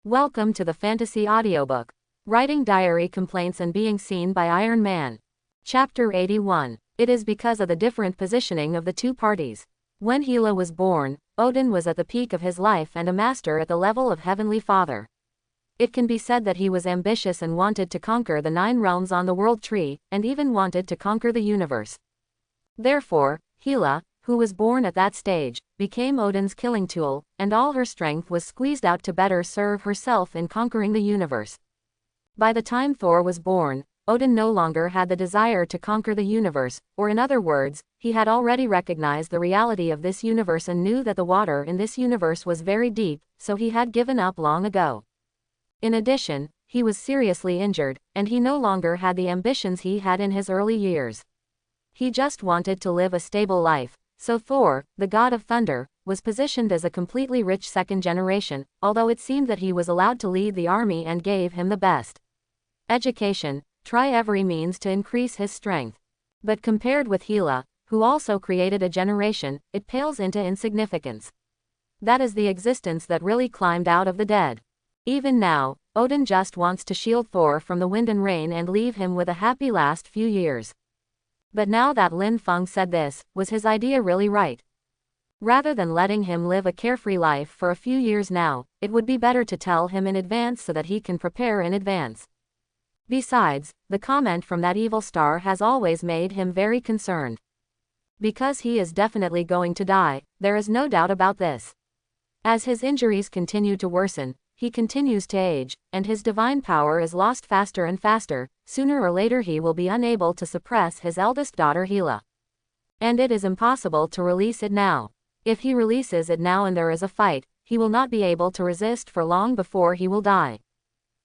Welcome to the Fantasy Audiobook. Writing Diary Complaints and Being Seen by Iron Man. Chapter 81. It is because of the different positioning of the two parties. When Hela was born, Odin was at the peak of his life and a master at the level of Heavenly Father. It can be said that he was ambitious and wanted to conquer the 9 realms on the world tree, and even wanted to conquer the universe. Therefore, Hela, who was born at that stage, became Odin's killing tool, and all her strength was squeezed out to better serve herself in conquering the universe. By the time Thor was born, Odin no longer had the desire to conquer the universe, or in other words, he had already recognized the reality of this universe and knew that the water in this universe was very deep, so he had given up long ago. In addition, he was seriously injured, and he no longer had the ambitions he had in his early years. He just wanted to live a stable life. So Thor, the god of thunder, was positioned as a completely rich second generation, although it seemed that he was allowed to lead the army and gave him the best education, try every means to increase his strength. But compared with Hela, who also created a generation, it pales into insignificance. That is the existence that really climbed out of the dead. Even now, Odin just wants to shield Thor from the wind and rain and leave him with a happy last few years. But now that Lin Feng said this, was his idea really right? Rather than letting him live a carefree life for a few years now, it would be better to tell him in advance so that he can prepare in advance. Besides, the comment from that evil star has always made him very concerned. Because he is definitely going to die, there is no doubt about this. As his injuries continue to worsen, he continues to age, and his divine power is lost faster and faster. Sooner or later he will be unable to suppress his eldest daughter Hela. And it is impossible to release it now. If he releases it now and there is a fight, he will not be able to resist for long before he will die.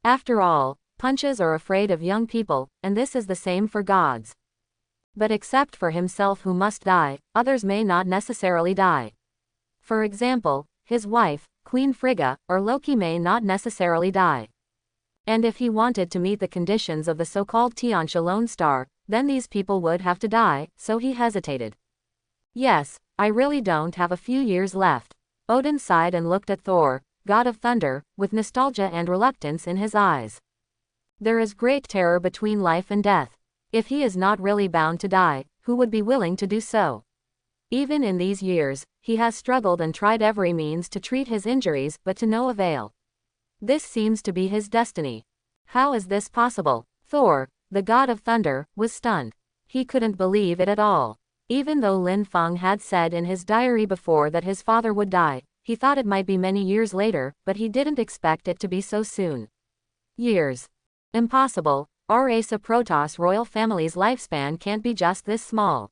After all, punches are afraid of young people, and this is the same for gods. But except for himself who must die, others may not necessarily die. For example, his wife, Queen Frigga, or Loki may not necessarily die. And if he wanted to meet the conditions of the so-called Tianxia Lone Star, then these people would have to die, so he hesitated. Yes, I really don't have a few years left. Odin sighed and looked at Thor, god of thunder, with nostalgia and reluctance in his eyes. There is great terror between life and death. If he is not really bound to die, who would be willing to do so? Even in these years, he has struggled and tried every means to treat his injuries, but to no avail. This seems to be his destiny. How is this possible? Thor, the god of thunder, was stunned. He couldn't believe it at all. Even though Lin Feng had said in his diary before that his father would die, he thought it might be many years later, but he didn't expect it to be so soon. Years. Impossible. Our Asa Protoss royal family's lifespan can't be just this small.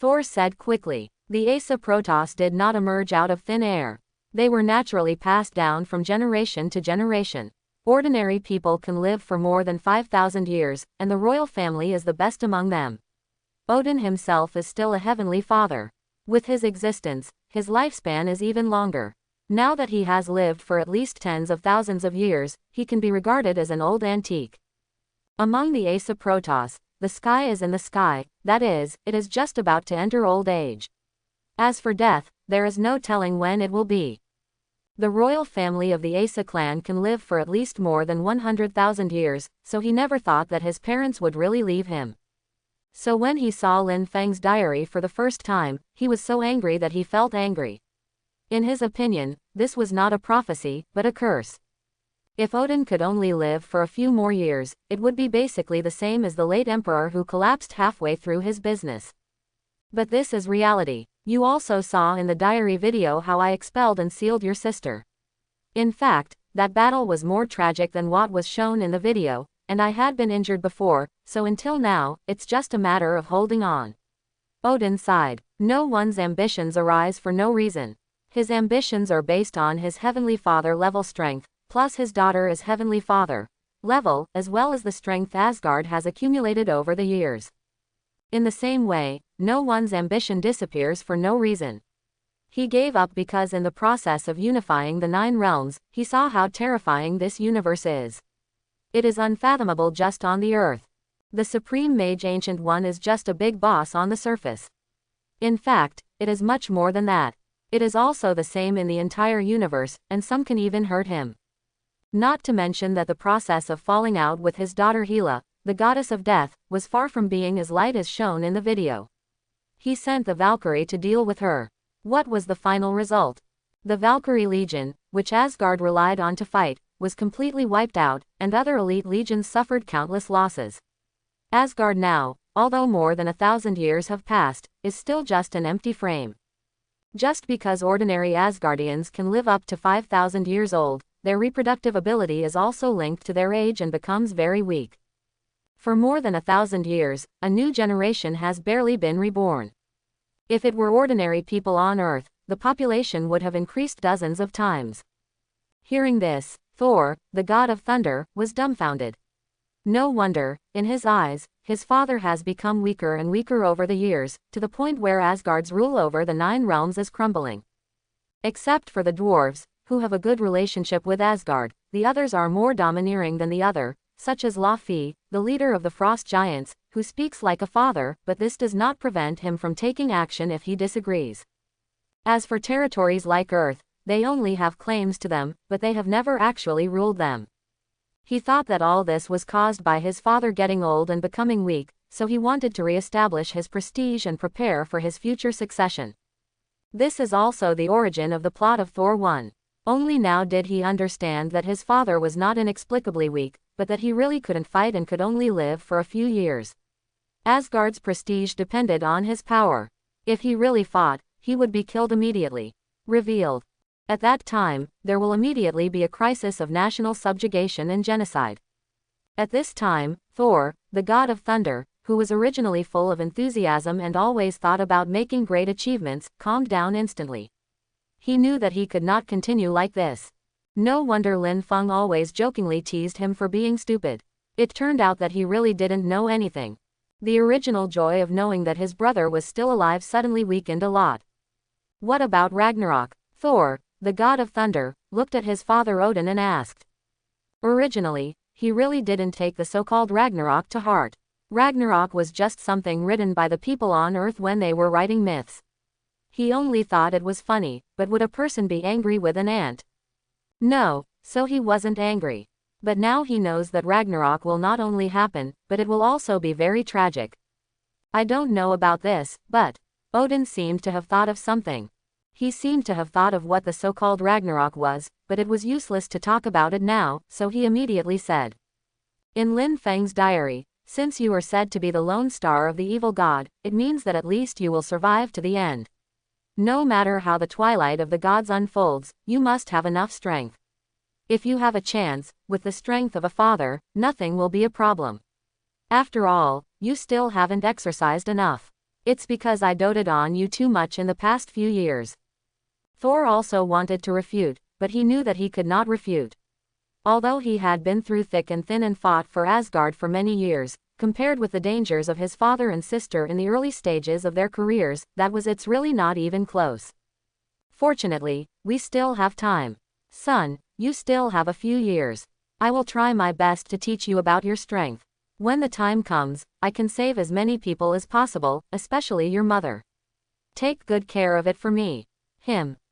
Thor said quickly. The Asa Protoss did not emerge out of thin air. They were naturally passed down from generation to generation. Ordinary people can live for more than 5,000 years, and the royal family is the best among them. Odin himself is still a heavenly father. With his existence, his lifespan is even longer. Now that he has lived for at least tens of thousands of years, he can be regarded as an old antique. Among the Asa Protoss, the sky is in the sky, that is, it is just about to enter old age. As for death, there is no telling when it will be. The royal family of the Asa clan can live for at least more than 100,000 years, so he never thought that his parents would really leave him. So when he saw Lin Feng's diary for the first time, he was so angry that he felt angry. In his opinion, this was not a prophecy, but a curse. If Odin could only live for a few more years, it would be basically the same as the late emperor who collapsed halfway through his business. But this is reality. You also saw in the diary video how I expelled and sealed your sister. In fact, that battle was more tragic than what was shown in the video, and I had been injured before, so until now, it's just a matter of holding on. Odin sighed. No one's ambitions arise for no reason. His ambitions are based on his heavenly father level strength, plus his daughter is heavenly father level, as well as the strength Asgard has accumulated over the years. In the same way, no one's ambition disappears for no reason. He gave up because in the process of unifying the 9 realms, he saw how terrifying this universe is. It is unfathomable just on the earth. The Supreme Mage Ancient One is just a big boss on the surface. In fact, it is much more than that. It is also the same in the entire universe, and some can even hurt him. Not to mention that the process of falling out with his daughter Hela, the goddess of death, was far from being as light as shown in the video. He sent the Valkyrie to deal with her. What was the final result? The Valkyrie Legion, which Asgard relied on to fight, was completely wiped out, and other elite legions suffered countless losses. Asgard now, although more than 1,000 years have passed, is still just an empty frame. Just because ordinary Asgardians can live up to 5,000 years old, their reproductive ability is also linked to their age and becomes very weak. For more than 1,000 years, a new generation has barely been reborn. If it were ordinary people on Earth, the population would have increased dozens of times. Hearing this, Thor, the god of thunder, was dumbfounded. No wonder, in his eyes, his father has become weaker and weaker over the years, to the point where Asgard's rule over the 9 realms is crumbling. Except for the dwarves, who have a good relationship with Asgard, the others are more domineering than the other, such as Laufey, the leader of the Frost Giants, who speaks like a father, but this does not prevent him from taking action if he disagrees. As for territories like Earth, they only have claims to them, but they have never actually ruled them. He thought that all this was caused by his father getting old and becoming weak, so he wanted to re-establish his prestige and prepare for his future succession. This is also the origin of the plot of Thor 1. Only now did he understand that his father was not inexplicably weak, but that he really couldn't fight and could only live for a few years. Asgard's prestige depended on his power. If he really fought, he would be killed immediately. Revealed. At that time, there will immediately be a crisis of national subjugation and genocide. At this time, Thor, the god of thunder, who was originally full of enthusiasm and always thought about making great achievements, calmed down instantly. He knew that he could not continue like this. No wonder Lin Feng always jokingly teased him for being stupid. It turned out that he really didn't know anything. The original joy of knowing that his brother was still alive suddenly weakened a lot. What about Ragnarok? Thor, the god of thunder, looked at his father Odin and asked. Originally, he really didn't take the so-called Ragnarok to heart. Ragnarok was just something written by the people on Earth when they were writing myths. He only thought it was funny, but would a person be angry with an ant? No, so he wasn't angry. But now he knows that Ragnarok will not only happen, but it will also be very tragic. I don't know about this, but Odin seemed to have thought of something. He seemed to have thought of what the so-called Ragnarok was, but it was useless to talk about it now, so he immediately said. In Lin Feng's diary, since you are said to be the lone star of the evil god, it means that at least you will survive to the end. No matter how the twilight of the gods unfolds, you must have enough strength. If you have a chance, with the strength of a father, nothing will be a problem. After all, you still haven't exercised enough. It's because I doted on you too much in the past few years. Thor also wanted to refute, but he knew that he could not refute. Although he had been through thick and thin and fought for Asgard for many years, compared with the dangers of his father and sister in the early stages of their careers, it's really not even close. Fortunately, we still have time. Son, you still have a few years. I will try my best to teach you about your strength. When the time comes, I can save as many people as possible, especially your mother. Take good care of it for me.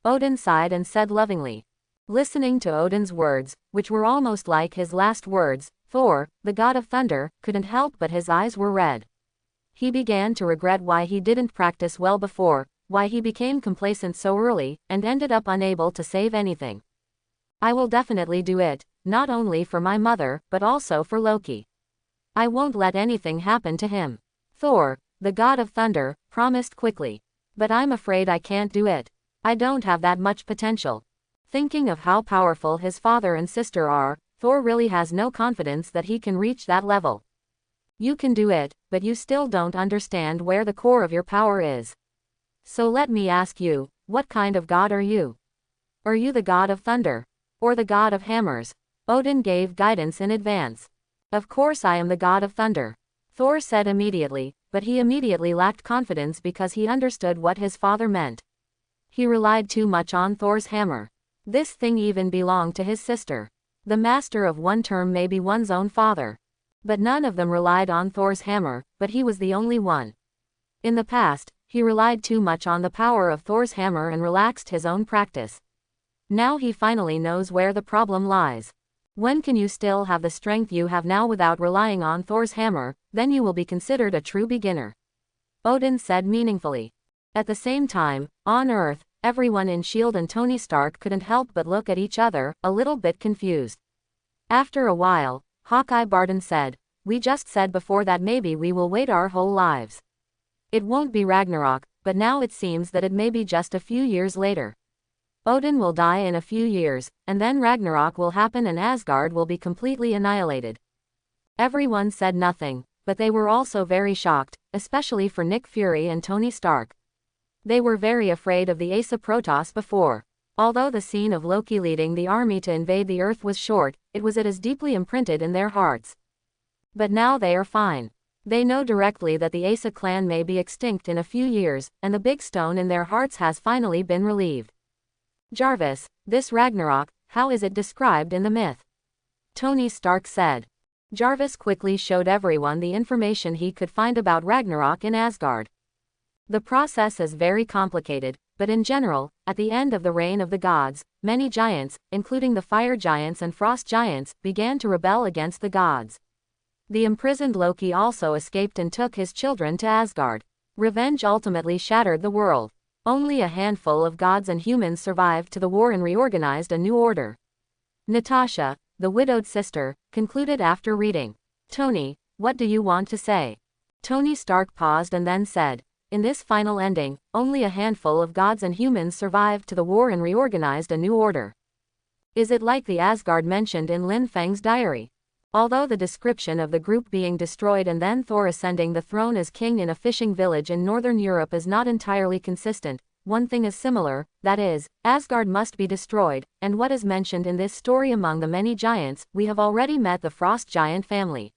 Odin sighed and said lovingly. Listening to Odin's words, which were almost like his last words, Thor, the god of thunder, couldn't help but his eyes were red. He began to regret why he didn't practice well before, why he became complacent so early, and ended up unable to save anything. I will definitely do it, not only for my mother, but also for Loki. I won't let anything happen to him. Thor, the god of thunder, promised quickly. But I'm afraid I can't do it. I don't have that much potential. Thinking of how powerful his father and sister are, Thor really has no confidence that he can reach that level. You can do it, but you still don't understand where the core of your power is. So let me ask you, what kind of god are you? Are you the god of thunder? Or the god of hammers? Odin gave guidance in advance. Of course I am the god of thunder. Thor said immediately, but he immediately lacked confidence because he understood what his father meant. He relied too much on Thor's hammer. This thing even belonged to his sister. The master of one term may be one's own father. But none of them relied on Thor's hammer, but he was the only one. In the past, he relied too much on the power of Thor's hammer and relaxed his own practice. Now he finally knows where the problem lies. When can you still have the strength you have now without relying on Thor's hammer? Then you will be considered a true beginner. Odin said meaningfully. At the same time, on Earth, everyone in S.H.I.E.L.D. and Tony Stark couldn't help but look at each other, a little bit confused. After a while, Hawkeye Barton said, "We just said before that maybe we will wait our whole lives. It won't be Ragnarok, but now it seems that it may be just a few years later. Odin will die in a few years, and then Ragnarok will happen and Asgard will be completely annihilated." Everyone said nothing, but they were also very shocked, especially for Nick Fury and Tony Stark. They were very afraid of the Asa Protoss before. Although the scene of Loki leading the army to invade the Earth was short, it is deeply imprinted in their hearts. But now they are fine. They know directly that the Asa clan may be extinct in a few years, and the big stone in their hearts has finally been relieved. "Jarvis, this Ragnarok, how is it described in the myth?" Tony Stark said. Jarvis quickly showed everyone the information he could find about Ragnarok in Asgard. The process is very complicated, but in general, at the end of the reign of the gods, many giants, including the fire giants and frost giants, began to rebel against the gods. The imprisoned Loki also escaped and took his children to Asgard. Revenge ultimately shattered the world. Only a handful of gods and humans survived to the war and reorganized a new order. Natasha, the widowed sister, concluded after reading. "Tony, what do you want to say?" Tony Stark paused and then said, "In this final ending, only a handful of gods and humans survived to the war and reorganized a new order. Is it like the Asgard mentioned in Lin Feng's diary? Although the description of the group being destroyed and then Thor ascending the throne as king in a fishing village in northern Europe is not entirely consistent, one thing is similar, that is, Asgard must be destroyed, and what is mentioned in this story among the many giants, we have already met the frost giant family.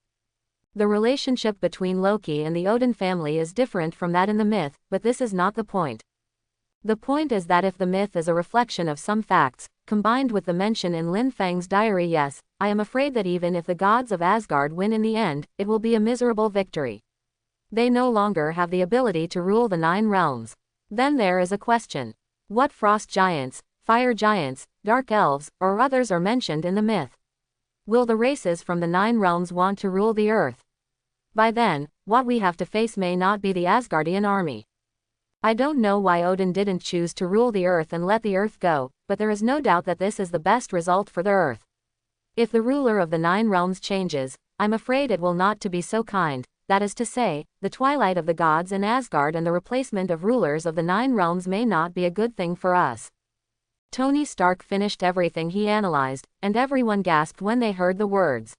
The relationship between Loki and the Odin family is different from that in the myth, but this is not the point. The point is that if the myth is a reflection of some facts, combined with the mention in Lin Feng's diary, yes, I am afraid that even if the gods of Asgard win in the end, it will be a miserable victory. They no longer have the ability to rule the 9 realms. Then there is a question. What frost giants, fire giants, dark elves, or others are mentioned in the myth? Will the races from the 9 realms want to rule the earth? By then, what we have to face may not be the Asgardian army. I don't know why Odin didn't choose to rule the earth and let the earth go, but there is no doubt that this is the best result for the earth. If the ruler of the 9 realms changes, I'm afraid it will not to be so kind, that is to say, the twilight of the gods in Asgard and the replacement of rulers of the 9 realms may not be a good thing for us. Tony Stark finished everything he analyzed, and everyone gasped when they heard the words.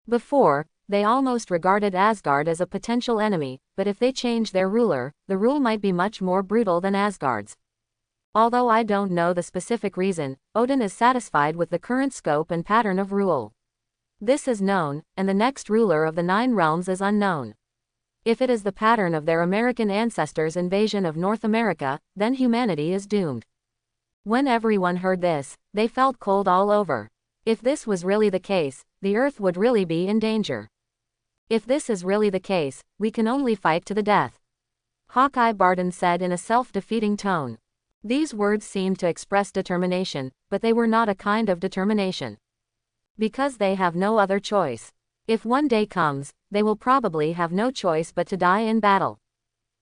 Before, they almost regarded Asgard as a potential enemy, but if they change their ruler, the rule might be much more brutal than Asgard's. Although I don't know the specific reason, Odin is satisfied with the current scope and pattern of rule. This is known, and the next ruler of the 9 realms is unknown. If it is the pattern of their American ancestors' invasion of North America, then humanity is doomed. When everyone heard this, they felt cold all over. If this was really the case, the earth would really be in danger. If this is really the case, we can only fight to the death. Hawkeye Barton said in a self-defeating tone. These words seemed to express determination, but they were not a kind of determination. Because they have no other choice. If one day comes, they will probably have no choice but to die in battle.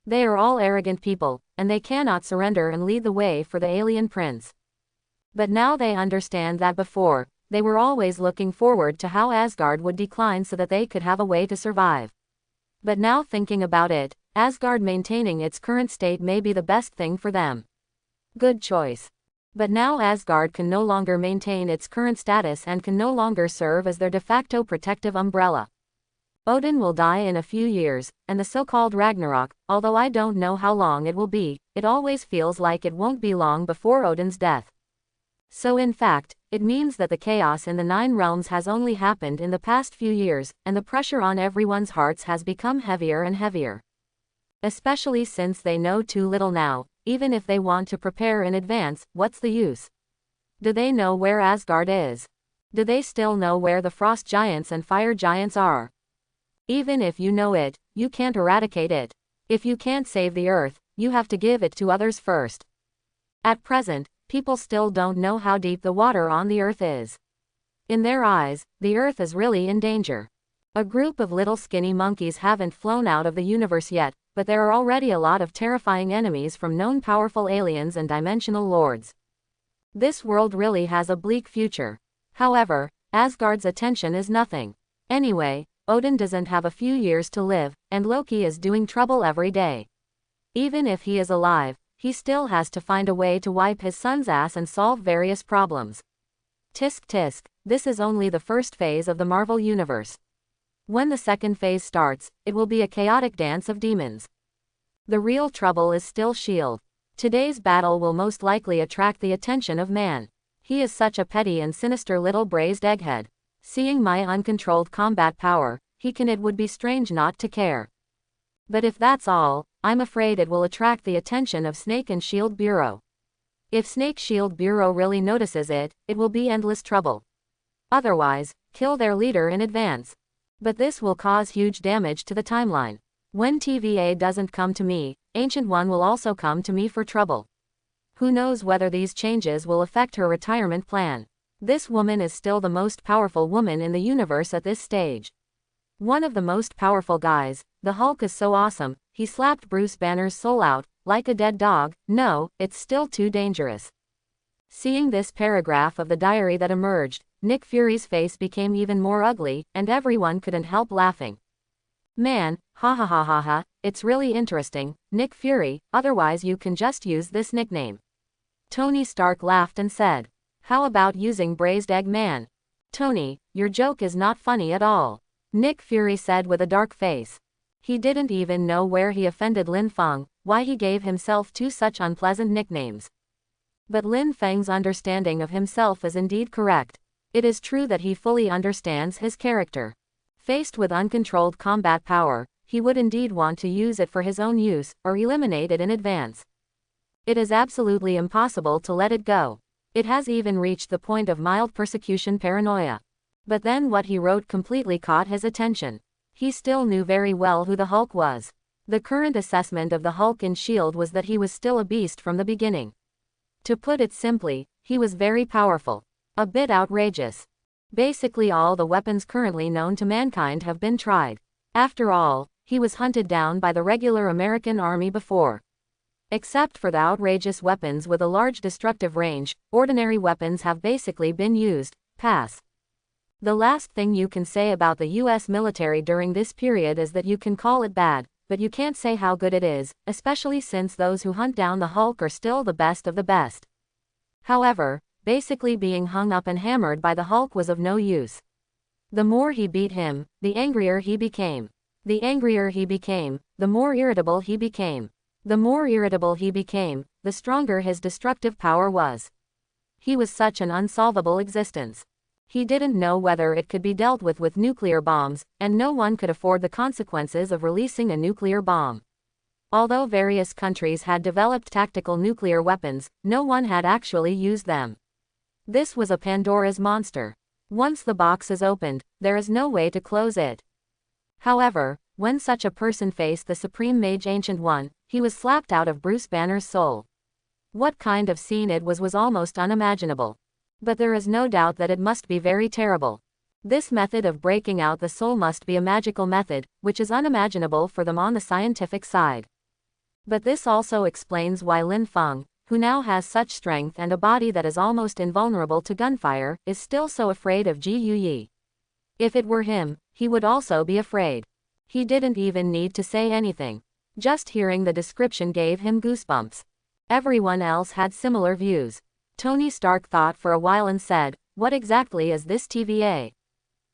They are all arrogant people, and they cannot surrender and lead the way for the alien prince. But now they understand that before, they were always looking forward to how Asgard would decline so that they could have a way to survive. But now thinking about it, Asgard maintaining its current state may be the best thing for them. Good choice. But now Asgard can no longer maintain its current status and can no longer serve as their de facto protective umbrella. Odin will die in a few years, and the so-called Ragnarok, although I don't know how long it will be, it always feels like it won't be long before Odin's death. So in fact, it means that the chaos in the 9 realms has only happened in the past few years, and the pressure on everyone's hearts has become heavier and heavier. Especially since they know too little now, even if they want to prepare in advance, what's the use? Do they know where Asgard is? Do they still know where the frost giants and fire giants are? Even if you know it, you can't eradicate it. If you can't save the earth, you have to give it to others first. At present, people still don't know how deep the water on the earth is. In their eyes, the Earth is really in danger. A group of little skinny monkeys haven't flown out of the universe yet, but there are already a lot of terrifying enemies from known powerful aliens and dimensional lords. This world really has a bleak future. However, Asgard's attention is nothing. Anyway, Odin doesn't have a few years to live, and Loki is doing trouble every day. Even if he is alive, he still has to find a way to wipe his son's ass and solve various problems. Tisk tisk, this is only the first phase of the Marvel Universe. When the second phase starts, it will be a chaotic dance of demons. The real trouble is still S.H.I.E.L.D. Today's battle will most likely attract the attention of man. He is such a petty and sinister little braised egghead. Seeing my uncontrolled combat power, it would be strange not to care. But if that's all, I'm afraid it will attract the attention of Snake and Shield Bureau. If Snake Shield Bureau really notices it, it will be endless trouble. Otherwise, kill their leader in advance. But this will cause huge damage to the timeline. When TVA doesn't come to me, Ancient One will also come to me for trouble. Who knows whether these changes will affect her retirement plan. This woman is still the most powerful woman in the universe at this stage. One of the most powerful guys, the Hulk, is so awesome, he slapped Bruce Banner's soul out, like a dead dog. No, it's still too dangerous. Seeing this paragraph of the diary that emerged, Nick Fury's face became even more ugly, and everyone couldn't help laughing. Man, ha ha ha ha ha, it's really interesting, Nick Fury, otherwise you can just use this nickname. Tony Stark laughed and said, how about using Braised Egg Man? Tony, your joke is not funny at all. Nick Fury said with a dark face. He didn't even know where he offended Lin Feng, why he gave himself two such unpleasant nicknames. But Lin Feng's understanding of himself is indeed correct. It is true that he fully understands his character. Faced with uncontrolled combat power, he would indeed want to use it for his own use, or eliminate it in advance. It is absolutely impossible to let it go. It has even reached the point of mild persecution paranoia. But then what he wrote completely caught his attention. He still knew very well who the Hulk was. The current assessment of the Hulk in S.H.I.E.L.D. was that he was still a beast from the beginning. To put it simply, he was very powerful. A bit outrageous. Basically all the weapons currently known to mankind have been tried. After all, he was hunted down by the regular American army before. Except for the outrageous weapons with a large destructive range, ordinary weapons have basically been used. Pass. The last thing you can say about the US military during this period is that you can call it bad, but you can't say how good it is, especially since those who hunt down the Hulk are still the best of the best. However, basically being hung up and hammered by the Hulk was of no use. The more he beat him, the angrier he became. The angrier he became, the more irritable he became. The more irritable he became, the stronger his destructive power was. He was such an unsolvable existence. He didn't know whether it could be dealt with nuclear bombs, and no one could afford the consequences of releasing a nuclear bomb. Although various countries had developed tactical nuclear weapons, no one had actually used them. This was a Pandora's monster. Once the box is opened, there is no way to close it. However, when such a person faced the Supreme Mage Ancient One, he was slapped out of Bruce Banner's soul. What kind of scene it was almost unimaginable. But there is no doubt that it must be very terrible. This method of breaking out the soul must be a magical method, which is unimaginable for them on the scientific side. But this also explains why Lin Feng, who now has such strength and a body that is almost invulnerable to gunfire, is still so afraid of Ji Yi. If it were him, he would also be afraid. He didn't even need to say anything. Just hearing the description gave him goosebumps. Everyone else had similar views. Tony Stark thought for a while and said, "What exactly is this TVA?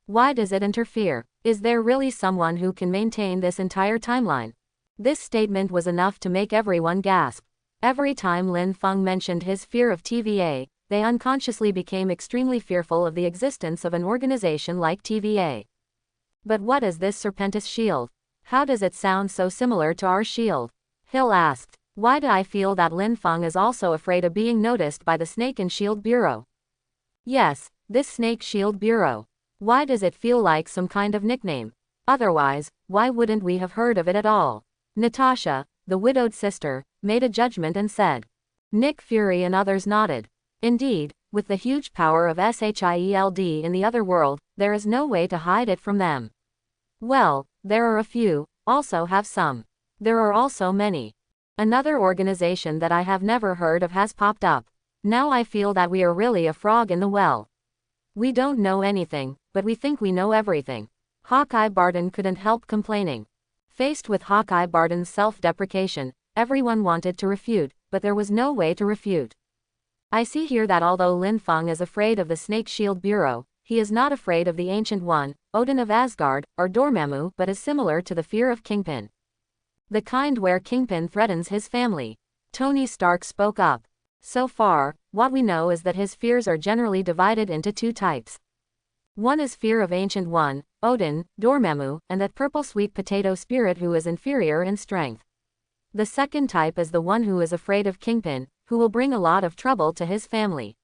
Why does it interfere? Is there really someone who can maintain this entire timeline?" This statement was enough to make everyone gasp. Every time Lin Feng mentioned his fear of TVA, they unconsciously became extremely fearful of the existence of an organization like TVA. But what is this Serpentis shield? How does it sound so similar to our shield? Hill asked. Why do I feel that Lin Feng is also afraid of being noticed by the Snake and Shield Bureau? Yes, this Snake Shield Bureau. Why does it feel like some kind of nickname? Otherwise, why wouldn't we have heard of it at all? Natasha, the widowed sister, made a judgment and said. Nick Fury and others nodded. Indeed, With the huge power of Shield in the other world, there is no way to hide it from them. Well, there are a few, also have some. There are also many. Another organization that I have never heard of has popped up. Now I feel that we are really a frog in the well. We don't know anything, but we think we know everything. Hawkeye Barton couldn't help complaining. Faced with Hawkeye Barton's self-deprecation, everyone wanted to refute, but there was no way to refute. I see here that although Lin Feng is afraid of the Snake Shield Bureau, he is not afraid of the Ancient One, Odin of Asgard, or Dormammu, but is similar to the fear of Kingpin. The kind where Kingpin threatens his family. Tony Stark spoke up. So far, what we know is that his fears are generally divided into two types. One is fear of Ancient One, Odin, Dormammu, and that purple sweet potato spirit who is inferior in strength. The second type is the one who is afraid of Kingpin, who will bring a lot of trouble to his family.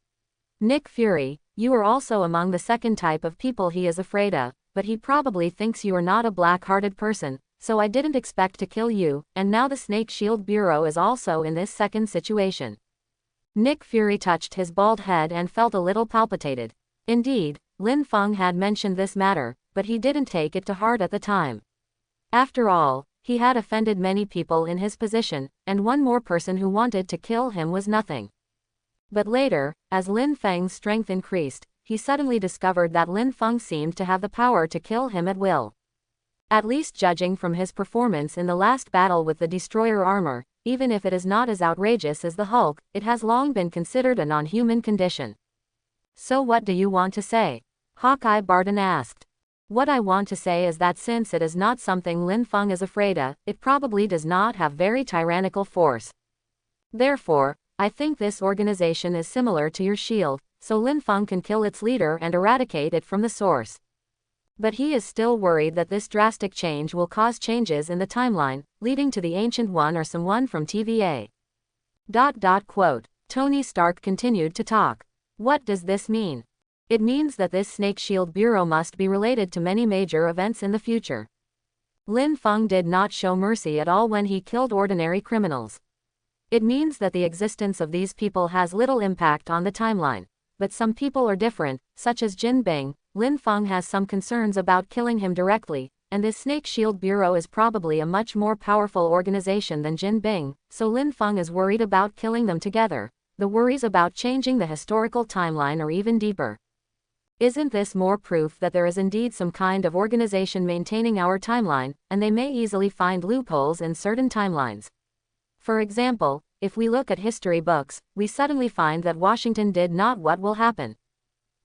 Nick Fury, you are also among the second type of people he is afraid of, but he probably thinks you are not a black-hearted person, so I didn't expect to kill you, and now the Snake Shield Bureau is also in this second situation. Nick Fury touched his bald head and felt a little palpitated. Indeed, Lin Feng had mentioned this matter, but he didn't take it to heart at the time. After all, he had offended many people in his position, and one more person who wanted to kill him was nothing. But later, as Lin Feng's strength increased, he suddenly discovered that Lin Feng seemed to have the power to kill him at will. At least judging from his performance in the last battle with the destroyer armor, even if it is not as outrageous as the Hulk, it has long been considered a non-human condition. So what do you want to say? Hawkeye Barton asked. What I want to say is that since it is not something Lin Feng is afraid of, it probably does not have very tyrannical force. Therefore, I think this organization is similar to your shield, so Lin Feng can kill its leader and eradicate it from the source. But he is still worried that this drastic change will cause changes in the timeline, leading to the Ancient One or someone from TVA. Quote. Tony Stark continued to talk. What does this mean? It means that this Snake Shield Bureau must be related to many major events in the future. Lin Feng did not show mercy at all when he killed ordinary criminals. It means that the existence of these people has little impact on the timeline. But some people are different, such as Jin Bing. Lin Feng has some concerns about killing him directly, and this Snake Shield Bureau is probably a much more powerful organization than Jin Bing, so Lin Feng is worried about killing them together. The worries about changing the historical timeline are even deeper. Isn't this more proof that there is indeed some kind of organization maintaining our timeline, and they may easily find loopholes in certain timelines? For example, if we look at history books, we suddenly find that Washington did not. What will happen?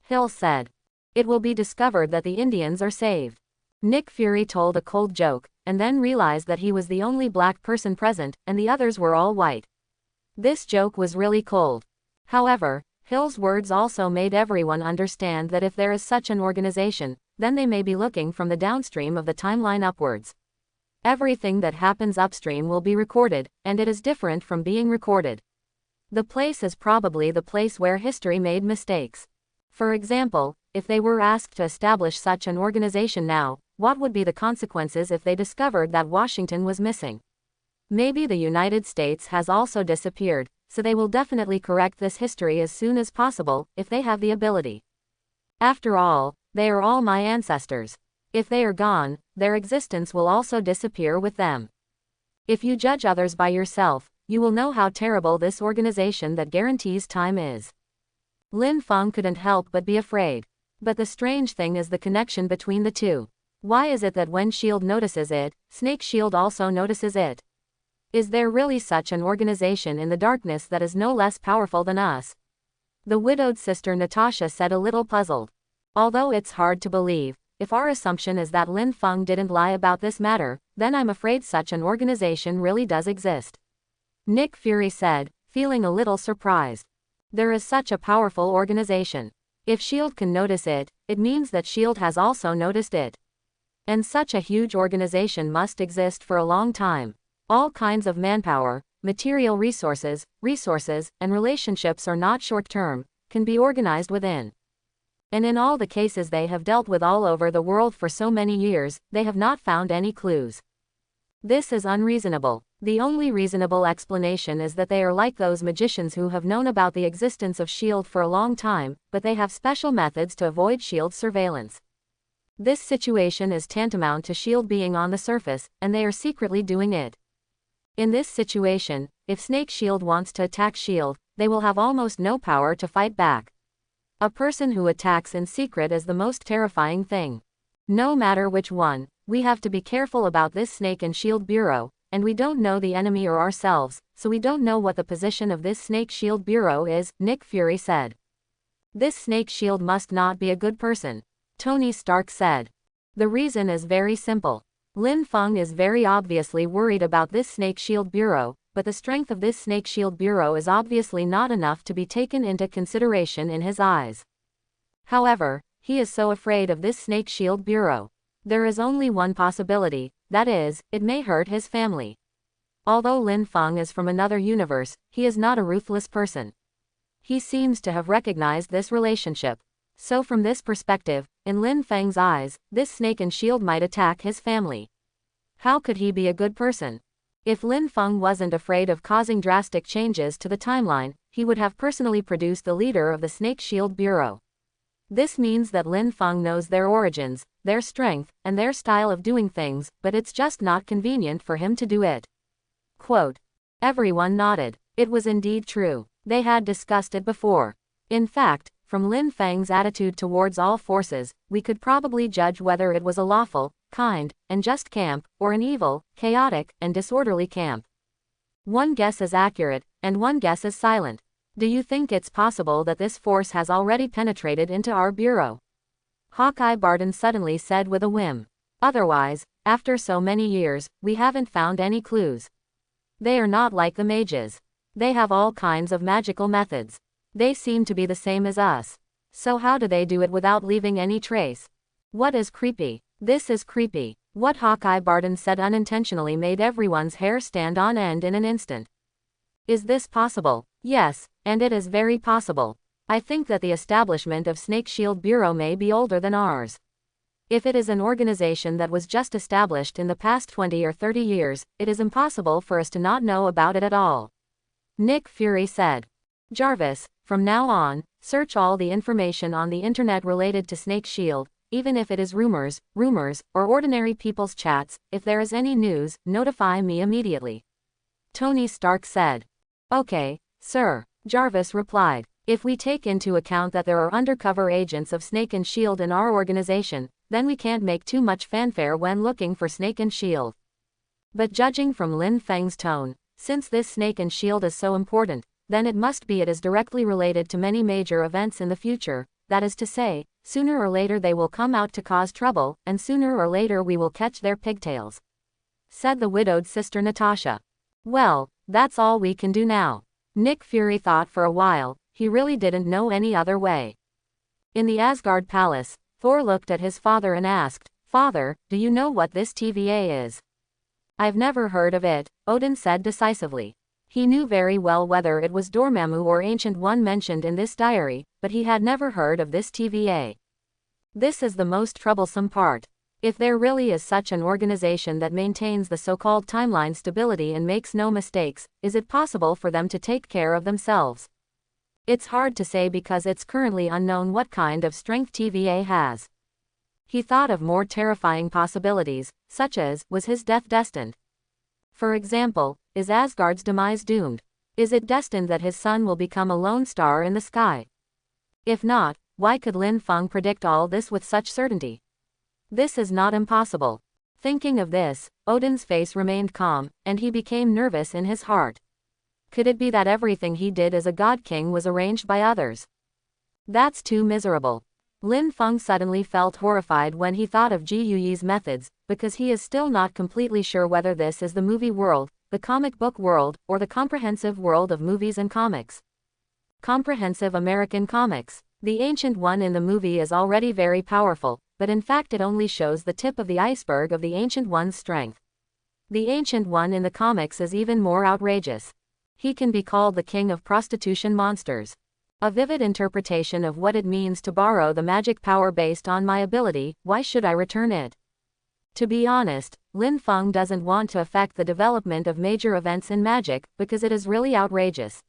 Hill said. It will be discovered that the Indians are saved. Nick Fury told a cold joke, and then realized that he was the only black person present, and the others were all white. This joke was really cold. However, Hill's words also made everyone understand that if there is such an organization, then they may be looking from the downstream of the timeline upwards. Everything that happens upstream will be recorded, and it is different from being recorded. The place is probably the place where history made mistakes. For example, if they were asked to establish such an organization now, what would be the consequences if they discovered that Washington was missing? Maybe the United States has also disappeared, so they will definitely correct this history as soon as possible, if they have the ability. After all, they are all my ancestors. If they are gone, their existence will also disappear with them. If you judge others by yourself, you will know how terrible this organization that guarantees time is. Lin Feng couldn't help but be afraid. But the strange thing is the connection between the two. Why is it that when S.H.I.E.L.D. notices it, Snake Shield also notices it? Is there really such an organization in the darkness that is no less powerful than us? The widowed sister Natasha said, a little puzzled. Although it's hard to believe, if our assumption is that Lin Feng didn't lie about this matter, then I'm afraid such an organization really does exist. Nick Fury said, feeling a little surprised. There is such a powerful organization. If S.H.I.E.L.D. can notice it, it means that S.H.I.E.L.D. has also noticed it. And such a huge organization must exist for a long time. All kinds of manpower, material resources, and relationships are not short-term, can be organized within. And in all the cases they have dealt with all over the world for so many years, they have not found any clues. This is unreasonable. The only reasonable explanation is that they are like those magicians who have known about the existence of S.H.I.E.L.D. for a long time, but they have special methods to avoid S.H.I.E.L.D. surveillance. This situation is tantamount to S.H.I.E.L.D. being on the surface, and they are secretly doing it. In this situation, if Snake S.H.I.E.L.D. wants to attack S.H.I.E.L.D., they will have almost no power to fight back. A person who attacks in secret is the most terrifying thing. No matter which one, we have to be careful about this Snake and S.H.I.E.L.D. Bureau, and we don't know the enemy or ourselves, so we don't know what the position of this Snake S.H.I.E.L.D. Bureau is, Nick Fury said. This Snake S.H.I.E.L.D. must not be a good person, Tony Stark said. The reason is very simple. Lin Feng is very obviously worried about this Snake S.H.I.E.L.D. Bureau, but the strength of this Snake S.H.I.E.L.D. Bureau is obviously not enough to be taken into consideration in his eyes. However, he is so afraid of this Snake S.H.I.E.L.D. Bureau. There is only one possibility, that is, it may hurt his family. Although Lin Feng is from another universe, he is not a ruthless person. He seems to have recognized this relationship. So from this perspective, in Lin Feng's eyes, this Snake and S.H.I.E.L.D. might attack his family. How could he be a good person? If Lin Feng wasn't afraid of causing drastic changes to the timeline, he would have personally produced the leader of the Snake S.H.I.E.L.D. Bureau. This means that Lin Feng knows their origins, their strength, and their style of doing things, but it's just not convenient for him to do it. Quote. Everyone nodded. It was indeed true. They had discussed it before. In fact, from Lin Feng's attitude towards all forces, we could probably judge whether it was a lawful, kind, and just camp, or an evil, chaotic, and disorderly camp. One guess is accurate, and one guess is silent. Do you think it's possible that this force has already penetrated into our bureau? Hawkeye Barton suddenly said with a whim. Otherwise, after so many years, we haven't found any clues. They are not like the mages. They have all kinds of magical methods. They seem to be the same as us. So how do they do it without leaving any trace? What is creepy? This is creepy. What Hawkeye Barton said unintentionally made everyone's hair stand on end in an instant. Is this possible? Yes, and it is very possible. I think that the establishment of Snake S.H.I.E.L.D. Bureau may be older than ours. If it is an organization that was just established in the past 20 or 30 years, it is impossible for us to not know about it at all. Nick Fury said. Jarvis, from now on, search all the information on the internet related to Snake S.H.I.E.L.D., even if it is rumors, or ordinary people's chats. If there is any news, notify me immediately. Tony Stark said. Okay, sir, Jarvis replied. If we take into account that there are undercover agents of Snake and S.H.I.E.L.D. in our organization, then we can't make too much fanfare when looking for Snake and S.H.I.E.L.D. But judging from Lin Feng's tone, since this Snake and S.H.I.E.L.D. is so important, then it must be it is directly related to many major events in the future, that is to say, sooner or later they will come out to cause trouble, and sooner or later we will catch their pigtails. Said the widowed sister Natasha. Well, that's all we can do now. Nick Fury thought for a while, he really didn't know any other way. In the Asgard palace, Thor looked at his father and asked, Father, do you know what this TVA is? I've never heard of it, Odin said decisively. He knew very well whether it was Dormammu or Ancient One mentioned in this diary, but he had never heard of this TVA. This is the most troublesome part. If there really is such an organization that maintains the so-called timeline stability and makes no mistakes, is it possible for them to take care of themselves? It's hard to say because it's currently unknown what kind of strength TVA has. He thought of more terrifying possibilities, such as, was his death destined? For example, is Asgard's demise doomed? Is it destined that his son will become a lone star in the sky? If not, why could Lin Feng predict all this with such certainty? This is not impossible. Thinking of this, Odin's face remained calm, and he became nervous in his heart. Could it be that everything he did as a god king was arranged by others? That's too miserable. Lin Feng suddenly felt horrified when he thought of Ji Yuyi's methods, because he is still not completely sure whether this is the movie world, the comic book world, or the comprehensive world of movies and comics. Comprehensive American comics. The Ancient One in the movie is already very powerful, but in fact it only shows the tip of the iceberg of the Ancient One's strength. The Ancient One in the comics is even more outrageous. He can be called the king of prostitution monsters. A vivid interpretation of what it means to borrow the magic power based on my ability. Why should I return it? To be honest, Lin Feng doesn't want to affect the development of major events in magic, because it is really outrageous.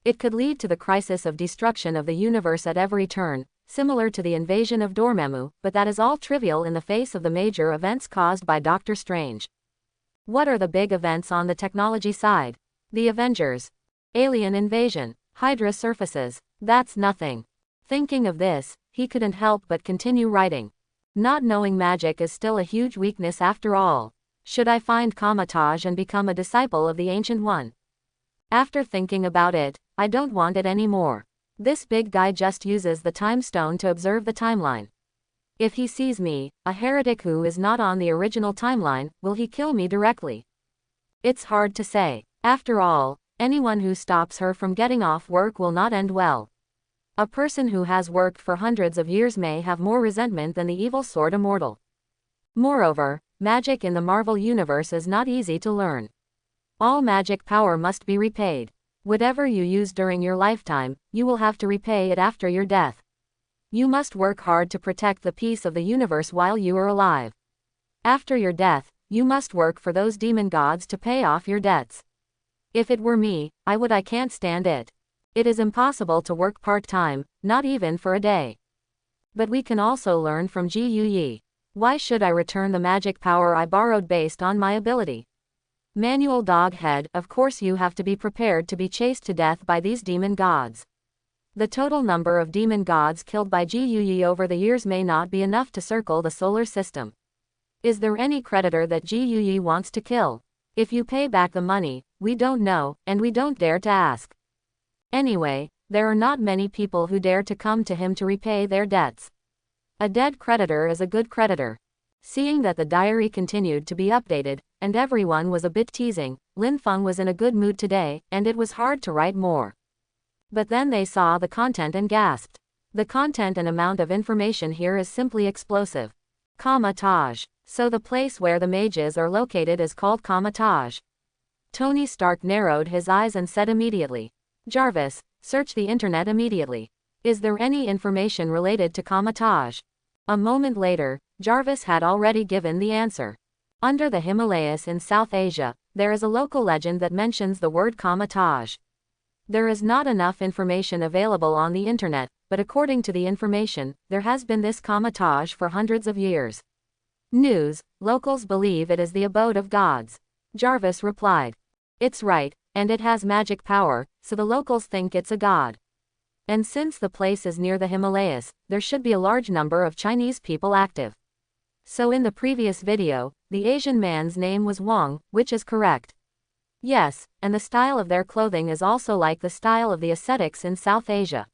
It could lead to the crisis of destruction of the universe at every turn, similar to the invasion of Dormammu, but that is all trivial in the face of the major events caused by Doctor Strange. What are the big events on the technology side? The Avengers. Alien invasion. Hydra surfaces. That's nothing. Thinking of this, he couldn't help but continue writing. Not knowing magic is still a huge weakness after all. Should I find Kamatage and become a disciple of the Ancient One? After thinking about it, I don't want it anymore. This big guy just uses the time stone to observe the timeline. If he sees me, a heretic who is not on the original timeline, will he kill me directly? It's hard to say. After all, anyone who stops her from getting off work will not end well. A person who has worked for hundreds of years may have more resentment than the evil sword immortal. Moreover, magic in the Marvel Universe is not easy to learn. All magic power must be repaid. Whatever you use during your lifetime, you will have to repay it after your death. You must work hard to protect the peace of the universe while you are alive. After your death, you must work for those demon gods to pay off your debts. If it were me, I can't stand it. It is impossible to work part-time, not even for a day. But we can also learn from Ji Yi. Why should I return the magic power I borrowed based on my ability? Manual Doghead, of course you have to be prepared to be chased to death by these demon gods. The total number of demon gods killed by Ji Yi over the years may not be enough to circle the solar system. Is there any creditor that Ji Yi wants to kill? If you pay back the money, we don't know, and we don't dare to ask. Anyway, there are not many people who dare to come to him to repay their debts. A dead creditor is a good creditor. Seeing that the diary continued to be updated, and everyone was a bit teasing, Lin Feng was in a good mood today, and it was hard to write more. But then they saw the content and gasped. The content and amount of information here is simply explosive. Kamatage. So the place where the mages are located is called Kamatage. Tony Stark narrowed his eyes and said immediately, "Jarvis, search the internet immediately. Is there any information related to Kamatage?" A moment later, Jarvis had already given the answer. Under the Himalayas in South Asia, there is a local legend that mentions the word Kamatage. There is not enough information available on the internet, but according to the information, there has been this Kamatage for hundreds of years. News, locals believe it is the abode of gods. Jarvis replied. It's right, and it has magic power, so the locals think it's a god. And since the place is near the Himalayas, there should be a large number of Chinese people active. So in the previous video, the Asian man's name was Wang, which is correct. Yes, and the style of their clothing is also like the style of the ascetics in South Asia.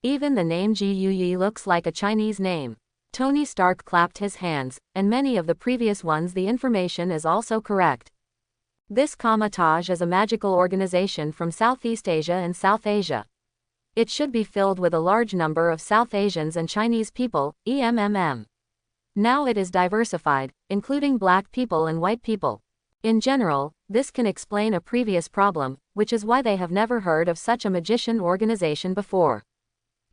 Even the name Ji Yi looks like a Chinese name. Tony Stark clapped his hands, and many of the previous ones the information is also correct. This Kamatage is a magical organization from Southeast Asia and South Asia. It should be filled with a large number of South Asians and Chinese people, Now it is diversified, including black people and white people. In general, this can explain a previous problem, which is why they have never heard of such a magician organization before.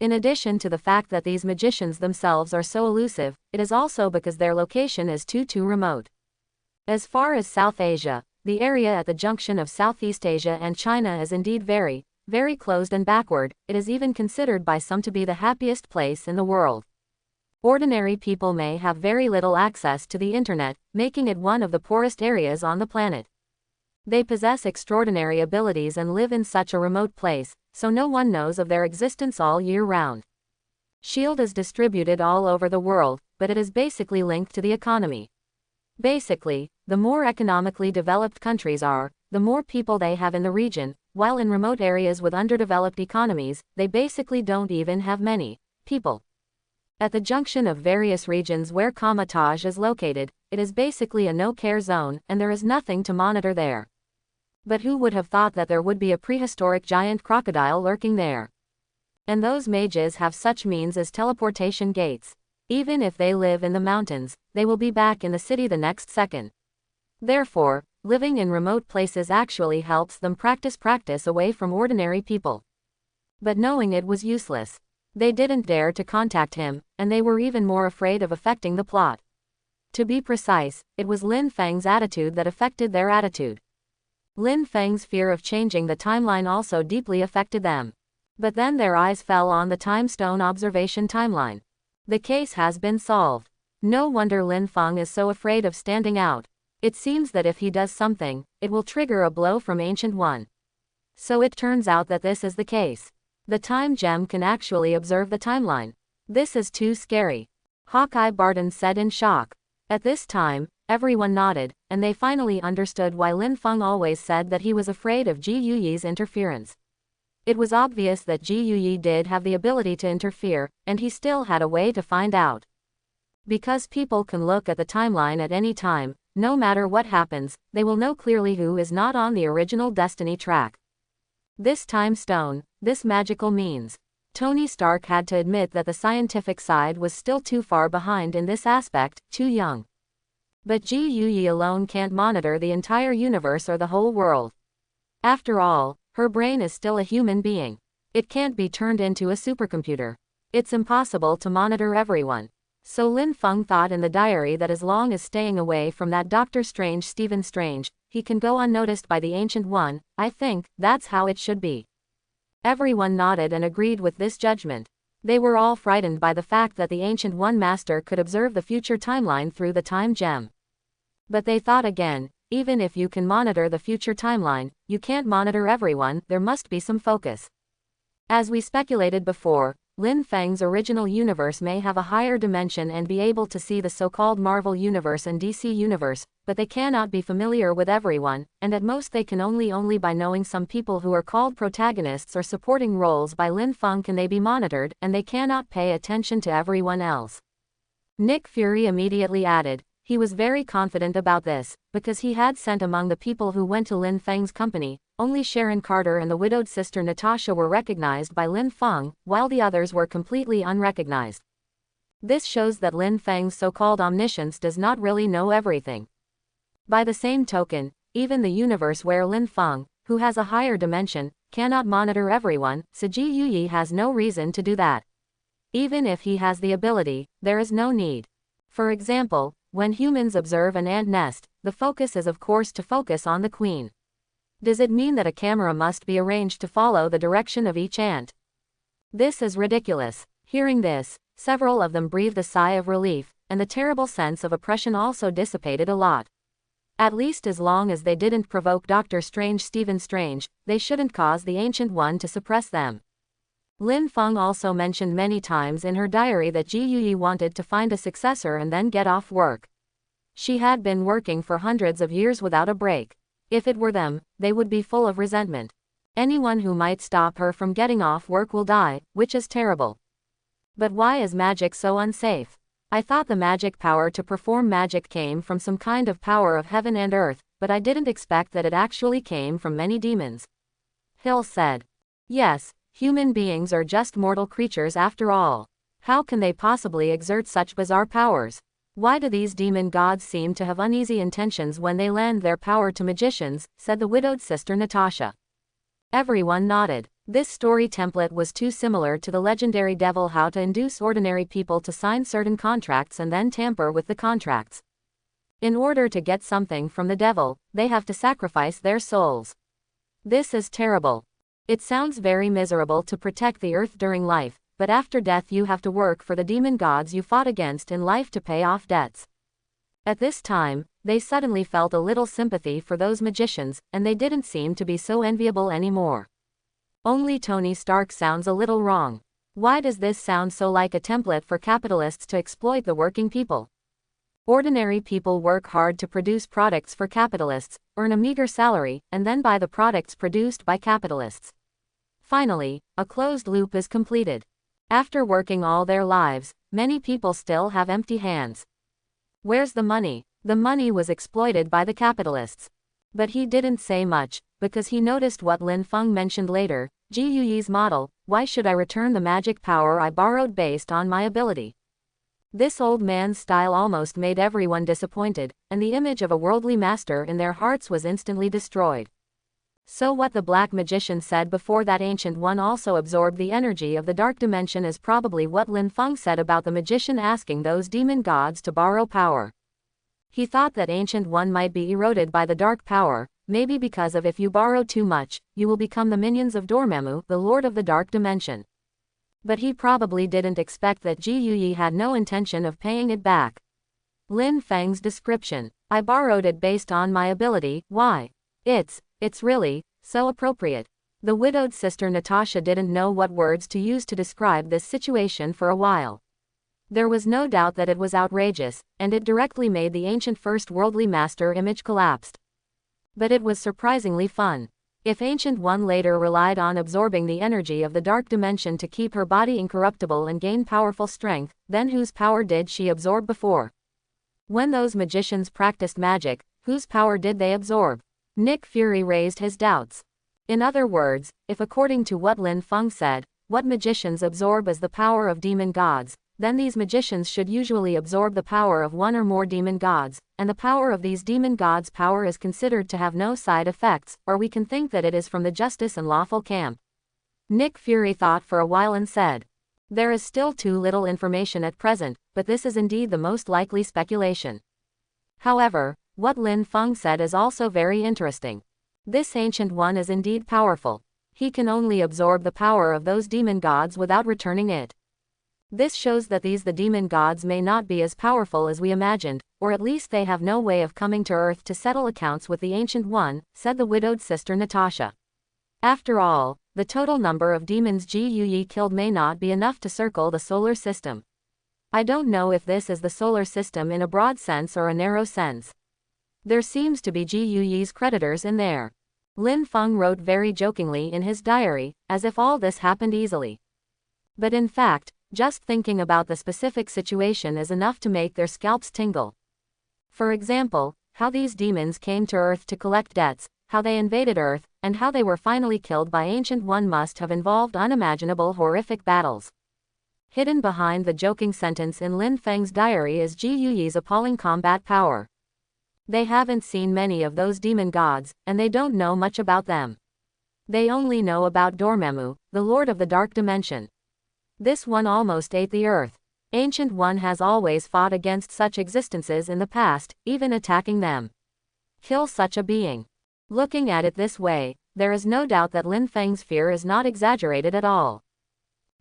In addition to the fact that these magicians themselves are so elusive, it is also because their location is too remote. As far as South Asia, the area at the junction of Southeast Asia and China is indeed very closed and backward. It is even considered by some to be the happiest place in the world. Ordinary people may have very little access to the internet, making it one of the poorest areas on the planet. They possess extraordinary abilities and live in such a remote place, so no one knows of their existence all year round. SHIELD is distributed all over the world, but it is basically linked to the economy. Basically, the more economically developed countries are, the more people they have in the region, while in remote areas with underdeveloped economies, they basically don't even have many people. At the junction of various regions where Kamatage is located, it is basically a no-care zone, and there is nothing to monitor there. But who would have thought that there would be a prehistoric giant crocodile lurking there? And those mages have such means as teleportation gates. Even if they live in the mountains, they will be back in the city the next second. Therefore, living in remote places actually helps them practice away from ordinary people. But knowing it was useless. They didn't dare to contact him, and they were even more afraid of affecting the plot. To be precise, it was Lin Feng's attitude that affected their attitude. Lin Feng's fear of changing the timeline also deeply affected them. But then their eyes fell on the time stone observation timeline. The case has been solved. No wonder Lin Feng is so afraid of standing out. It seems that if he does something, it will trigger a blow from Ancient One. So it turns out that this is the case. The time gem can actually observe the timeline. This is too scary. Hawkeye Barton said in shock. At this time, everyone nodded, and they finally understood why Lin Feng always said that he was afraid of Ji Yuyi's interference. It was obvious that Ji Yuyi did have the ability to interfere, and he still had a way to find out. Because people can look at the timeline at any time, no matter what happens, they will know clearly who is not on the original Destiny track. This time stone, this magical means. Tony Stark had to admit that the scientific side was still too far behind in this aspect, too young. But Ji Yuyi alone can't monitor the entire universe or the whole world. After all, her brain is still a human being. It can't be turned into a supercomputer. It's impossible to monitor everyone. So Lin Feng thought in the diary that as long as staying away from that Doctor Strange Stephen Strange, he can go unnoticed by the Ancient One. I think that's how it should be. Everyone nodded and agreed with this judgment. They were all frightened by the fact that the Ancient One Master could observe the future timeline through the time gem. But they thought again, even if you can monitor the future timeline, you can't monitor everyone, there must be some focus. As we speculated before, Lin Feng's original universe may have a higher dimension and be able to see the so-called Marvel Universe and DC Universe, but they cannot be familiar with everyone, and at most they can only by knowing some people who are called protagonists or supporting roles by Lin Feng can they be monitored, and they cannot pay attention to everyone else. Nick Fury immediately added, he was very confident about this, because he had sent among the people who went to Lin Feng's company, only Sharon Carter and the widowed sister Natasha were recognized by Lin Feng, while the others were completely unrecognized. This shows that Lin Feng's so-called omniscience does not really know everything. By the same token, even the universe where Lin Feng, who has a higher dimension, cannot monitor everyone, so Ji Yuyi has no reason to do that. Even if he has the ability, there is no need. For example, when humans observe an ant nest, the focus is of course to focus on the queen. Does it mean that a camera must be arranged to follow the direction of each ant? This is ridiculous. Hearing this, several of them breathed a sigh of relief, and the terrible sense of oppression also dissipated a lot. At least as long as they didn't provoke Doctor Strange Stephen Strange, they shouldn't cause the Ancient One to suppress them. Lin Feng also mentioned many times in her diary that Ji Yuyi wanted to find a successor and then get off work. She had been working for hundreds of years without a break. If it were them, they would be full of resentment. Anyone who might stop her from getting off work will die, which is terrible. But why is magic so unsafe? I thought the magic power to perform magic came from some kind of power of heaven and earth, but I didn't expect that it actually came from many demons. Hill said. Yes, human beings are just mortal creatures after all. How can they possibly exert such bizarre powers? Why do these demon gods seem to have uneasy intentions when they lend their power to magicians, said the widowed sister Natasha. Everyone nodded. This story template was too similar to the legendary devil how to induce ordinary people to sign certain contracts and then tamper with the contracts. In order to get something from the devil, they have to sacrifice their souls. This is terrible. It sounds very miserable to protect the earth during life, but after death you have to work for the demon gods you fought against in life to pay off debts. At this time, they suddenly felt a little sympathy for those magicians, and they didn't seem to be so enviable anymore. Only Tony Stark sounds a little wrong. Why does this sound so like a template for capitalists to exploit the working people? Ordinary people work hard to produce products for capitalists, earn a meager salary, and then buy the products produced by capitalists. Finally, a closed loop is completed. After working all their lives, many people still have empty hands. Where's the money? The money was exploited by the capitalists. But he didn't say much, because he noticed what Lin Feng mentioned later, Ji Yuyi's model, why should I return the magic power I borrowed based on my ability? This old man's style almost made everyone disappointed, and the image of a worldly master in their hearts was instantly destroyed. So what the black magician said before that Ancient One also absorbed the energy of the dark dimension is probably what Lin Feng said about the magician asking those demon gods to borrow power. He thought that Ancient One might be eroded by the dark power, maybe because of if you borrow too much, you will become the minions of Dormammu, the Lord of the Dark Dimension. But he probably didn't expect that Ji Yuyi had no intention of paying it back. Lin Feng's description. I borrowed it based on my ability. Why? It's really so appropriate. The widowed sister Natasha didn't know what words to use to describe this situation for a while. There was no doubt that it was outrageous, and it directly made the ancient first worldly master image collapsed. But it was surprisingly fun. If Ancient One later relied on absorbing the energy of the dark dimension to keep her body incorruptible and gain powerful strength, then whose power did she absorb before? When those magicians practiced magic, whose power did they absorb? Nick Fury raised his doubts. In other words, if according to what Lin Feng said, what magicians absorb is the power of demon gods, then these magicians should usually absorb the power of one or more demon gods, and the power of these demon gods' power is considered to have no side effects, or we can think that it is from the justice and lawful camp. Nick Fury thought for a while and said, there is still too little information at present, but this is indeed the most likely speculation. However, what Lin Feng said is also very interesting. This Ancient One is indeed powerful. He can only absorb the power of those demon gods without returning it. This shows that the demon gods may not be as powerful as we imagined, or at least they have no way of coming to Earth to settle accounts with the Ancient One, said the widowed sister Natasha. After all, the total number of demons Ji Yuyi killed may not be enough to circle the solar system. I don't know if this is the solar system in a broad sense or a narrow sense. There seems to be Ji Yuyi's creditors in there. Lin Feng wrote very jokingly in his diary, as if all this happened easily. But in fact, just thinking about the specific situation is enough to make their scalps tingle. For example, how these demons came to Earth to collect debts, how they invaded Earth, and how they were finally killed by Ancient One must have involved unimaginable horrific battles. Hidden behind the joking sentence in Lin Feng's diary is Ji Yuyi's appalling combat power. They haven't seen many of those demon gods, and they don't know much about them. They only know about Dormammu, the Lord of the Dark Dimension. This one almost ate the Earth. Ancient One has always fought against such existences in the past, even attacking them. Kill such a being. Looking at it this way, there is no doubt that Lin Feng's fear is not exaggerated at all.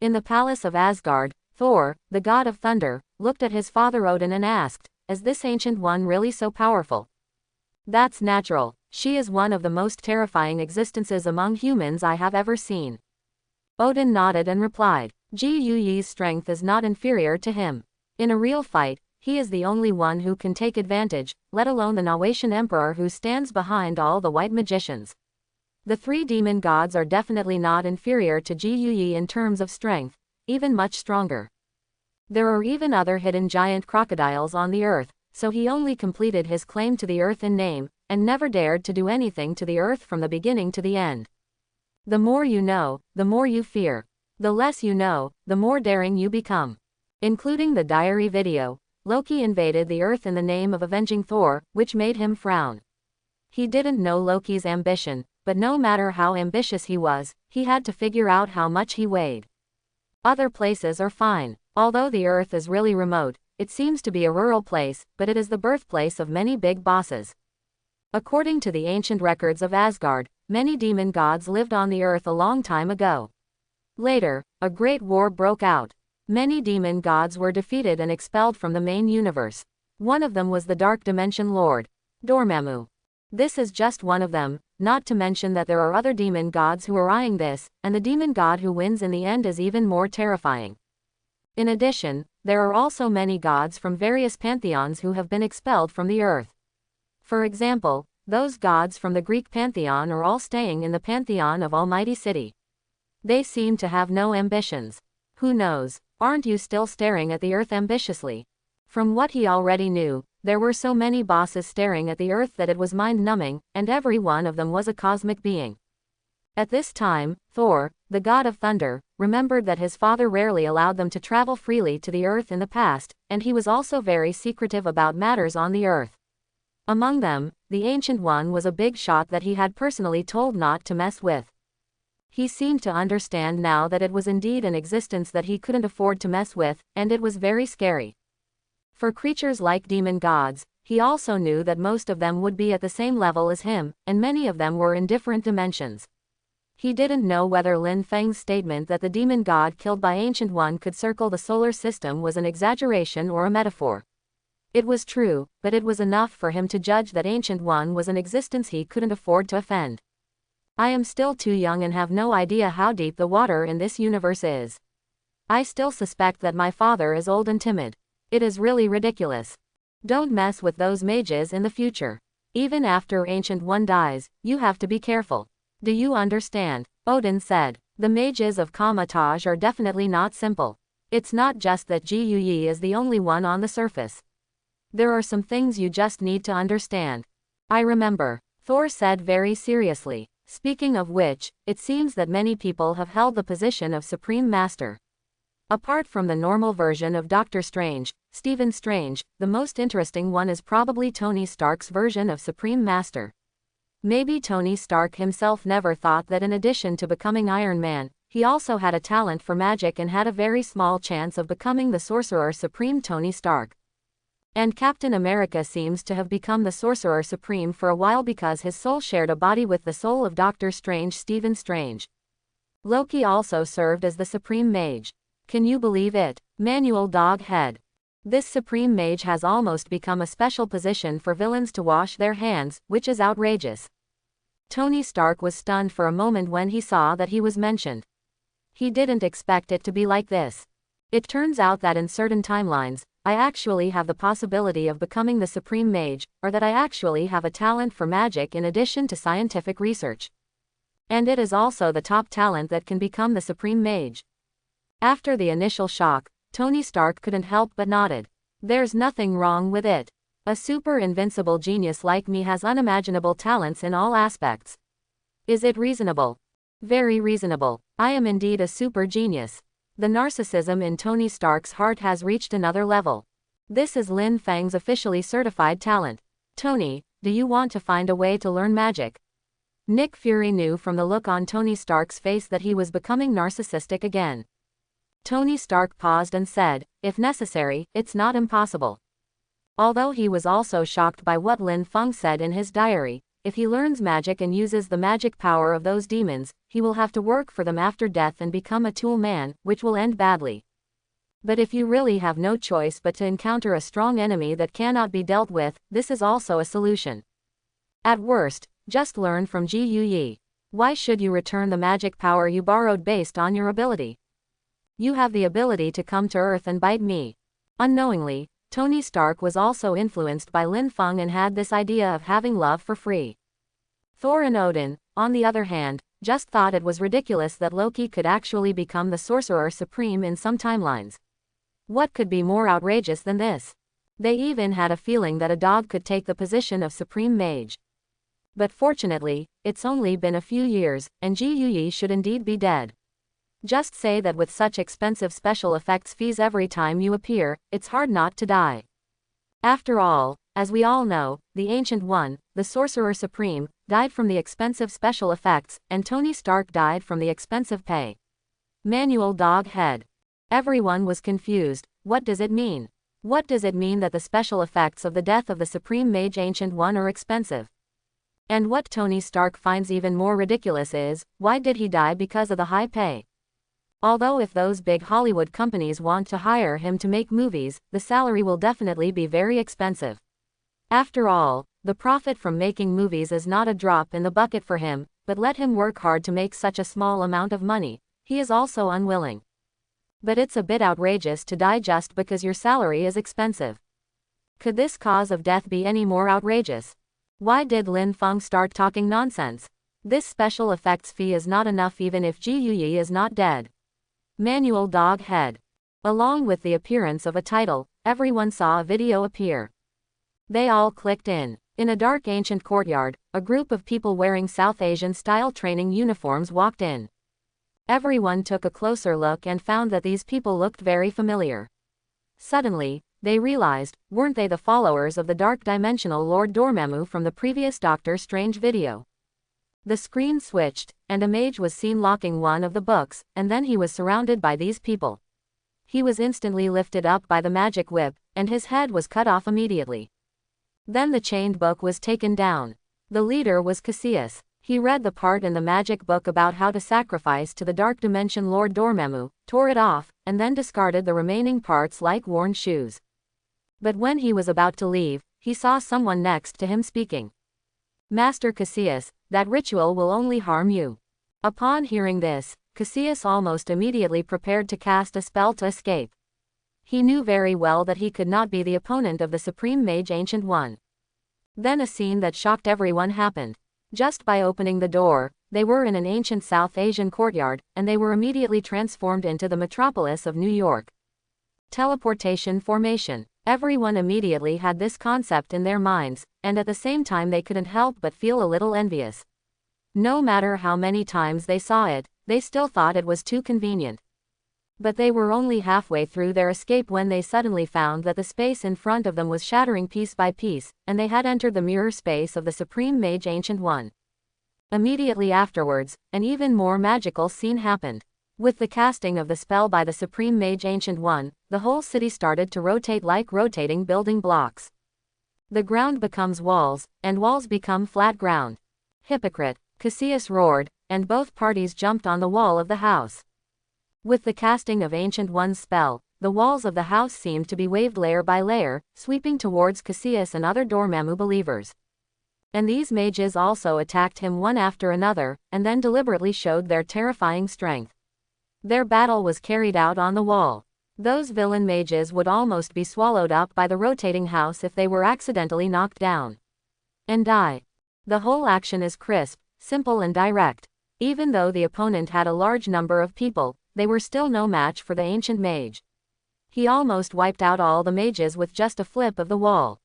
In the palace of Asgard, Thor, the god of thunder, looked at his father Odin and asked, is this Ancient One really so powerful? That's natural. She is one of the most terrifying existences among humans I have ever seen. Odin nodded and replied, Ji Yuyi's strength is not inferior to him. In a real fight, he is the only one who can take advantage, let alone the Noatian emperor who stands behind all the white magicians. The three demon gods are definitely not inferior to Ji Yuyi in terms of strength, even much stronger. There are even other hidden giant crocodiles on the earth, so he only completed his claim to the earth in name, and never dared to do anything to the earth from the beginning to the end. The more you know, the more you fear. The less you know, the more daring you become. Including the diary video, Loki invaded the Earth in the name of avenging Thor, which made him frown. He didn't know Loki's ambition, but no matter how ambitious he was, he had to figure out how much he weighed. Other places are fine. Although the Earth is really remote, it seems to be a rural place, but it is the birthplace of many big bosses. According to the ancient records of Asgard, many demon gods lived on the Earth a long time ago. Later, a great war broke out. Many demon gods were defeated and expelled from the main universe. One of them was the Dark Dimension Lord, Dormammu. This is just one of them, not to mention that there are other demon gods who are eyeing this, and the demon god who wins in the end is even more terrifying. In addition, there are also many gods from various pantheons who have been expelled from the earth. For example, those gods from the Greek pantheon are all staying in the pantheon of Almighty City. They seem to have no ambitions. Who knows? Aren't you still staring at the earth ambitiously? From what he already knew, there were so many bosses staring at the earth that it was mind-numbing, and every one of them was a cosmic being. At this time, Thor, the god of thunder, remembered that his father rarely allowed them to travel freely to the earth in the past, and he was also very secretive about matters on the earth. Among them, the Ancient One was a big shot that he had personally told not to mess with. He seemed to understand now that it was indeed an existence that he couldn't afford to mess with, and it was very scary. For creatures like demon gods, he also knew that most of them would be at the same level as him, and many of them were in different dimensions. He didn't know whether Lin Feng's statement that the demon god killed by Ancient One could circle the solar system was an exaggeration or a metaphor. It was true, but it was enough for him to judge that Ancient One was an existence he couldn't afford to offend. I am still too young and have no idea how deep the water in this universe is. I still suspect that my father is old and timid. It is really ridiculous. Don't mess with those mages in the future. Even after Ancient One dies, you have to be careful. Do you understand? Odin said. The mages of Kamatage are definitely not simple. It's not just that Ji Yuyi is the only one on the surface. There are some things you just need to understand. I remember, Thor said very seriously. Speaking of which, it seems that many people have held the position of Supreme Master. Apart from the normal version of Doctor Strange, Stephen Strange, the most interesting one is probably Tony Stark's version of Supreme Master. Maybe Tony Stark himself never thought that in addition to becoming Iron Man, he also had a talent for magic and had a very small chance of becoming the Sorcerer Supreme Tony Stark. And Captain America seems to have become the Sorcerer Supreme for a while because his soul shared a body with the soul of Doctor Strange Stephen Strange. Loki also served as the Supreme Mage. Can you believe it? Manual Dog Head. This Supreme Mage has almost become a special position for villains to wash their hands, which is outrageous. Tony Stark was stunned for a moment when he saw that he was mentioned. He didn't expect it to be like this. It turns out that in certain timelines, I actually have the possibility of becoming the Supreme Mage, or that I actually have a talent for magic in addition to scientific research. And it is also the top talent that can become the Supreme Mage. After the initial shock, Tony Stark couldn't help but nodded. There's nothing wrong with it. A super invincible genius like me has unimaginable talents in all aspects. Is it reasonable? Very reasonable. I am indeed a super genius. The narcissism in Tony Stark's heart has reached another level. This is Lin Feng's officially certified talent. Tony, do you want to find a way to learn magic? Nick Fury knew from the look on Tony Stark's face that he was becoming narcissistic again. Tony Stark paused and said, if necessary, it's not impossible. Although he was also shocked by what Lin Feng said in his diary, if he learns magic and uses the magic power of those demons, he will have to work for them after death and become a tool man, which will end badly. But if you really have no choice but to encounter a strong enemy that cannot be dealt with, this is also a solution. At worst, just learn from Ji Yuyi. Why should you return the magic power you borrowed based on your ability? You have the ability to come to Earth and bite me. Unknowingly, Tony Stark was also influenced by Lin Feng and had this idea of having love for free. Thor and Odin, on the other hand, just thought it was ridiculous that Loki could actually become the Sorcerer Supreme in some timelines. What could be more outrageous than this? They even had a feeling that a dog could take the position of Supreme Mage. But fortunately, it's only been a few years, and Ji Yuyi should indeed be dead. Just say that with such expensive special effects fees every time you appear, it's hard not to die. After all, as we all know, the Ancient One, the Sorcerer Supreme, died from the expensive special effects, and Tony Stark died from the expensive pay. Manual Dog Head. Everyone was confused. What does it mean? What does it mean that the special effects of the death of the Supreme Mage Ancient One are expensive? And what Tony Stark finds even more ridiculous is, why did he die because of the high pay? Although if those big Hollywood companies want to hire him to make movies, the salary will definitely be very expensive. After all, the profit from making movies is not a drop in the bucket for him, but let him work hard to make such a small amount of money, he is also unwilling. But it's a bit outrageous to die just because your salary is expensive. Could this cause of death be any more outrageous? Why did Lin Feng start talking nonsense? This special effects fee is not enough even if Ji Yuyi is not dead. Manual Dog Head. Along with the appearance of a title, everyone saw a video appear. They all clicked in. In a dark ancient courtyard, a group of people wearing South Asian-style training uniforms walked in. Everyone took a closer look and found that these people looked very familiar. Suddenly, they realized, weren't they the followers of the dark-dimensional Lord Dormammu from the previous Doctor Strange video? The screen switched, and a mage was seen locking one of the books, and then he was surrounded by these people. He was instantly lifted up by the magic whip, and his head was cut off immediately. Then the chained book was taken down. The leader was Cassius. He read the part in the magic book about how to sacrifice to the dark dimension Lord Dormammu, tore it off, and then discarded the remaining parts like worn shoes. But when he was about to leave, he saw someone next to him speaking. Master Cassius, that ritual will only harm you. Upon hearing this, Cassius almost immediately prepared to cast a spell to escape. He knew very well that he could not be the opponent of the Supreme Mage Ancient One. Then a scene that shocked everyone happened. Just by opening the door, they were in an ancient South Asian courtyard, and they were immediately transformed into the metropolis of New York. Teleportation formation. Everyone immediately had this concept in their minds, and at the same time they couldn't help but feel a little envious. No matter how many times they saw it, they still thought it was too convenient. But they were only halfway through their escape when they suddenly found that the space in front of them was shattering piece by piece, and they had entered the mirror space of the Supreme Mage Ancient One. Immediately afterwards, an even more magical scene happened. With the casting of the spell by the Supreme Mage Ancient One, the whole city started to rotate like rotating building blocks. The ground becomes walls, and walls become flat ground. Hypocrite! Cassius roared, and both parties jumped on the wall of the house. With the casting of Ancient One's spell, the walls of the house seemed to be waved layer by layer, sweeping towards Cassius and other Dormammu believers. And these mages also attacked him one after another, and then deliberately showed their terrifying strength. Their battle was carried out on the wall. Those villain mages would almost be swallowed up by the rotating house if they were accidentally knocked down and die. The whole action is crisp, simple and direct. Even though the opponent had a large number of people, they were still no match for the ancient mage. He almost wiped out all the mages with just a flip of the wall.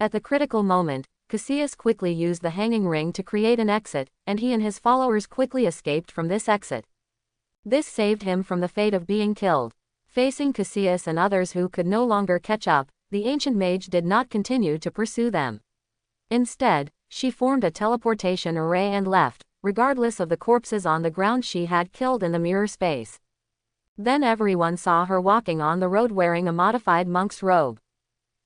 At the critical moment, Cassius quickly used the hanging ring to create an exit, and he and his followers quickly escaped from this exit. This saved him from the fate of being killed. Facing Cassius and others who could no longer catch up, the ancient mage did not continue to pursue them. Instead, she formed a teleportation array and left, regardless of the corpses on the ground she had killed in the mirror space. Then everyone saw her walking on the road wearing a modified monk's robe.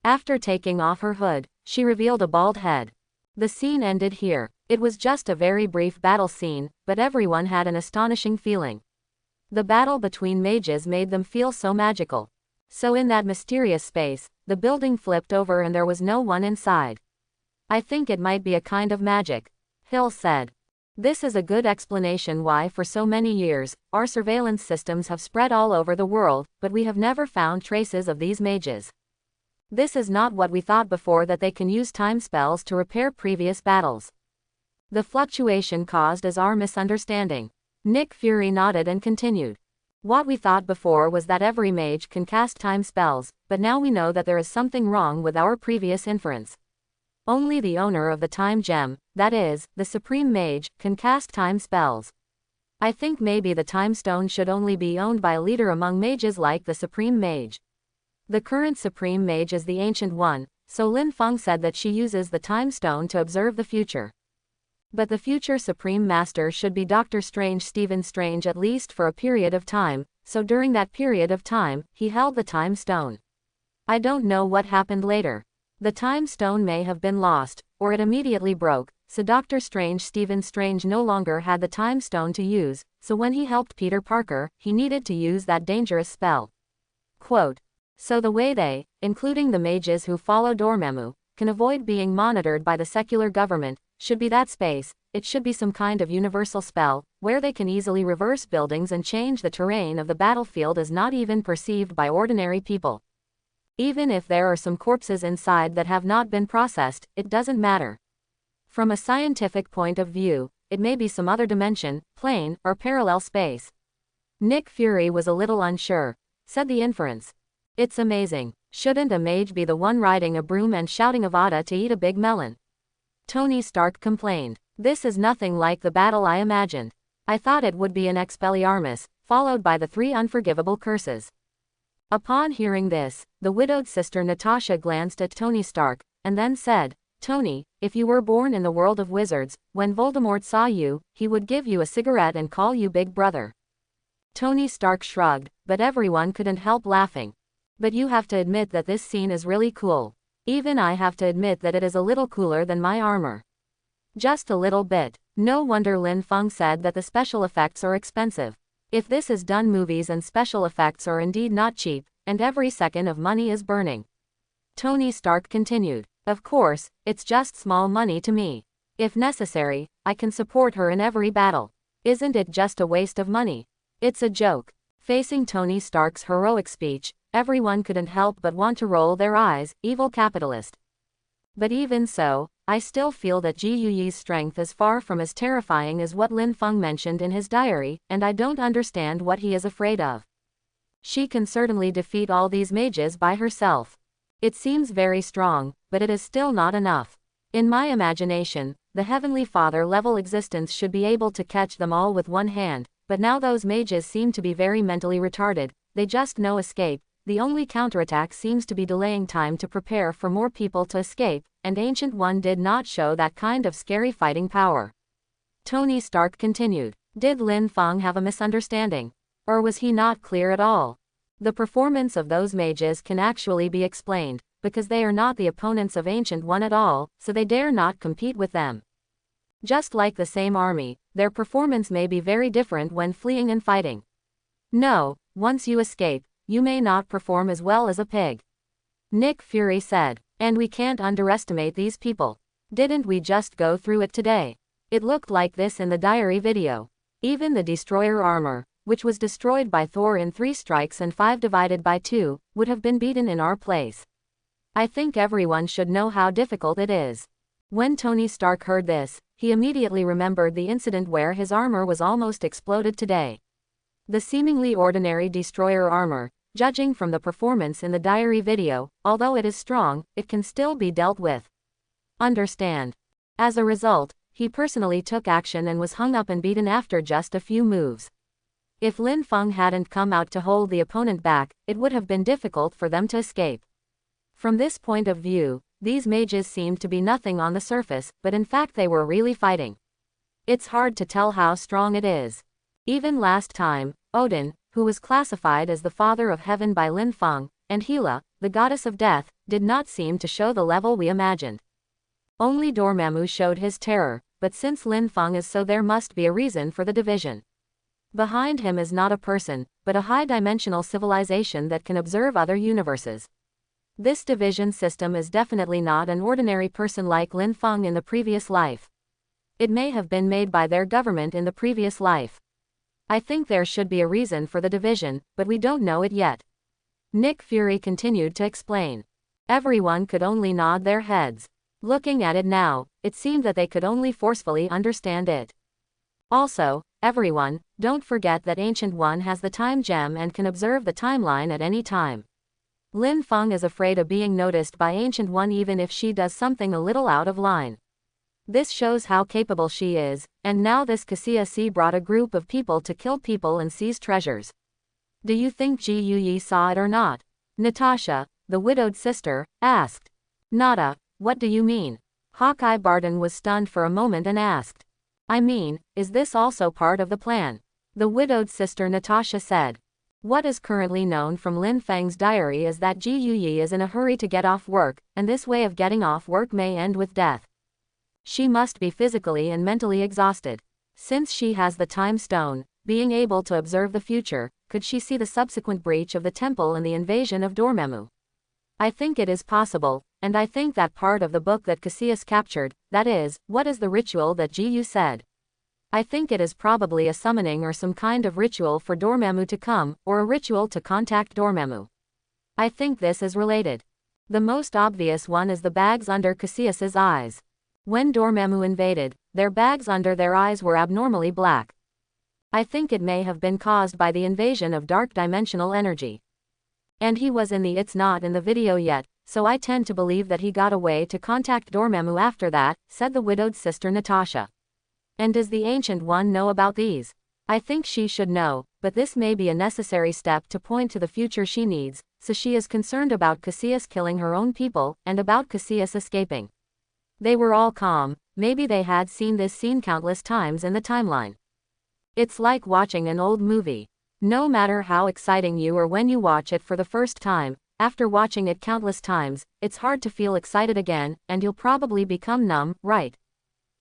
After taking off her hood, she revealed a bald head. The scene ended here. It was just a very brief battle scene, but everyone had an astonishing feeling. The battle between mages made them feel so magical. So in that mysterious space, the building flipped over and there was no one inside. I think it might be a kind of magic, Hill said. This is a good explanation why for so many years, our surveillance systems have spread all over the world, but we have never found traces of these mages. This is not what we thought before, that they can use time spells to repair previous battles. The fluctuation caused is our misunderstanding. Nick Fury nodded and continued. What we thought before was that every mage can cast time spells, but now we know that there is something wrong with our previous inference. Only the owner of the time gem, that is, the Supreme Mage, can cast time spells. I think maybe the time stone should only be owned by a leader among mages like the Supreme Mage. The current Supreme Mage is the Ancient One, so Lin Feng said that she uses the time stone to observe the future. But the future Supreme Master should be Dr. Strange, Stephen Strange, at least for a period of time, so during that period of time, he held the time stone. I don't know what happened later. The time stone may have been lost, or it immediately broke, so Dr. Strange, Stephen Strange, no longer had the time stone to use, so when he helped Peter Parker, he needed to use that dangerous spell. Quote, so the way they, including the mages who follow Dormammu, can avoid being monitored by the secular government, should be that space. It should be some kind of universal spell, where they can easily reverse buildings and change the terrain of the battlefield as not even perceived by ordinary people. Even if there are some corpses inside that have not been processed, it doesn't matter. From a scientific point of view, it may be some other dimension, plane, or parallel space. Nick Fury was a little unsure. Said the inference. It's amazing. Shouldn't a mage be the one riding a broom and shouting Avada to eat a big melon? Tony Stark complained. This is nothing like the battle I imagined. I thought it would be an Expelliarmus, followed by the 3 unforgivable curses. Upon hearing this, the widowed sister Natasha glanced at Tony Stark, and then said, Tony, if you were born in the world of wizards, when Voldemort saw you, he would give you a cigarette and call you Big Brother. Tony Stark shrugged, but everyone couldn't help laughing. But you have to admit that this scene is really cool. Even I have to admit that it is a little cooler than my armor. Just a little bit. No wonder Lin Feng said that the special effects are expensive. If this is done, movies and special effects are indeed not cheap, and every second of money is burning. Tony Stark continued. Of course, it's just small money to me. If necessary, I can support her in every battle. Isn't it just a waste of money? It's a joke. Facing Tony Stark's heroic speech, everyone couldn't help but want to roll their eyes, evil capitalist. But even so, I still feel that Ji Yuyi's strength is far from as terrifying as what Lin Feng mentioned in his diary, and I don't understand what he is afraid of. She can certainly defeat all these mages by herself. It seems very strong, but it is still not enough. In my imagination, the Heavenly Father level existence should be able to catch them all with one hand, but now those mages seem to be very mentally retarded, they just know escape. The only counterattack seems to be delaying time to prepare for more people to escape, and Ancient One did not show that kind of scary fighting power. Tony Stark continued. Did Lin Feng have a misunderstanding? Or was he not clear at all? The performance of those mages can actually be explained, because they are not the opponents of Ancient One at all, so they dare not compete with them. Just like the same army, their performance may be very different when fleeing and fighting. No, once you escape, you may not perform as well as a pig. Nick Fury said. And we can't underestimate these people. Didn't we just go through it today? It looked like this in the diary video. Even the destroyer armor, which was destroyed by Thor in 3 strikes and 5 divided by 2, would have been beaten in our place. I think everyone should know how difficult it is. When Tony Stark heard this, he immediately remembered the incident where his armor was almost exploded today. The seemingly ordinary destroyer armor, judging from the performance in the diary video, although it is strong, it can still be dealt with. Understand? As a result, he personally took action and was hung up and beaten after just a few moves. If Lin Feng hadn't come out to hold the opponent back, it would have been difficult for them to escape. From this point of view, these mages seemed to be nothing on the surface, but in fact they were really fighting. It's hard to tell how strong it is. Even last time, Odin, who was classified as the Father of Heaven by Lin Feng, and Hela, the Goddess of Death, did not seem to show the level we imagined. Only Dormammu showed his terror, but since Lin Feng is so, there must be a reason for the division. Behind him is not a person, but a high-dimensional civilization that can observe other universes. This division system is definitely not an ordinary person like Lin Feng in the previous life. It may have been made by their government in the previous life. I think there should be a reason for the division, but we don't know it yet. Nick Fury continued to explain. Everyone could only nod their heads. Looking at it now, it seemed that they could only forcefully understand it. Also, everyone, don't forget that Ancient One has the time gem and can observe the timeline at any time. Lin Feng is afraid of being noticed by Ancient One even if she does something a little out of line. This shows how capable she is, and now this Cassius brought a group of people to kill people and seize treasures. Do you think Ji Yuyi saw it or not? Natasha, the widowed sister, asked. Nada, what do you mean? Hawkeye Barton was stunned for a moment and asked. I mean, is this also part of the plan? The widowed sister Natasha said. What is currently known from Lin Feng's diary is that Ji Yuyi is in a hurry to get off work, and this way of getting off work may end with death. She must be physically and mentally exhausted. Since she has the time stone, being able to observe the future, could she see the subsequent breach of the temple and the invasion of Dormammu? I think it is possible, and I think that part of the book that Cassius captured, that is, what is the ritual that Ji Yu said? I think it is probably a summoning or some kind of ritual for Dormammu to come, or a ritual to contact Dormammu. I think this is related. The most obvious one is the bags under Cassius's eyes. When Dormammu invaded, their bags under their eyes were abnormally black. I think it may have been caused by the invasion of dark dimensional energy. And he was in the It's Not in the video yet, so I tend to believe that he got away to contact Dormammu after that, said the widowed sister Natasha. And does the Ancient One know about these? I think she should know, but this may be a necessary step to point to the future she needs, so she is concerned about Cassius killing her own people, and about Cassius escaping. They were all calm, maybe they had seen this scene countless times in the timeline. It's like watching an old movie. No matter how exciting you are when you watch it for the first time, After watching it countless times, it's hard to feel excited again, and you'll probably become numb, right?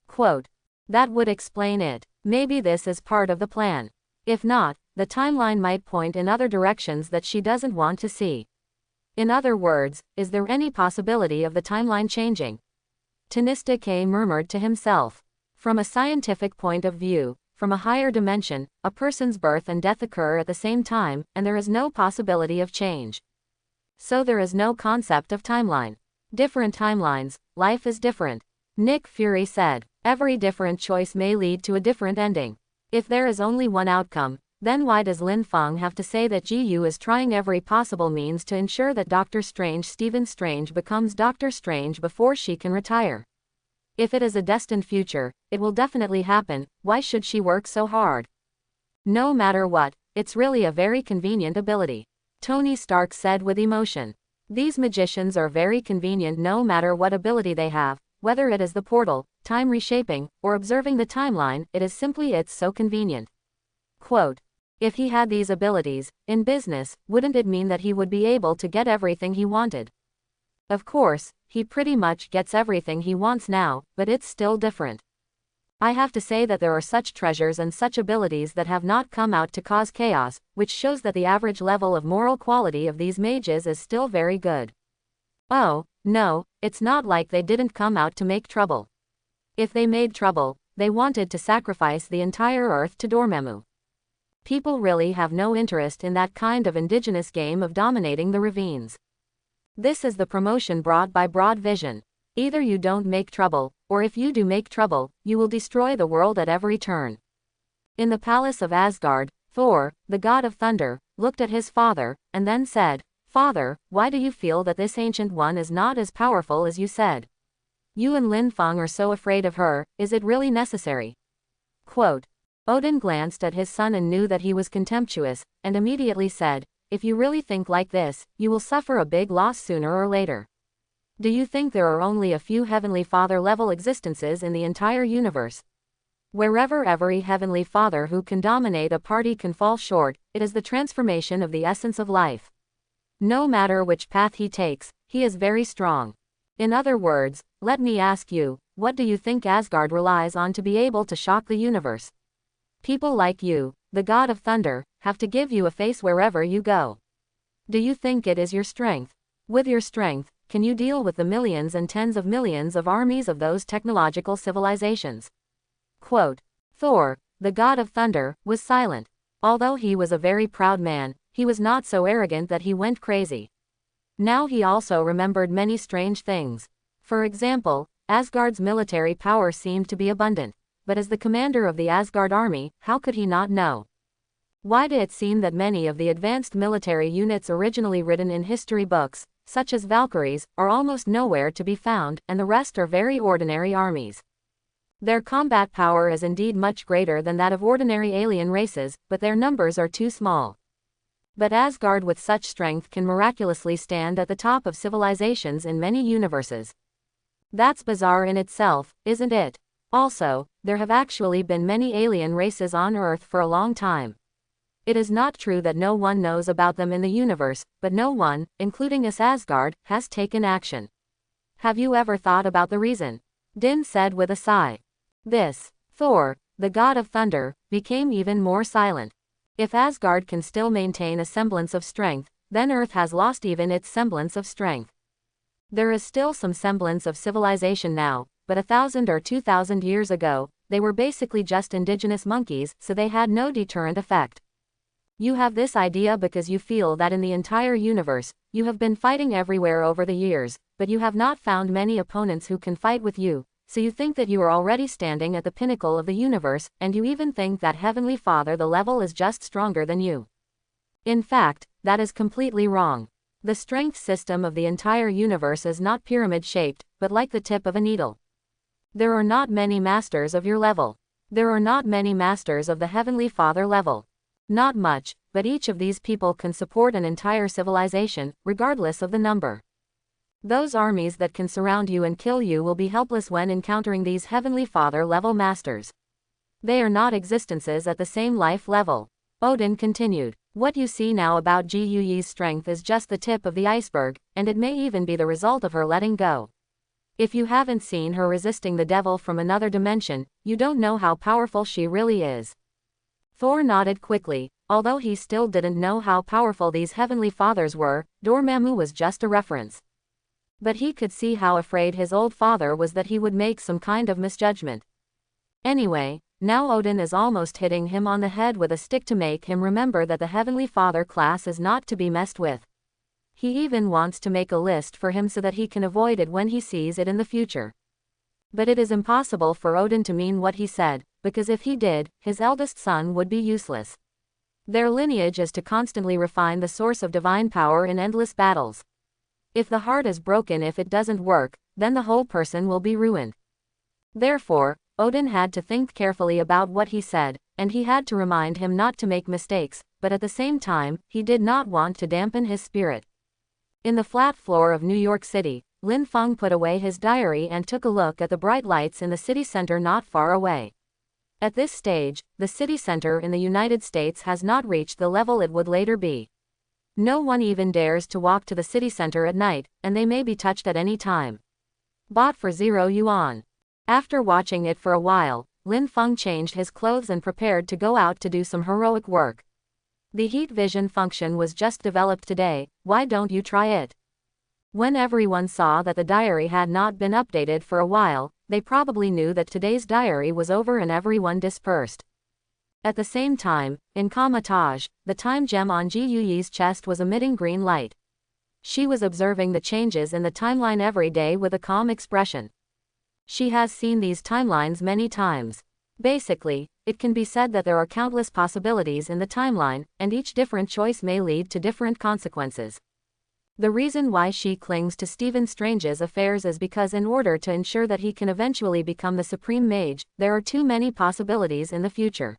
Quote. That would explain it. Maybe this is part of the plan. If not, the timeline might point in other directions that she doesn't want to see. In other words, is there any possibility of the timeline changing? Tanistake murmured to himself. From a scientific point of view, from a higher dimension, a person's birth and death occur at the same time, and there is no possibility of change. So there is no concept of timeline. Different timelines, life is different. Nick Fury said, every different choice may lead to a different ending. If there is only one outcome, then why does Lin Feng have to say that GU is trying every possible means to ensure that Doctor Strange Stephen Strange becomes Doctor Strange before she can retire? If it is a destined future, it will definitely happen, why should she work so hard? No matter what, it's really a very convenient ability. Tony Stark said with emotion. These magicians are very convenient no matter what ability they have, whether it is the portal, time reshaping, or observing the timeline, it's so convenient. Quote. If he had these abilities, in business, wouldn't it mean that he would be able to get everything he wanted? Of course, he pretty much gets everything he wants now, but it's still different. I have to say that there are such treasures and such abilities that have not come out to cause chaos, which shows that the average level of moral quality of these mages is still very good. Oh, no, it's not like they didn't come out to make trouble. If they made trouble, they wanted to sacrifice the entire earth to Dormammu. People really have no interest in that kind of indigenous game of dominating the ravines. This is the promotion brought by Broad Vision. Either you don't make trouble, or if you do make trouble, you will destroy the world at every turn. In the palace of Asgard, Thor, the god of thunder, looked at his father, and then said, Father, why do you feel that this ancient one is not as powerful as you said? You and Lin Feng are so afraid of her, is it really necessary? Quote. Odin glanced at his son and knew that he was contemptuous, and immediately said, if you really think like this, you will suffer a big loss sooner or later. Do you think there are only a few Heavenly Father-level existences in the entire universe? Wherever every Heavenly Father who can dominate a party can fall short, it is the transformation of the essence of life. No matter which path he takes, he is very strong. In other words, let me ask you, what do you think Asgard relies on to be able to shock the universe? People like you, the god of thunder, have to give you a face wherever you go. Do you think it is your strength? With your strength, can you deal with the millions and tens of millions of armies of those technological civilizations? Quote. Thor, the god of thunder, was silent. Although he was a very proud man, he was not so arrogant that he went crazy. Now he also remembered many strange things. For example, Asgard's military power seemed to be abundant. But as the commander of the Asgard army, how could he not know? Why did it seem that many of the advanced military units originally written in history books, such as Valkyries, are almost nowhere to be found, and the rest are very ordinary armies? Their combat power is indeed much greater than that of ordinary alien races, but their numbers are too small. But Asgard with such strength can miraculously stand at the top of civilizations in many universes. That's bizarre in itself, isn't it? Also, there have actually been many alien races on Earth for a long time. It is not true that no one knows about them in the universe, but no one, including us Asgard, has taken action. Have you ever thought about the reason? Din said with a sigh. This, Thor, the god of thunder, became even more silent. If Asgard can still maintain a semblance of strength, then Earth has lost even its semblance of strength. There is still some semblance of civilization now, but 1,000 or 2,000 years ago, they were basically just indigenous monkeys, so they had no deterrent effect. You have this idea because you feel that in the entire universe, you have been fighting everywhere over the years, but you have not found many opponents who can fight with you, so you think that you are already standing at the pinnacle of the universe, and you even think that Heavenly Father the level is just stronger than you. In fact, that is completely wrong. The strength system of the entire universe is not pyramid-shaped, but like the tip of a needle. There are not many masters of your level. There are not many masters of the Heavenly Father level. Not much, but each of these people can support an entire civilization, regardless of the number. Those armies that can surround you and kill you will be helpless when encountering these Heavenly Father level masters. They are not existences at the same life level. Odin continued. What you see now about Ji Yuyi's strength is just the tip of the iceberg, and it may even be the result of her letting go. If you haven't seen her resisting the devil from another dimension, you don't know how powerful she really is. Thor nodded quickly. Although he still didn't know how powerful these heavenly fathers were, Dormammu was just a reference. But he could see how afraid his old father was that he would make some kind of misjudgment. Anyway, now Odin is almost hitting him on the head with a stick to make him remember that the Heavenly Father class is not to be messed with. He even wants to make a list for him so that he can avoid it when he sees it in the future. But it is impossible for Odin to mean what he said, because if he did, his eldest son would be useless. Their lineage is to constantly refine the source of divine power in endless battles. If the heart is broken, if it doesn't work, then the whole person will be ruined. Therefore, Odin had to think carefully about what he said, and he had to remind him not to make mistakes, but at the same time, he did not want to dampen his spirit. In the flat floor of New York City, Lin Feng put away his diary and took a look at the bright lights in the city center not far away. At this stage, the city center in the United States has not reached the level it would later be. No one even dares to walk to the city center at night, and they may be touched at any time. Bought for 0 yuan. After watching it for a while, Lin Feng changed his clothes and prepared to go out to do some heroic work. The heat vision function was just developed today, why don't you try it? When everyone saw that the diary had not been updated for a while, they probably knew that today's diary was over and everyone dispersed. At the same time, in Kamatage, the time gem on Ji Yuyi's chest was emitting green light. She was observing the changes in the timeline every day with a calm expression. She has seen these timelines many times. Basically, it can be said that there are countless possibilities in the timeline, and each different choice may lead to different consequences. The reason why she clings to Stephen Strange's affairs is because in order to ensure that he can eventually become the Supreme Mage, there are too many possibilities in the future.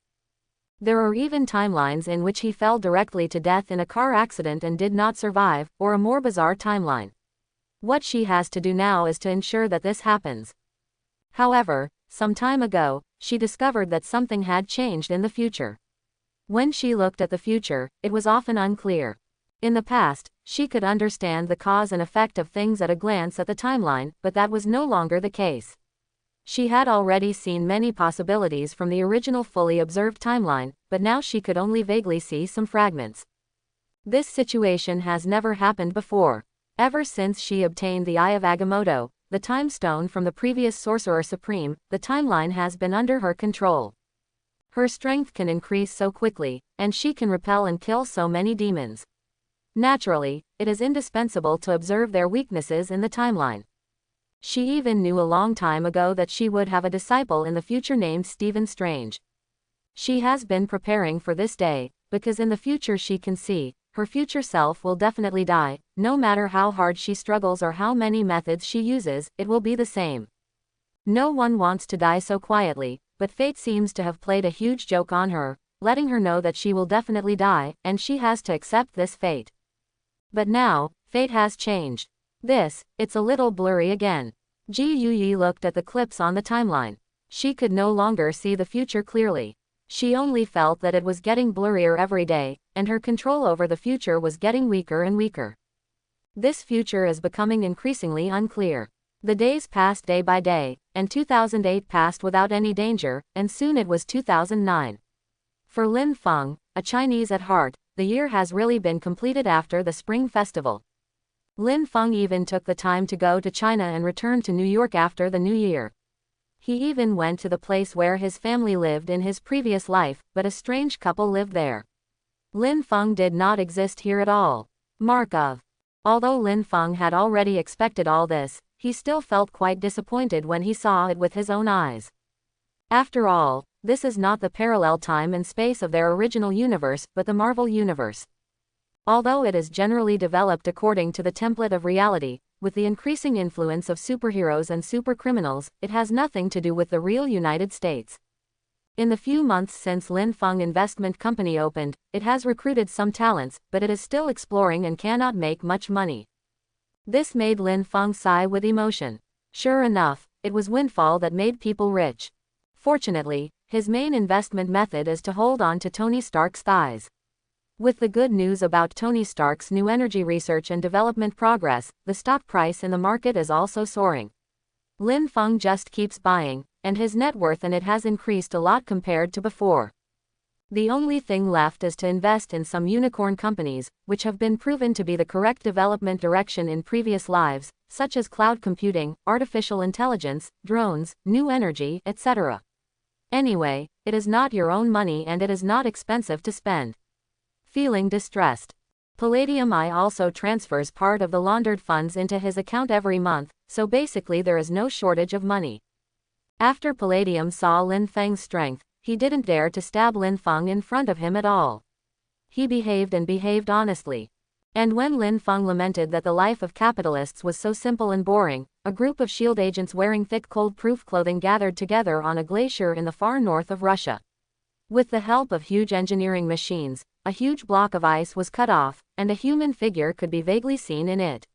There are even timelines in which he fell directly to death in a car accident and did not survive, or a more bizarre timeline. What she has to do now is to ensure that this happens. However, some time ago, she discovered that something had changed in the future. When she looked at the future, it was often unclear. In the past, she could understand the cause and effect of things at a glance at the timeline, but that was no longer the case. She had already seen many possibilities from the original fully observed timeline, but now she could only vaguely see some fragments. This situation has never happened before. Ever since she obtained the Eye of Agamotto, the time stone from the previous Sorcerer Supreme, the timeline has been under her control. Her strength can increase so quickly, and she can repel and kill so many demons. Naturally, it is indispensable to observe their weaknesses in the timeline. She even knew a long time ago that she would have a disciple in the future named Stephen Strange. She has been preparing for this day, because in the future she can see, her future self will definitely die, no matter how hard she struggles or how many methods she uses, it will be the same. No one wants to die so quietly, but fate seems to have played a huge joke on her, letting her know that she will definitely die, and she has to accept this fate. But now, fate has changed. It's a little blurry again. Ji Yuyi looked at the clips on the timeline. She could no longer see the future clearly. She only felt that it was getting blurrier every day, and her control over the future was getting weaker and weaker. This future is becoming increasingly unclear. The days passed day by day, and 2008 passed without any danger, and soon it was 2009. For Lin Feng, a Chinese at heart, the year has really been completed after the Spring Festival. Lin Feng even took the time to go to China and return to New York after the New Year. He even went to the place where his family lived in his previous life, but a strange couple lived there. Lin Feng did not exist here at all. Mark of. Although Lin Feng had already expected all this, he still felt quite disappointed when he saw it with his own eyes. After all, this is not the parallel time and space of their original universe, but the Marvel Universe. Although it is generally developed according to the template of reality, with the increasing influence of superheroes and supercriminals, it has nothing to do with the real United States. In the few months since Lin Feng Investment Company opened, it has recruited some talents, but it is still exploring and cannot make much money. This made Lin Feng sigh with emotion. Sure enough, it was windfall that made people rich. Fortunately, his main investment method is to hold on to Tony Stark's thighs. With the good news about Tony Stark's new energy research and development progress, the stock price in the market is also soaring. Lin Feng just keeps buying, and his net worth in it has increased a lot compared to before. The only thing left is to invest in some unicorn companies, which have been proven to be the correct development direction in previous lives, such as cloud computing, artificial intelligence, drones, new energy, etc. Anyway, it is not your own money and it is not expensive to spend. Feeling distressed. Palladium I also transfers part of the laundered funds into his account every month, so basically there is no shortage of money. After Palladium saw Lin Feng's strength, he didn't dare to stab Lin Feng in front of him at all. He behaved honestly. And when Lin Feng lamented that the life of capitalists was so simple and boring, a group of SHIELD agents wearing thick cold-proof clothing gathered together on a glacier in the far north of Russia. With the help of huge engineering machines, a huge block of ice was cut off, and a human figure could be vaguely seen in it.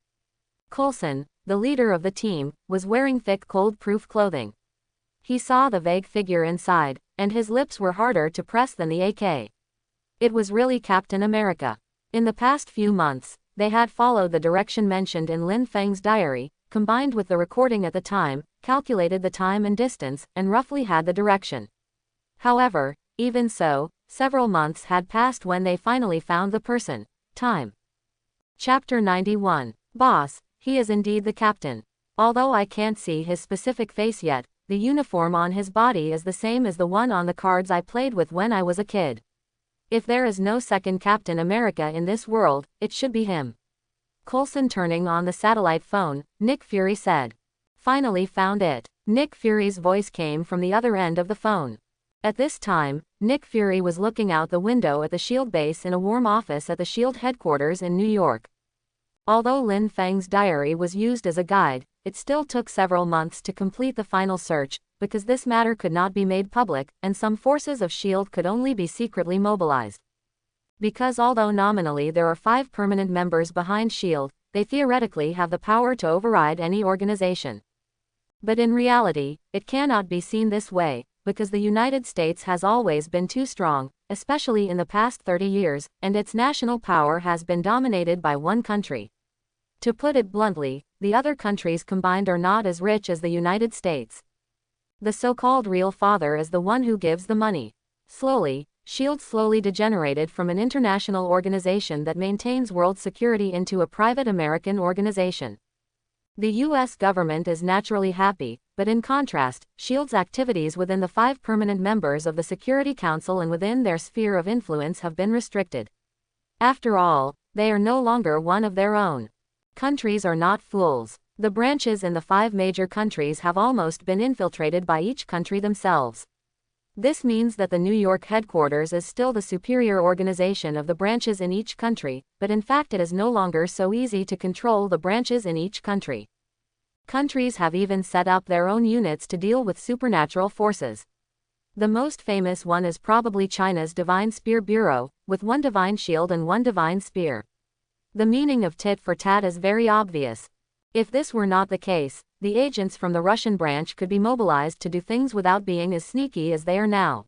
Coulson, the leader of the team, was wearing thick cold-proof clothing. He saw the vague figure inside, and his lips were harder to press than the AK. It was really Captain America. In the past few months, they had followed the direction mentioned in Lin Feng's diary, combined with the recording at the time, calculated the time and distance, and roughly had the direction. However, even so, several months had passed when they finally found the person. Time. Chapter 91. Boss, he is indeed the captain. Although I can't see his specific face yet, the uniform on his body is the same as the one on the cards I played with when I was a kid. If there is no second Captain America in this world, it should be him. Coulson turning on the satellite phone, Nick Fury said. Finally found it. Nick Fury's voice came from the other end of the phone. At this time, Nick Fury was looking out the window at the SHIELD base in a warm office at the SHIELD headquarters in New York. Although Lin Feng's diary was used as a guide, it still took several months to complete the final search, because this matter could not be made public, and some forces of SHIELD could only be secretly mobilized. Because although nominally there are 5 permanent members behind SHIELD, they theoretically have the power to override any organization. But in reality, it cannot be seen this way, because the United States has always been too strong, especially in the past 30 years, and its national power has been dominated by one country. To put it bluntly, the other countries combined are not as rich as the United States. The so-called real father is the one who gives the money. Slowly, SHIELD slowly degenerated from an international organization that maintains world security into a private American organization. The US government is naturally happy, but in contrast, SHIELD's activities within the 5 permanent members of the Security Council and within their sphere of influence have been restricted. After all, they are no longer one of their own. Countries are not fools. The branches in the 5 major countries have almost been infiltrated by each country themselves. This means that the New York headquarters is still the superior organization of the branches in each country, but in fact it is no longer so easy to control the branches in each country. Countries have even set up their own units to deal with supernatural forces. The most famous one is probably China's Divine Spear Bureau, with 1 divine shield and 1 divine spear. The meaning of tit for tat is very obvious. If this were not the case, the agents from the Russian branch could be mobilized to do things without being as sneaky as they are now.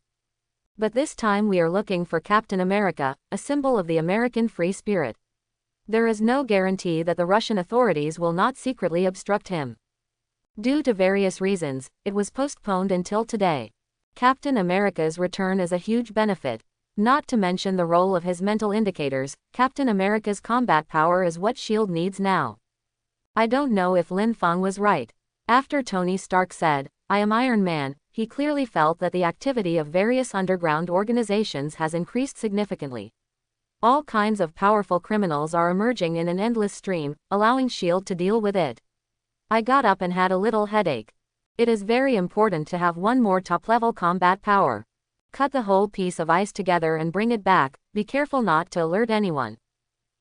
But this time we are looking for Captain America, a symbol of the American free spirit. There is no guarantee that the Russian authorities will not secretly obstruct him. Due to various reasons, it was postponed until today. Captain America's return is a huge benefit. Not to mention the role of his mental indicators, Captain America's combat power is what SHIELD needs now. I don't know if Lin Feng was right. After Tony Stark said, "I am Iron Man," he clearly felt that the activity of various underground organizations has increased significantly. All kinds of powerful criminals are emerging in an endless stream, allowing SHIELD to deal with it. I got up and had a little headache. It is very important to have one more top-level combat power. Cut the whole piece of ice together and bring it back, be careful not to alert anyone.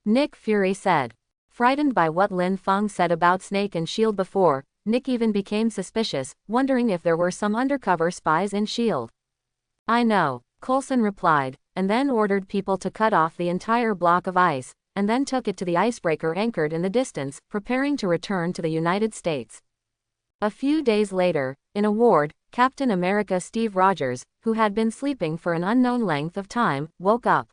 Nick Fury said. Frightened by what Lin Feng said about Snake and SHIELD before, Nick even became suspicious, wondering if there were some undercover spies in SHIELD. I know, Coulson replied, and then ordered people to cut off the entire block of ice, and then took it to the icebreaker anchored in the distance, preparing to return to the United States. A few days later, in a ward, Captain America Steve Rogers, who had been sleeping for an unknown length of time, woke up.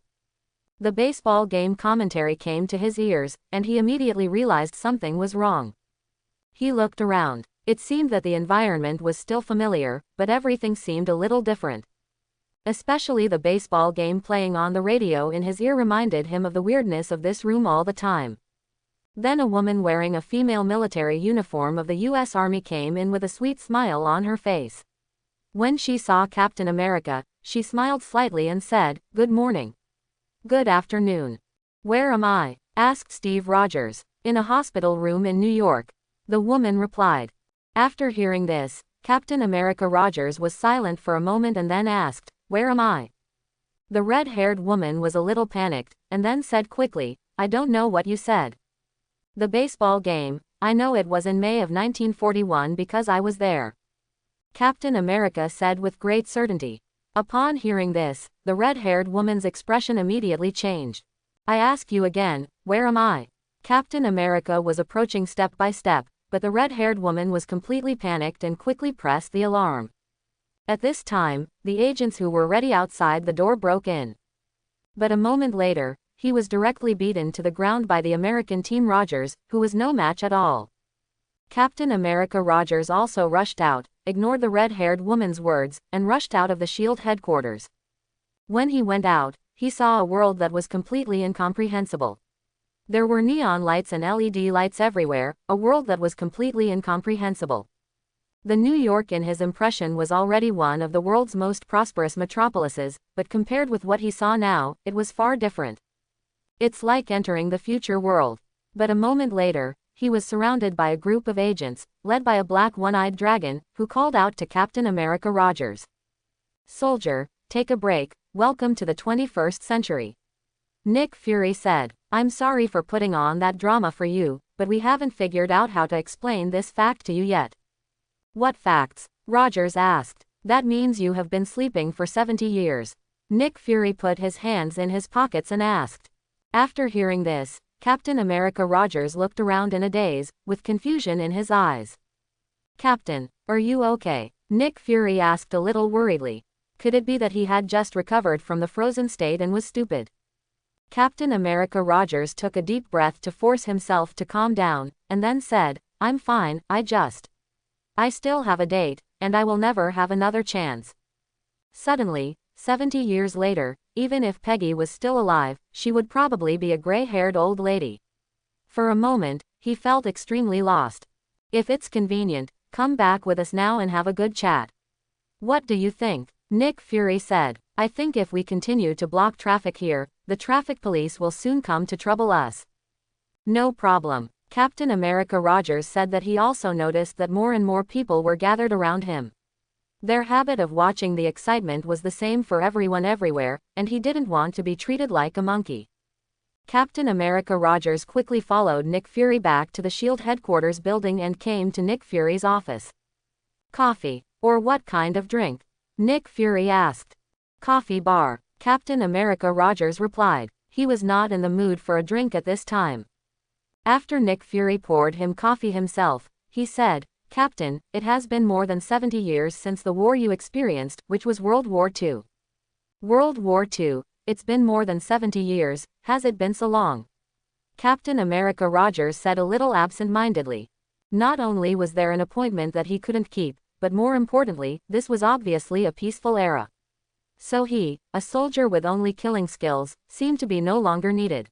The baseball game commentary came to his ears, and he immediately realized something was wrong. He looked around. It seemed that the environment was still familiar, but everything seemed a little different. Especially the baseball game playing on the radio in his ear reminded him of the weirdness of this room all the time. Then a woman wearing a female military uniform of the U.S. Army came in with a sweet smile on her face. When she saw Captain America, she smiled slightly and said, "Good morning." "Good afternoon." "Where am I?" asked Steve Rogers. "In a hospital room in New York," the woman replied. After hearing this, Captain America Rogers was silent for a moment and then asked, "Where am I?" The red-haired woman was a little panicked, and then said quickly, "I don't know what you said." "The baseball game, I know it was in May of 1941 because I was there," Captain America said with great certainty. Upon hearing this, the red-haired woman's expression immediately changed. "I ask you again, where am I?" Captain America was approaching step by step, but the red-haired woman was completely panicked and quickly pressed the alarm. At this time, the agents who were ready outside the door broke in. But a moment later, he was directly beaten to the ground by the American team Rogers, who was no match at all. Captain America Rogers also rushed out, ignored the red-haired woman's words, and rushed out of the SHIELD headquarters. When he went out, he saw a world that was completely incomprehensible. There were neon lights and LED lights everywhere, a world that was completely incomprehensible. The New York in his impression was already one of the world's most prosperous metropolises, but compared with what he saw now, it was far different. It's like entering the future world. But a moment later, he was surrounded by a group of agents, led by a black one-eyed dragon, who called out to Captain America Rogers. "Soldier, take a break, welcome to the 21st century." Nick Fury said, "I'm sorry for putting on that drama for you, but we haven't figured out how to explain this fact to you yet." "What facts?" Rogers asked. "That means you have been sleeping for 70 years. Nick Fury put his hands in his pockets and asked. After hearing this, Captain America Rogers looked around in a daze, with confusion in his eyes. "Captain, are you okay?" Nick Fury asked a little worriedly. Could it be that he had just recovered from the frozen state and was stupid? Captain America Rogers took a deep breath to force himself to calm down, and then said, "I'm fine, I still have a date, and I will never have another chance." Suddenly, 70 years later, even if Peggy was still alive, she would probably be a gray-haired old lady. For a moment, he felt extremely lost. "If it's convenient, come back with us now and have a good chat." "What do you think?" Nick Fury said. "I think if we continue to block traffic here, the traffic police will soon come to trouble us." "No problem." Captain America Rogers said that he also noticed that more and more people were gathered around him. Their habit of watching the excitement was the same for everyone everywhere, and he didn't want to be treated like a monkey. Captain America Rogers quickly followed Nick Fury back to the SHIELD headquarters building and came to Nick Fury's office. "Coffee, or what kind of drink?" Nick Fury asked. "Coffee bar," Captain America Rogers replied. He was not in the mood for a drink at this time. After Nick Fury poured him coffee himself, he said, "Captain, it has been more than 70 years since the war you experienced, which was World War II. World War II, it's been more than 70 years, has it been so long?" Captain America Rogers said a little absent-mindedly. Not only was there an appointment that he couldn't keep, but more importantly, this was obviously a peaceful era. So he, a soldier with only killing skills, seemed to be no longer needed.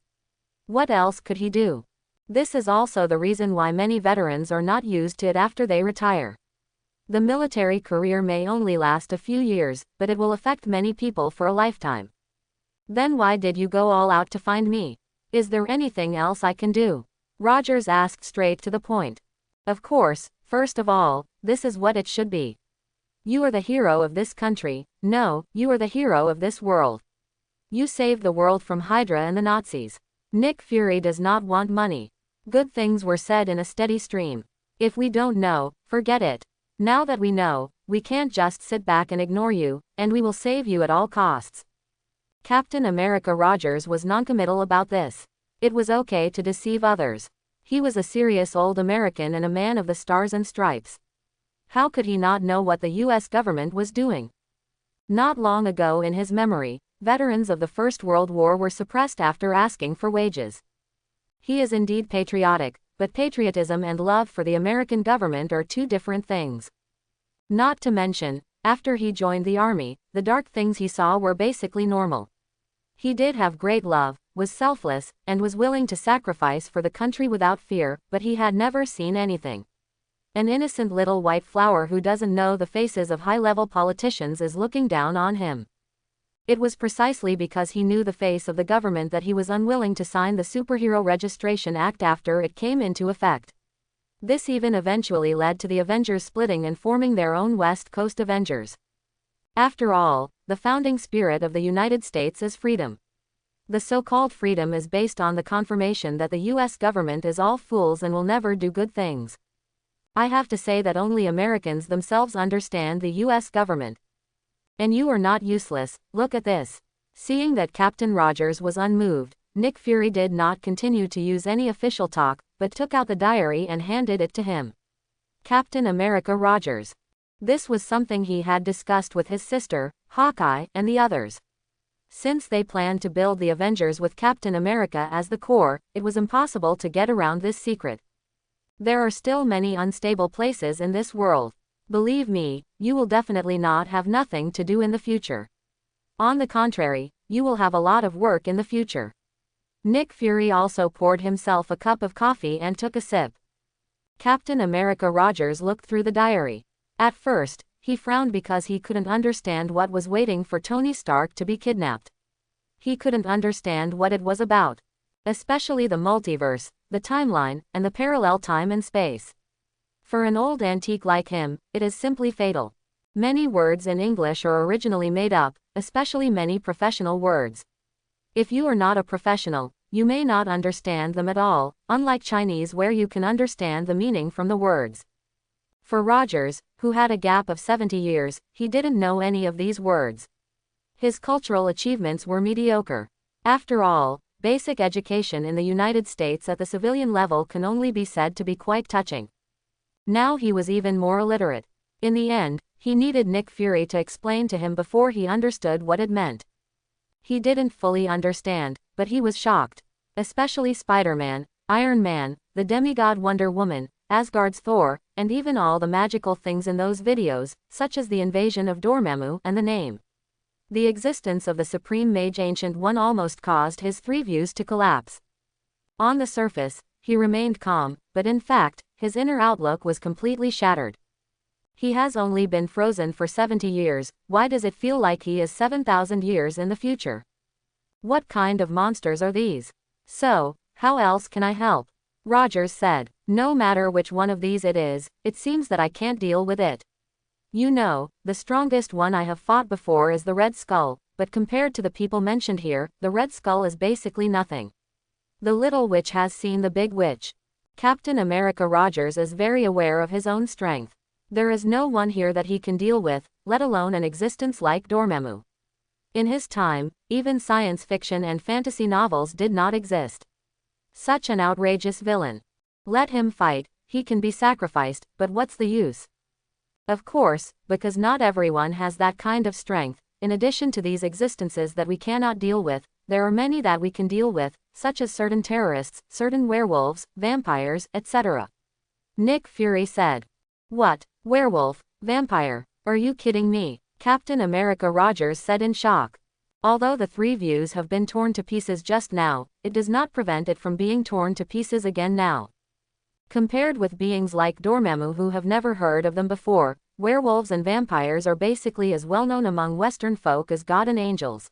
What else could he do? This is also the reason why many veterans are not used to it after they retire. The military career may only last a few years, but it will affect many people for a lifetime. "Then why did you go all out to find me? Is there anything else I can do?" Rogers asked straight to the point. "Of course, first of all, this is what it should be. You are the hero of this country. No, you are the hero of this world. You saved the world from Hydra and the Nazis. Nick Fury does not want money." Good things were said in a steady stream. "If we don't know, forget it. Now that we know, we can't just sit back and ignore you, and we will save you at all costs." Captain America Rogers was noncommittal about this. It was okay to deceive others. He was a serious old American and a man of the stars and stripes. How could he not know what the US government was doing? Not long ago in his memory, veterans of the First World War were suppressed after asking for wages. He is indeed patriotic, but patriotism and love for the American government are two different things. Not to mention, after he joined the army, the dark things he saw were basically normal. He did have great love, was selfless, and was willing to sacrifice for the country without fear, but he had never seen anything. An innocent little white flower who doesn't know the faces of high-level politicians is looking down on him. It was precisely because he knew the face of the government that he was unwilling to sign the Superhero Registration Act after it came into effect. This even eventually led to the Avengers splitting and forming their own West Coast Avengers. After all, the founding spirit of the United States is freedom. The so-called freedom is based on the confirmation that the US government is all fools and will never do good things. I have to say that only Americans themselves understand the US government. And you are not useless, look at this. Seeing that Captain Rogers was unmoved, Nick Fury did not continue to use any official talk, but took out the diary and handed it to him. Captain America Rogers. This was something he had discussed with his sister, Hawkeye, and the others. Since they planned to build the Avengers with Captain America as the core, it was impossible to get around this secret. There are still many unstable places in this world. Believe me, you will definitely not have nothing to do in the future. On the contrary, you will have a lot of work in the future. Nick Fury also poured himself a cup of coffee and took a sip. Captain America Rogers looked through the diary. At first, he frowned because he couldn't understand what was waiting for Tony Stark to be kidnapped. He couldn't understand what it was about. Especially the multiverse, the timeline, and the parallel time and space. For an old antique like him, it is simply fatal. Many words in English are originally made up, especially many professional words. If you are not a professional, you may not understand them at all, unlike Chinese where you can understand the meaning from the words. For Rogers, who had a gap of 70 years, he didn't know any of these words. His cultural achievements were mediocre. After all, basic education in the United States at the civilian level can only be said to be quite touching. Now he was even more illiterate. In the end, he needed Nick Fury to explain to him before he understood what it meant. He didn't fully understand, but he was shocked. Especially Spider-Man, Iron Man, the demigod Wonder Woman, Asgard's Thor, and even all the magical things in those videos, such as the invasion of Dormammu and the name. The existence of the Supreme Mage Ancient One almost caused his three views to collapse. On the surface, he remained calm, but in fact, his inner outlook was completely shattered. He has only been frozen for 70 years, why does it feel like he is 7,000 years in the future? What kind of monsters are these? So, how else can I help? Rogers said, no matter which one of these it is, it seems that I can't deal with it. You know, the strongest one I have fought before is the Red Skull, but compared to the people mentioned here, the Red Skull is basically nothing. The little witch has seen the big witch. Captain America Rogers is very aware of his own strength. There is no one here that he can deal with, let alone an existence like Dormammu. In his time, even science fiction and fantasy novels did not exist. Such an outrageous villain. Let him fight, he can be sacrificed, but what's the use? Of course, because not everyone has that kind of strength. In addition to these existences that we cannot deal with, there are many that we can deal with, such as certain terrorists, certain werewolves, vampires, etc. Nick Fury said. What? Werewolf? Vampire? Are you kidding me? Captain America Rogers said in shock. Although the three views have been torn to pieces just now, it does not prevent it from being torn to pieces again now. Compared with beings like Dormammu who have never heard of them before, werewolves and vampires are basically as well known among Western folk as God and angels.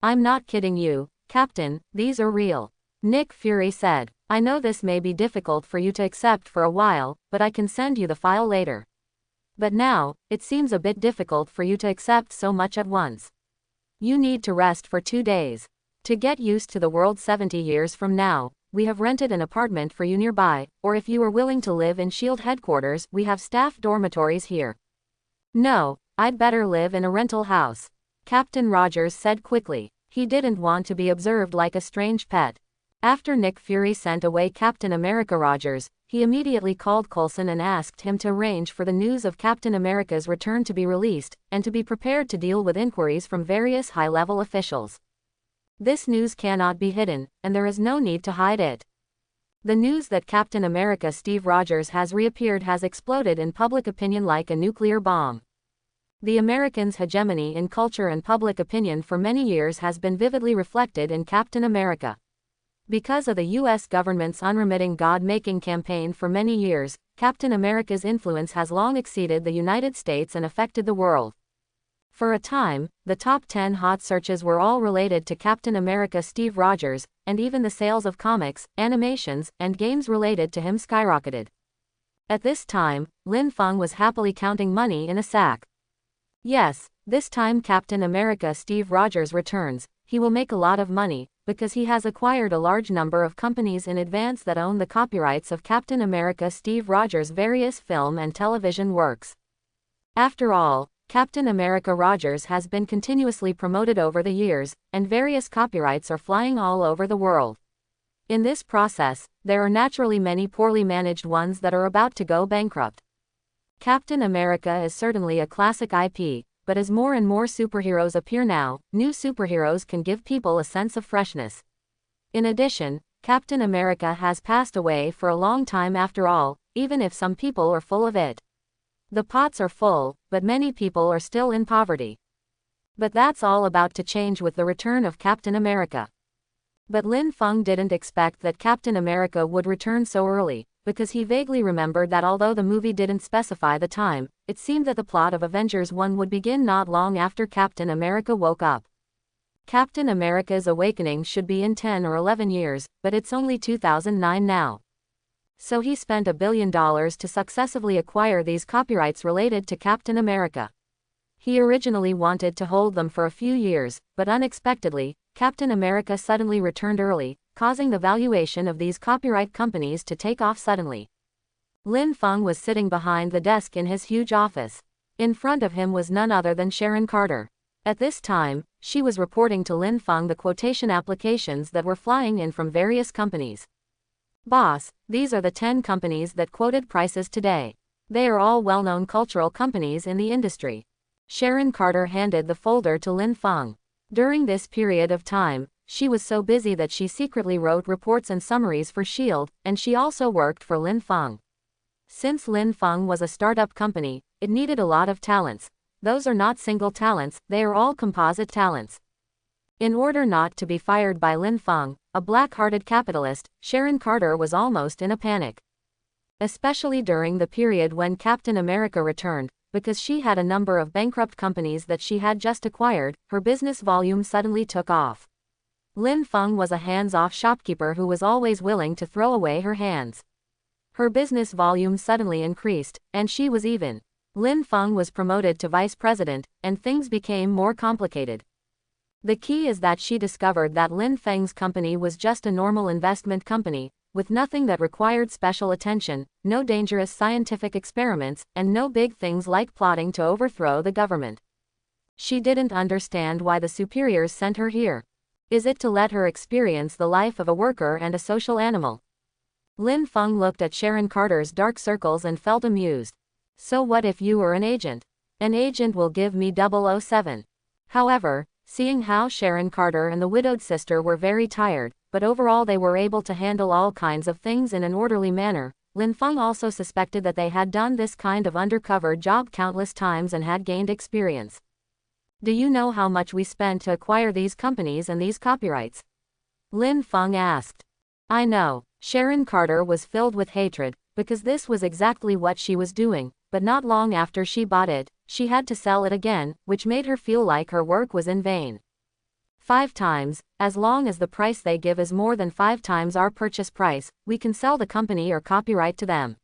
I'm not kidding you, Captain, these are real. Nick Fury said, I know this may be difficult for you to accept for a while, but I can send you the file later. But now, it seems a bit difficult for you to accept so much at once. You need to rest for 2 days. To get used to the world 70 years from now, we have rented an apartment for you nearby, or if you are willing to live in SHIELD headquarters, we have staff dormitories here. No, I'd better live in a rental house. Captain Rogers said quickly. He didn't want to be observed like a strange pet. After Nick Fury sent away Captain America Rogers, he immediately called Coulson and asked him to arrange for the news of Captain America's return to be released, and to be prepared to deal with inquiries from various high-level officials. This news cannot be hidden, and there is no need to hide it. The news that Captain America Steve Rogers has reappeared has exploded in public opinion like a nuclear bomb. The Americans' hegemony in culture and public opinion for many years has been vividly reflected in Captain America. Because of the U.S. government's unremitting God-making campaign for many years, Captain America's influence has long exceeded the United States and affected the world. For a time, the top 10 hot searches were all related to Captain America Steve Rogers, and even the sales of comics, animations, and games related to him skyrocketed. At this time, Lin Feng was happily counting money in a sack. Yes, this time Captain America Steve Rogers returns, he will make a lot of money, because he has acquired a large number of companies in advance that own the copyrights of Captain America Steve Rogers' various film and television works. After all, Captain America Rogers has been continuously promoted over the years, and various copyrights are flying all over the world. In this process, there are naturally many poorly managed ones that are about to go bankrupt. Captain America is certainly a classic IP, but as more and more superheroes appear now, new superheroes can give people a sense of freshness. In addition, Captain America has passed away for a long time after all, even if some people are full of it. The pots are full, but many people are still in poverty. But that's all about to change with the return of Captain America. But Lin Feng didn't expect that Captain America would return so early, because he vaguely remembered that although the movie didn't specify the time, it seemed that the plot of Avengers 1 would begin not long after Captain America woke up. Captain America's awakening should be in 10 or 11 years, but it's only 2009 now. So he spent $1 billion to successively acquire these copyrights related to Captain America. He originally wanted to hold them for a few years, but unexpectedly, Captain America suddenly returned early, causing the valuation of these copyright companies to take off suddenly. Lin Feng was sitting behind the desk in his huge office. In front of him was none other than Sharon Carter. At this time, she was reporting to Lin Feng the quotation applications that were flying in from various companies. "Boss, these are the 10 companies that quoted prices today. They are all well-known cultural companies in the industry." Sharon Carter handed the folder to Lin Feng. During this period of time, she was so busy that she secretly wrote reports and summaries for S.H.I.E.L.D., and she also worked for Lin Feng. Since Lin Feng was a startup company, it needed a lot of talents. Those are not single talents, they are all composite talents. In order not to be fired by Lin Feng, a black-hearted capitalist, Sharon Carter was almost in a panic. Especially during the period when Captain America returned, because she had a number of bankrupt companies that she had just acquired, her business volume suddenly took off. Lin Feng was a hands-off shopkeeper who was always willing to throw away her hands. Her business volume suddenly increased, and she was even. Lin Feng was promoted to vice president, and things became more complicated. The key is that she discovered that Lin Feng's company was just a normal investment company, with nothing that required special attention, no dangerous scientific experiments, and no big things like plotting to overthrow the government. She didn't understand why the superiors sent her here. Is it to let her experience the life of a worker and a social animal? Lin Feng looked at Sharon Carter's dark circles and felt amused. So what if you were an agent? An agent will give me 007. However, seeing how Sharon Carter and the widowed sister were very tired, but overall they were able to handle all kinds of things in an orderly manner, Lin Feng also suspected that they had done this kind of undercover job countless times and had gained experience. Do you know how much we spent to acquire these companies and these copyrights? Lin Feng asked. I know. Sharon Carter was filled with hatred, because this was exactly what she was doing, but not long after she bought it, she had to sell it again, which made her feel like her work was in vain. 5 times, as long as the price they give is more than 5 times our purchase price, we can sell the company or copyright to them.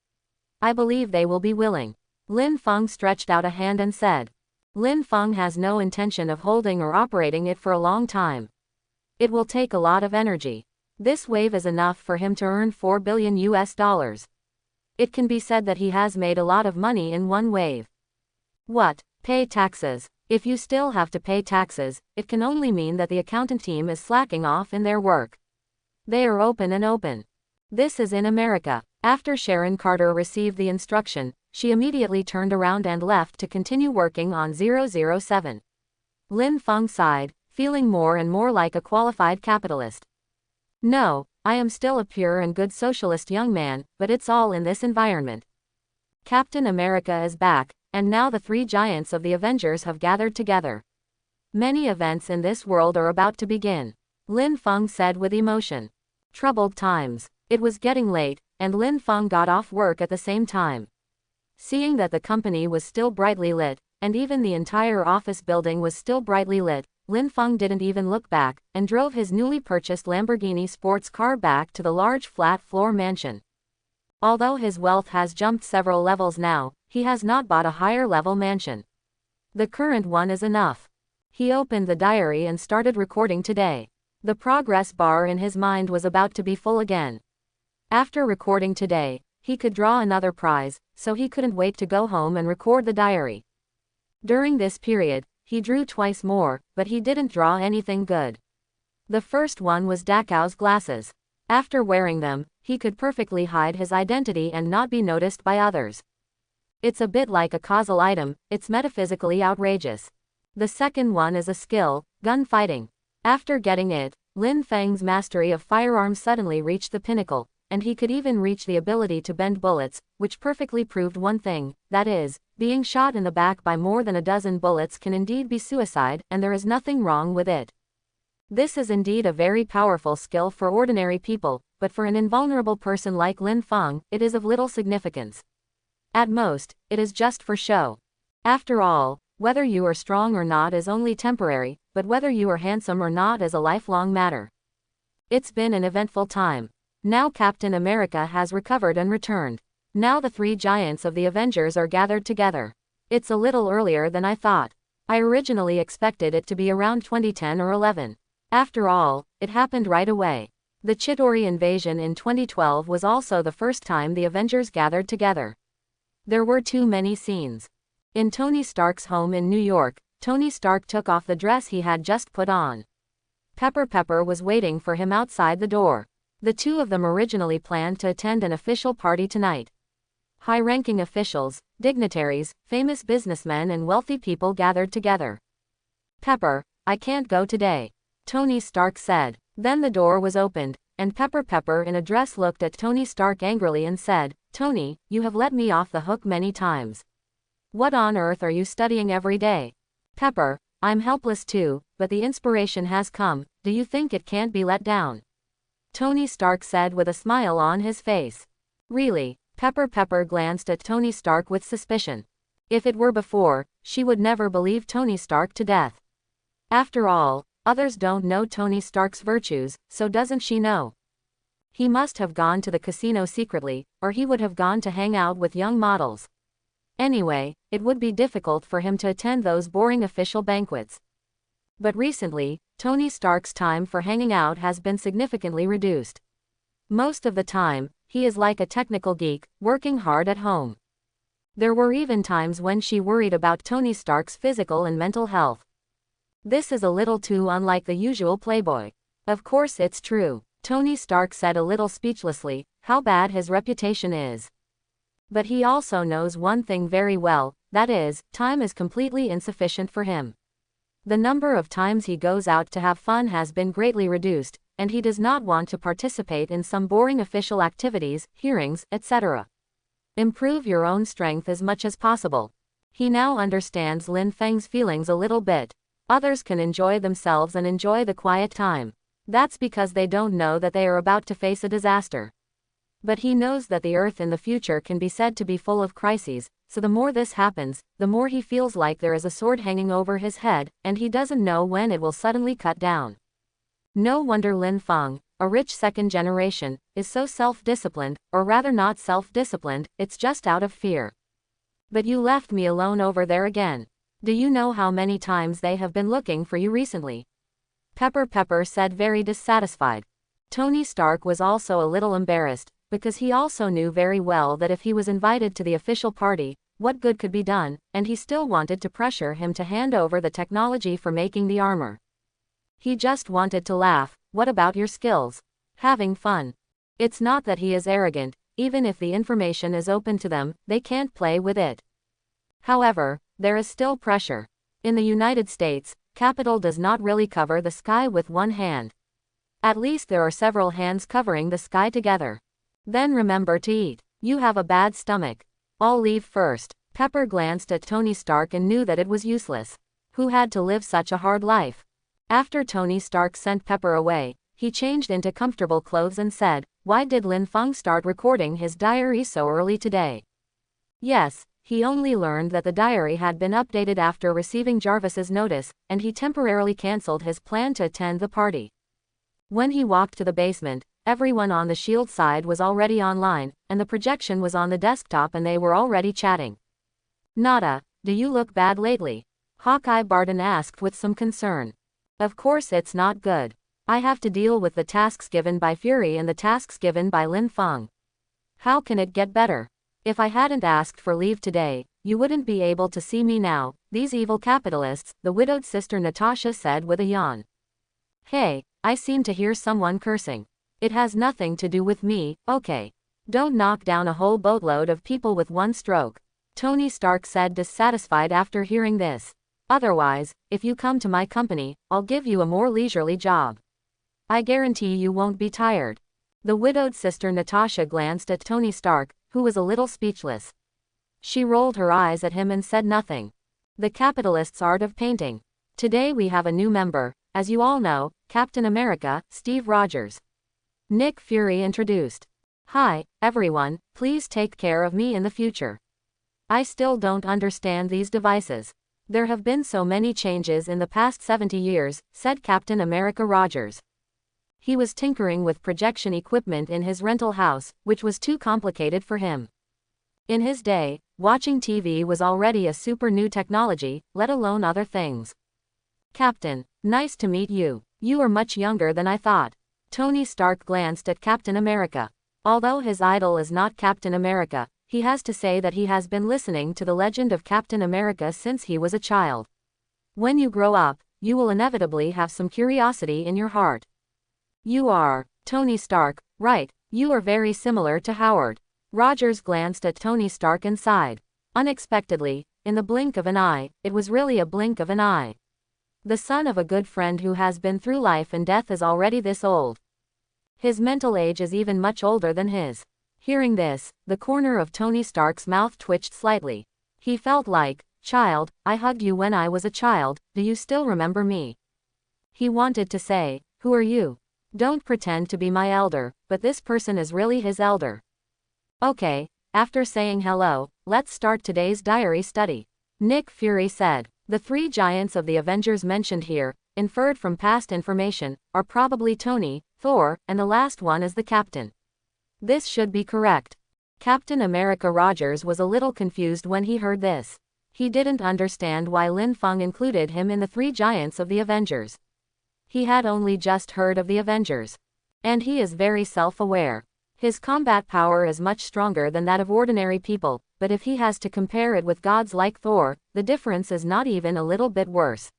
I believe they will be willing. Lin Feng stretched out a hand and said. Lin Feng has no intention of holding or operating it for a long time. It will take a lot of energy. This wave is enough for him to earn $4 billion. It can be said that he has made a lot of money in one wave. What? Pay taxes. If you still have to pay taxes, it can only mean that the accountant team is slacking off in their work. They are open and open. This is in America. After Sharon Carter received the instruction, she immediately turned around and left to continue working on 007. Lin Feng sighed, feeling more and more like a qualified capitalist. No, I am still a pure and good socialist young man, but it's all in this environment. Captain America is back, and now the three giants of the Avengers have gathered together. Many events in this world are about to begin, Lin Feng said with emotion. Troubled times. It was getting late, and Lin Feng got off work at the same time. Seeing that the company was still brightly lit, and even the entire office building was still brightly lit, Lin Feng didn't even look back, and drove his newly purchased Lamborghini sports car back to the large flat-floor mansion. Although his wealth has jumped several levels now, he has not bought a higher-level mansion. The current one is enough. He opened the diary and started recording today. The progress bar in his mind was about to be full again. After recording today, he could draw another prize, so he couldn't wait to go home and record the diary. During this period, he drew twice more, but he didn't draw anything good. The first one was Dakao's glasses. After wearing them, he could perfectly hide his identity and not be noticed by others. It's a bit like a causal item, it's metaphysically outrageous. The second one is a skill, gunfighting. After getting it, Lin Feng's mastery of firearms suddenly reached the pinnacle, and he could even reach the ability to bend bullets, which perfectly proved one thing, that is, being shot in the back by more than a dozen bullets can indeed be suicide, and there is nothing wrong with it. This is indeed a very powerful skill for ordinary people, but for an invulnerable person like Lin Feng, it is of little significance. At most, it is just for show. After all, whether you are strong or not is only temporary, but whether you are handsome or not is a lifelong matter. It's been an eventful time. Now Captain America has recovered and returned. Now the three giants of the Avengers are gathered together. It's a little earlier than I thought. I originally expected it to be around 2010 or 11. After all, it happened right away. The Chitauri invasion in 2012 was also the first time the Avengers gathered together. There were too many scenes. In Tony Stark's home in New York, Tony Stark took off the dress he had just put on. Pepper was waiting for him outside the door. The two of them originally planned to attend an official party tonight. High-ranking officials, dignitaries, famous businessmen and wealthy people gathered together. Pepper, I can't go today, Tony Stark said. Then the door was opened, and Pepper in a dress looked at Tony Stark angrily and said, Tony, you have let me off the hook many times. What on earth are you studying every day? Pepper, I'm helpless too, but the inspiration has come, do you think it can't be let down? Tony Stark said with a smile on his face. Really? Pepper glanced at Tony Stark with suspicion. If it were before, she would never believe Tony Stark to death. After all, others don't know Tony Stark's virtues, so doesn't she know? He must have gone to the casino secretly, or he would have gone to hang out with young models. Anyway, it would be difficult for him to attend those boring official banquets. But recently, Tony Stark's time for hanging out has been significantly reduced. Most of the time, he is like a technical geek, working hard at home. There were even times when she worried about Tony Stark's physical and mental health. This is a little too unlike the usual playboy. Of course it's true, Tony Stark said a little speechlessly, how bad his reputation is. But he also knows one thing very well, that is, time is completely insufficient for him. The number of times he goes out to have fun has been greatly reduced, and he does not want to participate in some boring official activities, hearings, etc. Improve your own strength as much as possible. He now understands Lin Feng's feelings a little bit. Others can enjoy themselves and enjoy the quiet time. That's because they don't know that they are about to face a disaster. But he knows that the Earth in the future can be said to be full of crises, so the more this happens, the more he feels like there is a sword hanging over his head, and he doesn't know when it will suddenly cut down. No wonder Lin Feng, a rich second generation, is so self-disciplined, or rather not self-disciplined, it's just out of fear. But you left me alone over there again. Do you know how many times they have been looking for you recently? Pepper said, very dissatisfied. Tony Stark was also a little embarrassed, because he also knew very well that if he was invited to the official party, what good could be done, and he still wanted to pressure him to hand over the technology for making the armor. He just wanted to laugh. What about your skills? Having fun. It's not that he is arrogant, even if the information is open to them, they can't play with it. However, there is still pressure. In the United States, capital does not really cover the sky with one hand. At least there are several hands covering the sky together. Then remember to eat. You have a bad stomach. I'll leave first. Pepper glanced at Tony Stark and knew that it was useless. Who had to live such a hard life? After Tony Stark sent Pepper away, he changed into comfortable clothes and said, "Why did Lin Feng start recording his diary so early today?" Yes, he only learned that the diary had been updated after receiving Jarvis's notice, and he temporarily cancelled his plan to attend the party. When he walked to the basement, everyone on the S.H.I.E.L.D. side was already online, and the projection was on the desktop and they were already chatting. "Nada, do you look bad lately?" Hawkeye Barton asked with some concern. "Of course it's not good. I have to deal with the tasks given by Fury and the tasks given by Lin Feng. How can it get better? If I hadn't asked for leave today, you wouldn't be able to see me now, these evil capitalists," the widowed sister Natasha said with a yawn. "Hey, I seem to hear someone cursing. It has nothing to do with me, okay? Don't knock down a whole boatload of people with one stroke," Tony Stark said, dissatisfied after hearing this. "Otherwise, if you come to my company, I'll give you a more leisurely job. I guarantee you won't be tired." The widowed sister Natasha glanced at Tony Stark, who was a little speechless. She rolled her eyes at him and said nothing. The capitalist's art of painting. "Today we have a new member, as you all know, Captain America, Steve Rogers," Nick Fury introduced. "Hi, everyone, please take care of me in the future. I still don't understand these devices. There have been so many changes in the past 70 years, said Captain America Rogers. He was tinkering with projection equipment in his rental house, which was too complicated for him. In his day, watching TV was already a super new technology, let alone other things. "Captain, nice to meet you. You are much younger than I thought." Tony Stark glanced at Captain America. Although his idol is not Captain America, he has to say that he has been listening to the legend of Captain America since he was a child. When you grow up, you will inevitably have some curiosity in your heart. "You are Tony Stark, right? You are very similar to Howard." Rogers glanced at Tony Stark and sighed. Unexpectedly, in the blink of an eye, it was really a blink of an eye. The son of a good friend who has been through life and death is already this old. His mental age is even much older than his. Hearing this, the corner of Tony Stark's mouth twitched slightly. He felt like, "Child, I hugged you when I was a child, do you still remember me?" He wanted to say, "Who are you? Don't pretend to be my elder," but this person is really his elder. "Okay, after saying hello, let's start today's diary study," Nick Fury said. "The three giants of the Avengers mentioned here, inferred from past information, are probably Tony, Thor, and the last one is the Captain. This should be correct." Captain America Rogers was a little confused when he heard this. He didn't understand why Lin Feng included him in the three giants of the Avengers. He had only just heard of the Avengers. And he is very self-aware. His combat power is much stronger than that of ordinary people, but if he has to compare it with gods like Thor, the difference is not even a little bit worse.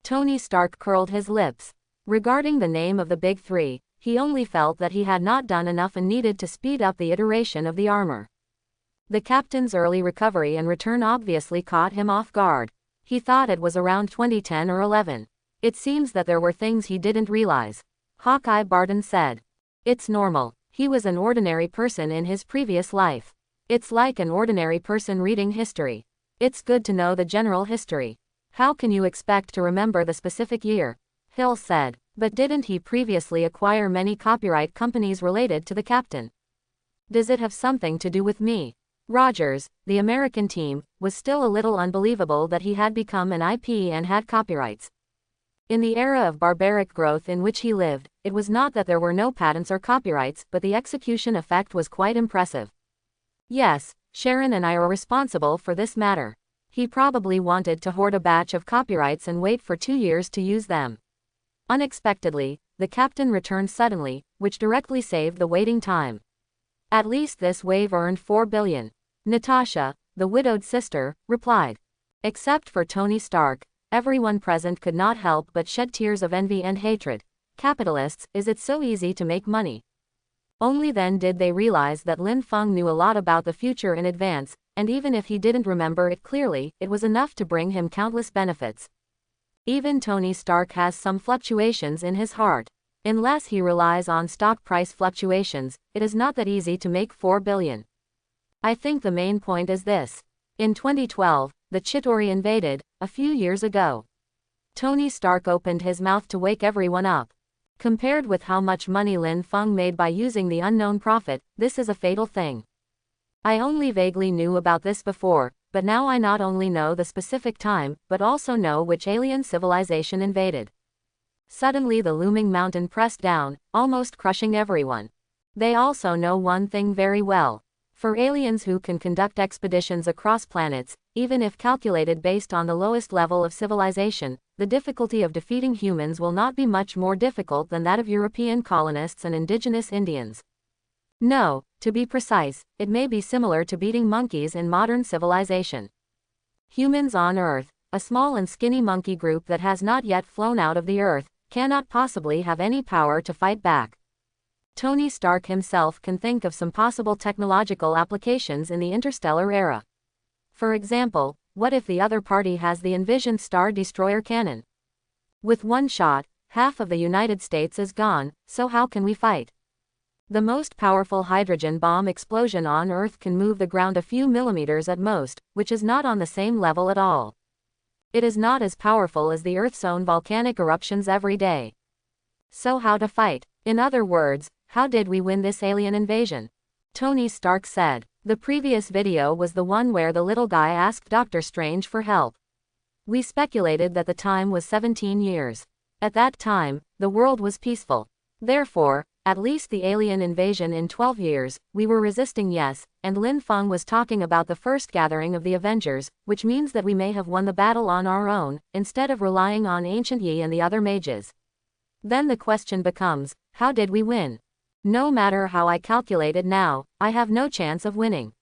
Tony Stark curled his lips. Regarding the name of the big three, he only felt that he had not done enough and needed to speed up the iteration of the armor. The captain's early recovery and return obviously caught him off guard. He thought it was around 2010 or 11. It seems that there were things he didn't realize. Hawkeye Barton said. "It's normal. He was an ordinary person in his previous life. It's like an ordinary person reading history. It's good to know the general history. How can you expect to remember the specific year?" Hill said. "But didn't he previously acquire many copyright companies related to the captain? Does it have something to do with me?" Rogers, the American team, was still a little unbelievable that he had become an IP and had copyrights. In the era of barbaric growth in which he lived, it was not that there were no patents or copyrights, but the execution effect was quite impressive. "Yes, Sharon and I are responsible for this matter." He probably wanted to hoard a batch of copyrights and wait for 2 years to use them. Unexpectedly, the captain returned suddenly, which directly saved the waiting time. "At least this wave earned 4 billion. Natasha, the widowed sister, replied. Except for Tony Stark, everyone present could not help but shed tears of envy and hatred. Capitalists, is it so easy to make money? Only then did they realize that Lin Feng knew a lot about the future in advance, and even if he didn't remember it clearly, it was enough to bring him countless benefits. Even Tony Stark has some fluctuations in his heart. Unless he relies on stock price fluctuations, it is not that easy to make 4 billion. I think the main point is this. In 2012, the Chitauri invaded, a few years ago. Tony Stark opened his mouth to wake everyone up. Compared with how much money Lin Feng made by using the unknown prophet, this is a fatal thing. I only vaguely knew about this before, but now I not only know the specific time, but also know which alien civilization invaded. Suddenly the looming mountain pressed down, almost crushing everyone. They also know one thing very well. For aliens who can conduct expeditions across planets, even if calculated based on the lowest level of civilization, the difficulty of defeating humans will not be much more difficult than that of European colonists and indigenous Indians. No, to be precise, it may be similar to beating monkeys in modern civilization. Humans on Earth, a small and skinny monkey group that has not yet flown out of the Earth, cannot possibly have any power to fight back. Tony Stark himself can think of some possible technological applications in the interstellar era. For example, what if the other party has the envisioned Star Destroyer cannon? With one shot, half of the United States is gone, so how can we fight? The most powerful hydrogen bomb explosion on Earth can move the ground a few millimeters at most, which is not on the same level at all. It is not as powerful as the Earth's own volcanic eruptions every day. So how to fight? In other words, how did we win this alien invasion? Tony Stark said. The previous video was the one where the little guy asked Doctor Strange for help. We speculated that the time was 17 years. At that time, the world was peaceful. Therefore, at least the alien invasion in 12 years, we were resisting, yes, and Lin Feng was talking about the first gathering of the Avengers, which means that we may have won the battle on our own, instead of relying on Ancient Yi and the other mages. Then the question becomes, how did we win? No matter how I calculate it now, I have no chance of winning.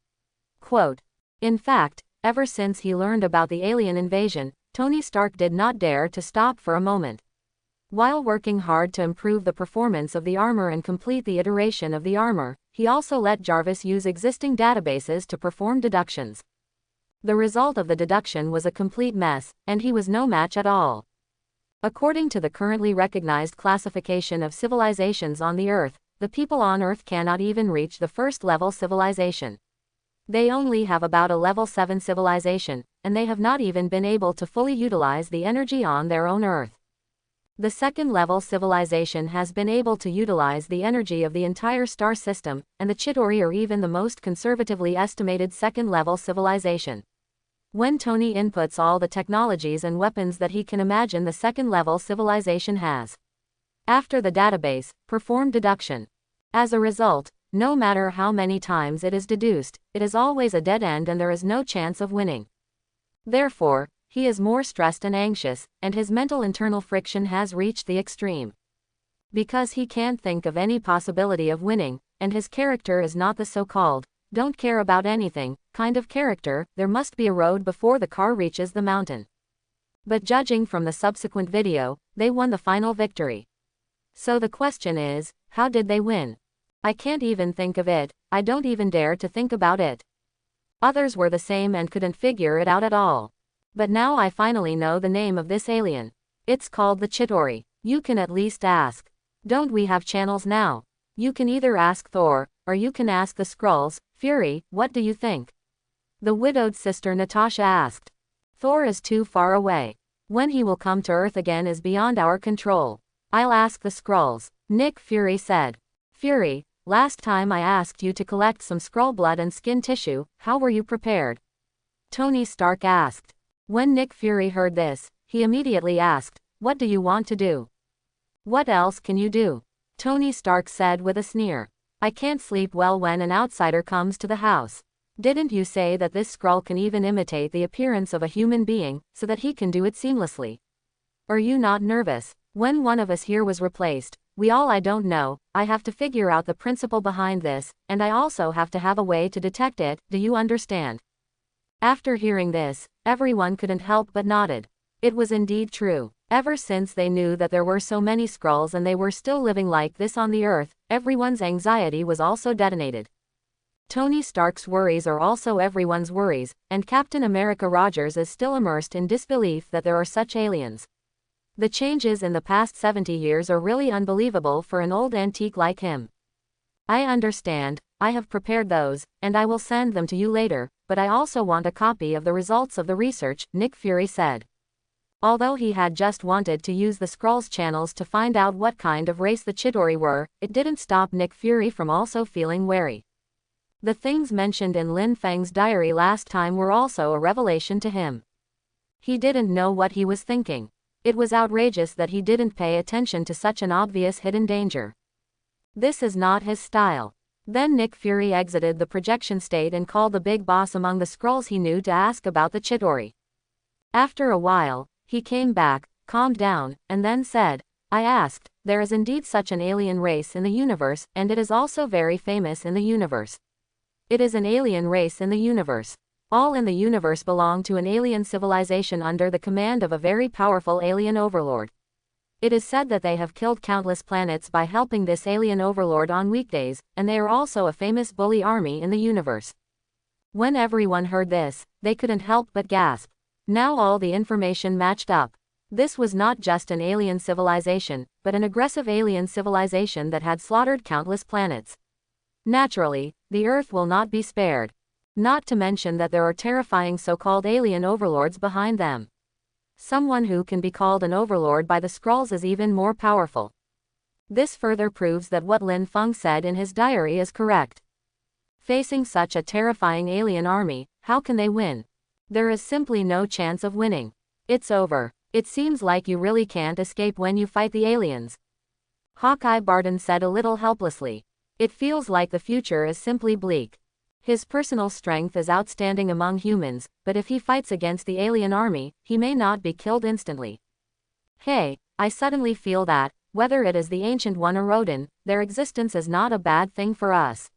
Quote. In fact, ever since he learned about the alien invasion, Tony Stark did not dare to stop for a moment. While working hard to improve the performance of the armor and complete the iteration of the armor, he also let Jarvis use existing databases to perform deductions. The result of the deduction was a complete mess, and he was no match at all. According to the currently recognized classification of civilizations on the Earth, the people on Earth cannot even reach the first-level civilization. They only have about a level 7 civilization, and they have not even been able to fully utilize the energy on their own Earth. The second-level civilization has been able to utilize the energy of the entire star system, and the Chitauri are even the most conservatively estimated second-level civilization. When Tony inputs all the technologies and weapons that he can imagine the second-level civilization has. After the database, perform deduction. As a result, no matter how many times it is deduced, it is always a dead end and there is no chance of winning. Therefore, he is more stressed and anxious, and his mental internal friction has reached the extreme. Because he can't think of any possibility of winning, and his character is not the so-called, don't care about anything, kind of character, there must be a road before the car reaches the mountain. But judging from the subsequent video, they won the final victory. So the question is, how did they win? I can't even think of it, I don't even dare to think about it. Others were the same and couldn't figure it out at all. But now I finally know the name of this alien. It's called the Chitauri. You can at least ask. Don't we have channels now? You can either ask Thor, or you can ask the Skrulls. Fury, what do you think? The widowed sister Natasha asked. Thor is too far away. When he will come to Earth again is beyond our control. I'll ask the Skrulls, Nick Fury said. Fury, last time I asked you to collect some Skrull blood and skin tissue, how were you prepared? Tony Stark asked. When Nick Fury heard this, he immediately asked, what do you want to do? What else can you do? Tony Stark said with a sneer. I can't sleep well when an outsider comes to the house. Didn't you say that this Skrull can even imitate the appearance of a human being, so that he can do it seamlessly? Are you not nervous? When one of us here was replaced, I don't know, I have to figure out the principle behind this, and I also have to have a way to detect it, do you understand? After hearing this, everyone couldn't help but nodded. It was indeed true. Ever since they knew that there were so many Skrulls and they were still living like this on the Earth, everyone's anxiety was also detonated. Tony Stark's worries are also everyone's worries, and Captain America Rogers is still immersed in disbelief that there are such aliens. The changes in the past 70 years are really unbelievable for an old antique like him. I understand, I have prepared those, and I will send them to you later, but I also want a copy of the results of the research, Nick Fury said. Although he had just wanted to use the Skrulls channels to find out what kind of race the Chitauri were, it didn't stop Nick Fury from also feeling wary. The things mentioned in Lin Feng's diary last time were also a revelation to him. He didn't know what he was thinking. It was outrageous that he didn't pay attention to such an obvious hidden danger. This is not his style. Then Nick Fury exited the projection state and called the big boss among the Skrulls he knew to ask about the Chitauri. After a while, he came back, calmed down, and then said, I asked, there is indeed such an alien race in the universe, and it is also very famous in the universe. It is an alien race in the universe. All in the universe belong to an alien civilization under the command of a very powerful alien overlord. It is said that they have killed countless planets by helping this alien overlord on weekdays, and they are also a famous bully army in the universe. When everyone heard this, they couldn't help but gasp. Now all the information matched up. This was not just an alien civilization, but an aggressive alien civilization that had slaughtered countless planets. Naturally, the Earth will not be spared. Not to mention that there are terrifying so-called alien overlords behind them. Someone who can be called an overlord by the Skrulls is even more powerful. This further proves that what Lin Feng said in his diary is correct. Facing such a terrifying alien army, how can they win? There is simply no chance of winning. It's over. It seems like you really can't escape when you fight the aliens. Hawkeye Barton said a little helplessly. It feels like the future is simply bleak. His personal strength is outstanding among humans, but if he fights against the alien army, he may not be killed instantly. Hey, I suddenly feel that, whether it is the Ancient One or Odin, their existence is not a bad thing for us.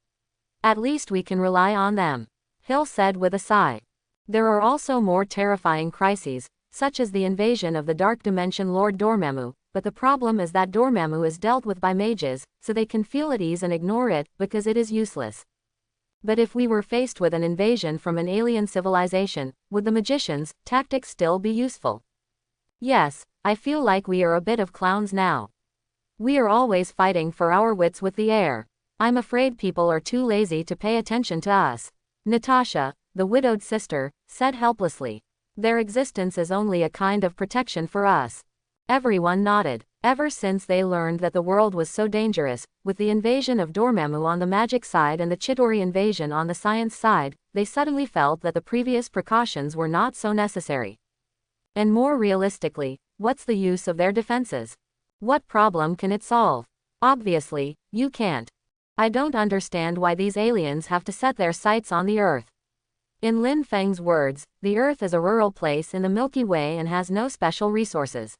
At least we can rely on them. Hill said with a sigh. There are also more terrifying crises, such as the invasion of the Dark Dimension Lord Dormammu, but the problem is that Dormammu is dealt with by mages, so they can feel at ease and ignore it, because it is useless. But if we were faced with an invasion from an alien civilization, would the magicians' tactics still be useful? Yes, I feel like we are a bit of clowns now. We are always fighting for our wits with the air. I'm afraid people are too lazy to pay attention to us. Natasha, the widowed sister, said helplessly. Their existence is only a kind of protection for us. Everyone nodded. Ever since they learned that the world was so dangerous, with the invasion of Dormammu on the magic side and the Chitauri invasion on the science side, they suddenly felt that the previous precautions were not so necessary. And more realistically, what's the use of their defenses? What problem can it solve? Obviously, you can't. I don't understand why these aliens have to set their sights on the Earth. In Lin Feng's words, the Earth is a rural place in the Milky Way and has no special resources.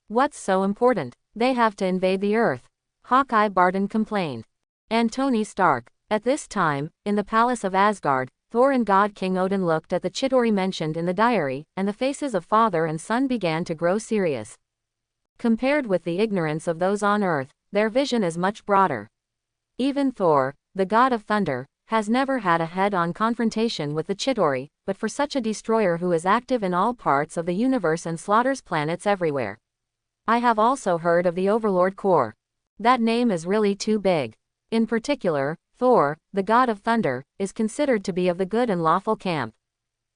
What's so important? They have to invade the Earth. Hawkeye Barton complained. And Tony Stark. At this time, in the palace of Asgard, Thor and God King Odin looked at the Chitauri mentioned in the diary, and the faces of father and son began to grow serious. Compared with the ignorance of those on Earth, their vision is much broader. Even Thor, the god of thunder, has never had a head-on confrontation with the Chitauri, but for such a destroyer who is active in all parts of the universe and slaughters planets everywhere. I have also heard of the Overlord Corps. That name is really too big. In particular, Thor, the god of thunder, is considered to be of the good and lawful camp.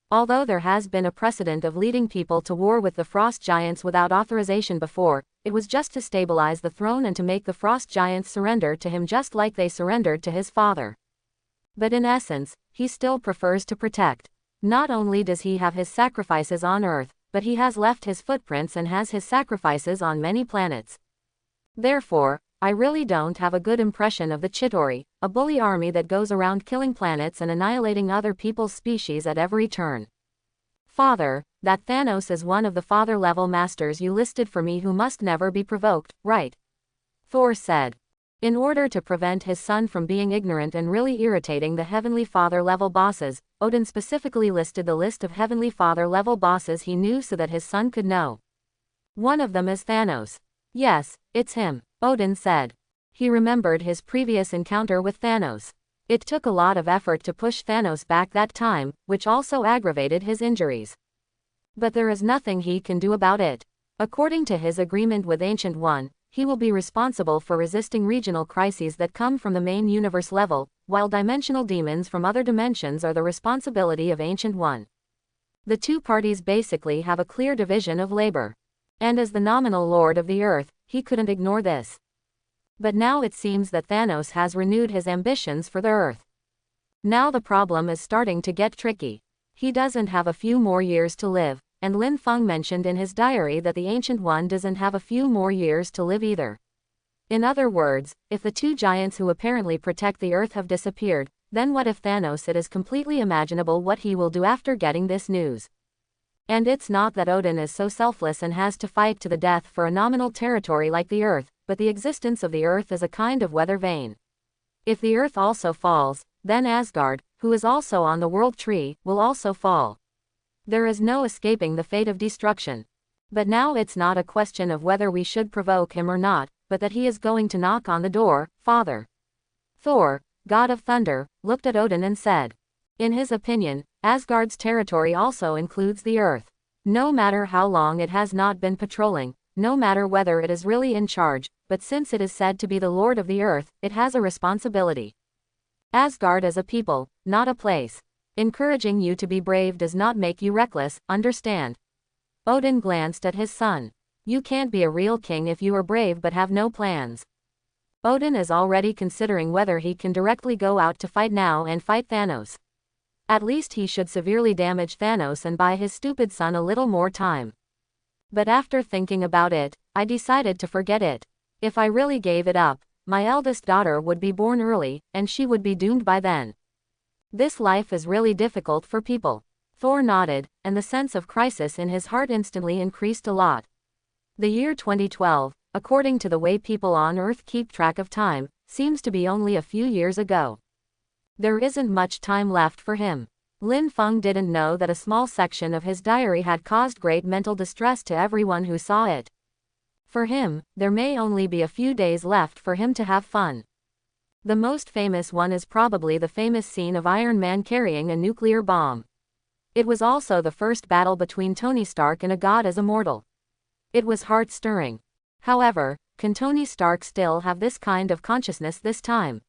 Although there has been a precedent of leading people to war with the frost giants without authorization before, it was just to stabilize the throne and to make the frost giants surrender to him just like they surrendered to his father. But in essence, he still prefers to protect. Not only does he have his sacrifices on Earth, but he has left his footprints and has his sacrifices on many planets. Therefore, I really don't have a good impression of the Chitauri, a bully army that goes around killing planets and annihilating other people's species at every turn. Father, that Thanos is one of the father-level masters you listed for me who must never be provoked, right? Thor said. In order to prevent his son from being ignorant and really irritating the Heavenly Father-level bosses, Odin specifically listed the list of Heavenly Father-level bosses he knew so that his son could know. One of them is Thanos. Yes, it's him, Odin said. He remembered his previous encounter with Thanos. It took a lot of effort to push Thanos back that time, which also aggravated his injuries. But there is nothing he can do about it. According to his agreement with Ancient One, he will be responsible for resisting regional crises that come from the main universe level, while dimensional demons from other dimensions are the responsibility of Ancient One. The two parties basically have a clear division of labor. And as the nominal lord of the earth, he couldn't ignore this. But now it seems that Thanos has renewed his ambitions for the earth. Now the problem is starting to get tricky. He doesn't have a few more years to live, and Lin Feng mentioned in his diary that the Ancient One doesn't have a few more years to live either. In other words, if the two giants who apparently protect the earth have disappeared, then what if Thanos? It is completely imaginable what he will do after getting this news. And it's not that Odin is so selfless and has to fight to the death for a nominal territory like the earth, but the existence of the earth is a kind of weather vane. If the earth also falls, then Asgard, who is also on the world tree, will also fall. There is no escaping the fate of destruction. But now it's not a question of whether we should provoke him or not, but that he is going to knock on the door. Father. Thor, god of thunder, looked at Odin and said. In his opinion, Asgard's territory also includes the earth. No matter how long it has not been patrolling, no matter whether it is really in charge, but since it is said to be the lord of the earth, it has a responsibility. Asgard is a people, not a place. Encouraging you to be brave does not make you reckless, understand? Odin glanced at his son. You can't be a real king if you are brave but have no plans. Odin is already considering whether he can directly go out to fight now and fight Thanos. At least he should severely damage Thanos and buy his stupid son a little more time. But after thinking about it, I decided to forget it. If I really gave it up, my eldest daughter would be born early, and she would be doomed by then. This life is really difficult for people. Thor nodded, and the sense of crisis in his heart instantly increased a lot. The year 2012, according to the way people on Earth keep track of time, seems to be only a few years ago. There isn't much time left for him. Lin Feng didn't know that a small section of his diary had caused great mental distress to everyone who saw it. For him, there may only be a few days left for him to have fun. The most famous one is probably the famous scene of Iron Man carrying a nuclear bomb. It was also the first battle between Tony Stark and a god as a mortal. It was heart-stirring. However, can Tony Stark still have this kind of consciousness this time?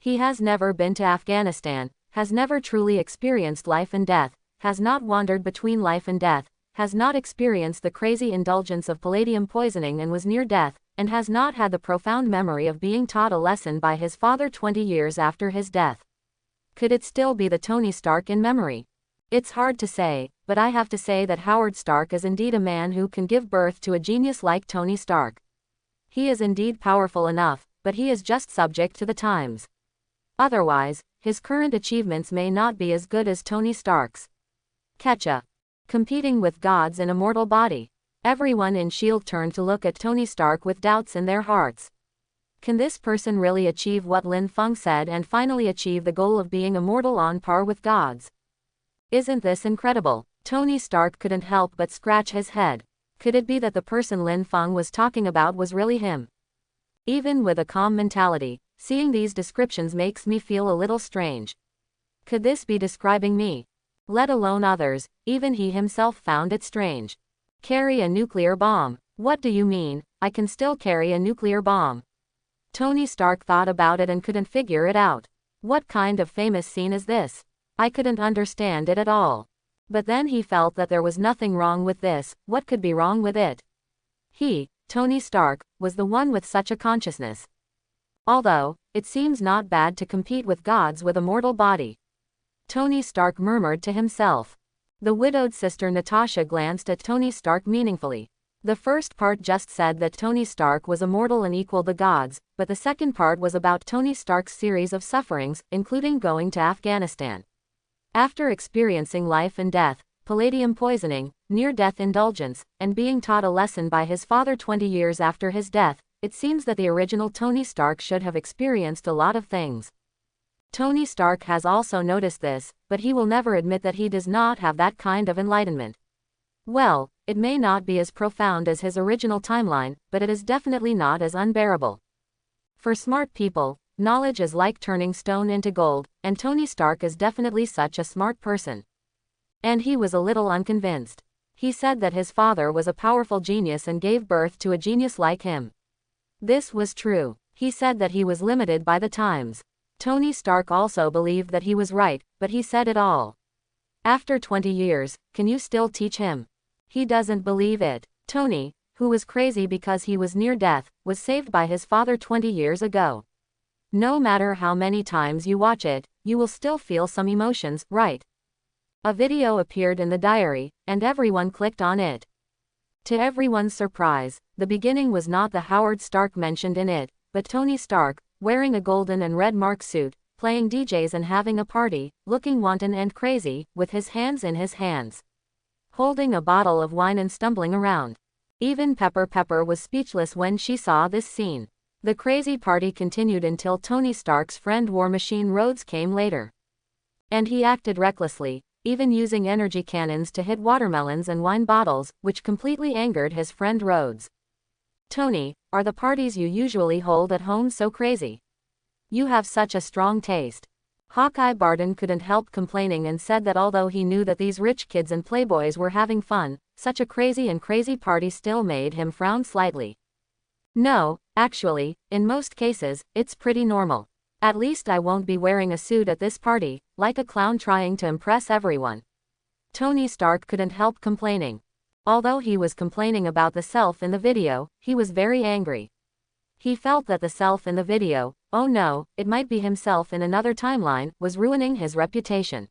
He has never been to Afghanistan, has never truly experienced life and death, has not wandered between life and death, has not experienced the crazy indulgence of palladium poisoning and was near death, and has not had the profound memory of being taught a lesson by his father 20 years after his death. Could it still be the Tony Stark in memory? It's hard to say, but I have to say that Howard Stark is indeed a man who can give birth to a genius like Tony Stark. He is indeed powerful enough, but he is just subject to the times. Otherwise, his current achievements may not be as good as Tony Stark's. Ketcha. Competing with gods in a mortal body. Everyone in S.H.I.E.L.D. turned to look at Tony Stark with doubts in their hearts. Can this person really achieve what Lin Feng said and finally achieve the goal of being immortal on par with gods? Isn't this incredible? Tony Stark couldn't help but scratch his head. Could it be that the person Lin Feng was talking about was really him? Even with a calm mentality, seeing these descriptions makes me feel a little strange. Could this be describing me? Let alone others, even he himself found it strange. Carry a nuclear bomb. What do you mean, I can still carry a nuclear bomb? Tony Stark thought about it and couldn't figure it out. What kind of famous scene is this? I couldn't understand it at all. But then he felt that there was nothing wrong with this. What could be wrong with it? He, Tony Stark, was the one with such a consciousness. Although, it seems not bad to compete with gods with a mortal body. Tony Stark murmured to himself. The widowed sister Natasha glanced at Tony Stark meaningfully. The first part just said that Tony Stark was immortal and equal the gods, but the second part was about Tony Stark's series of sufferings, including going to Afghanistan. After experiencing life and death, palladium poisoning, near-death indulgence, and being taught a lesson by his father 20 years after his death, it seems that the original Tony Stark should have experienced a lot of things. Tony Stark has also noticed this, but he will never admit that he does not have that kind of enlightenment. Well, It may not be as profound as his original timeline, but it is definitely not as unbearable. For smart people, knowledge is like turning stone into gold, and Tony Stark is definitely such a smart person. And he was a little unconvinced. He said that his father was a powerful genius and gave birth to a genius like him. This was true. He said that he was limited by the times. Tony Stark also believed that he was right, but he said it all. After 20 years, can you still teach him? He doesn't believe it. Tony, who was crazy because he was near death, was saved by his father 20 years ago. No matter how many times you watch it, you will still feel some emotions, right? A video appeared in the diary, and everyone clicked on it. To everyone's surprise, the beginning was not the Howard Stark mentioned in it, but Tony Stark, wearing a golden and red mark suit, playing DJs and having a party, looking wanton and crazy, with his hands in his hands, holding a bottle of wine and stumbling around. Even Pepper was speechless when she saw this scene. The crazy party continued until Tony Stark's friend War Machine Rhodes came later. And he acted recklessly, even using energy cannons to hit watermelons and wine bottles, which completely angered his friend Rhodes. Tony, are the parties you usually hold at home so crazy? You have such a strong taste. Hawkeye Barton couldn't help complaining and said that although he knew that these rich kids and playboys were having fun, such a crazy party still made him frown slightly. No, actually, in most cases, it's pretty normal. At least I won't be wearing a suit at this party, like a clown trying to impress everyone. Tony Stark couldn't help complaining. Although he was complaining about the self in the video, he was very angry. He felt that the self in the video, oh no, it might be himself in another timeline, was ruining his reputation.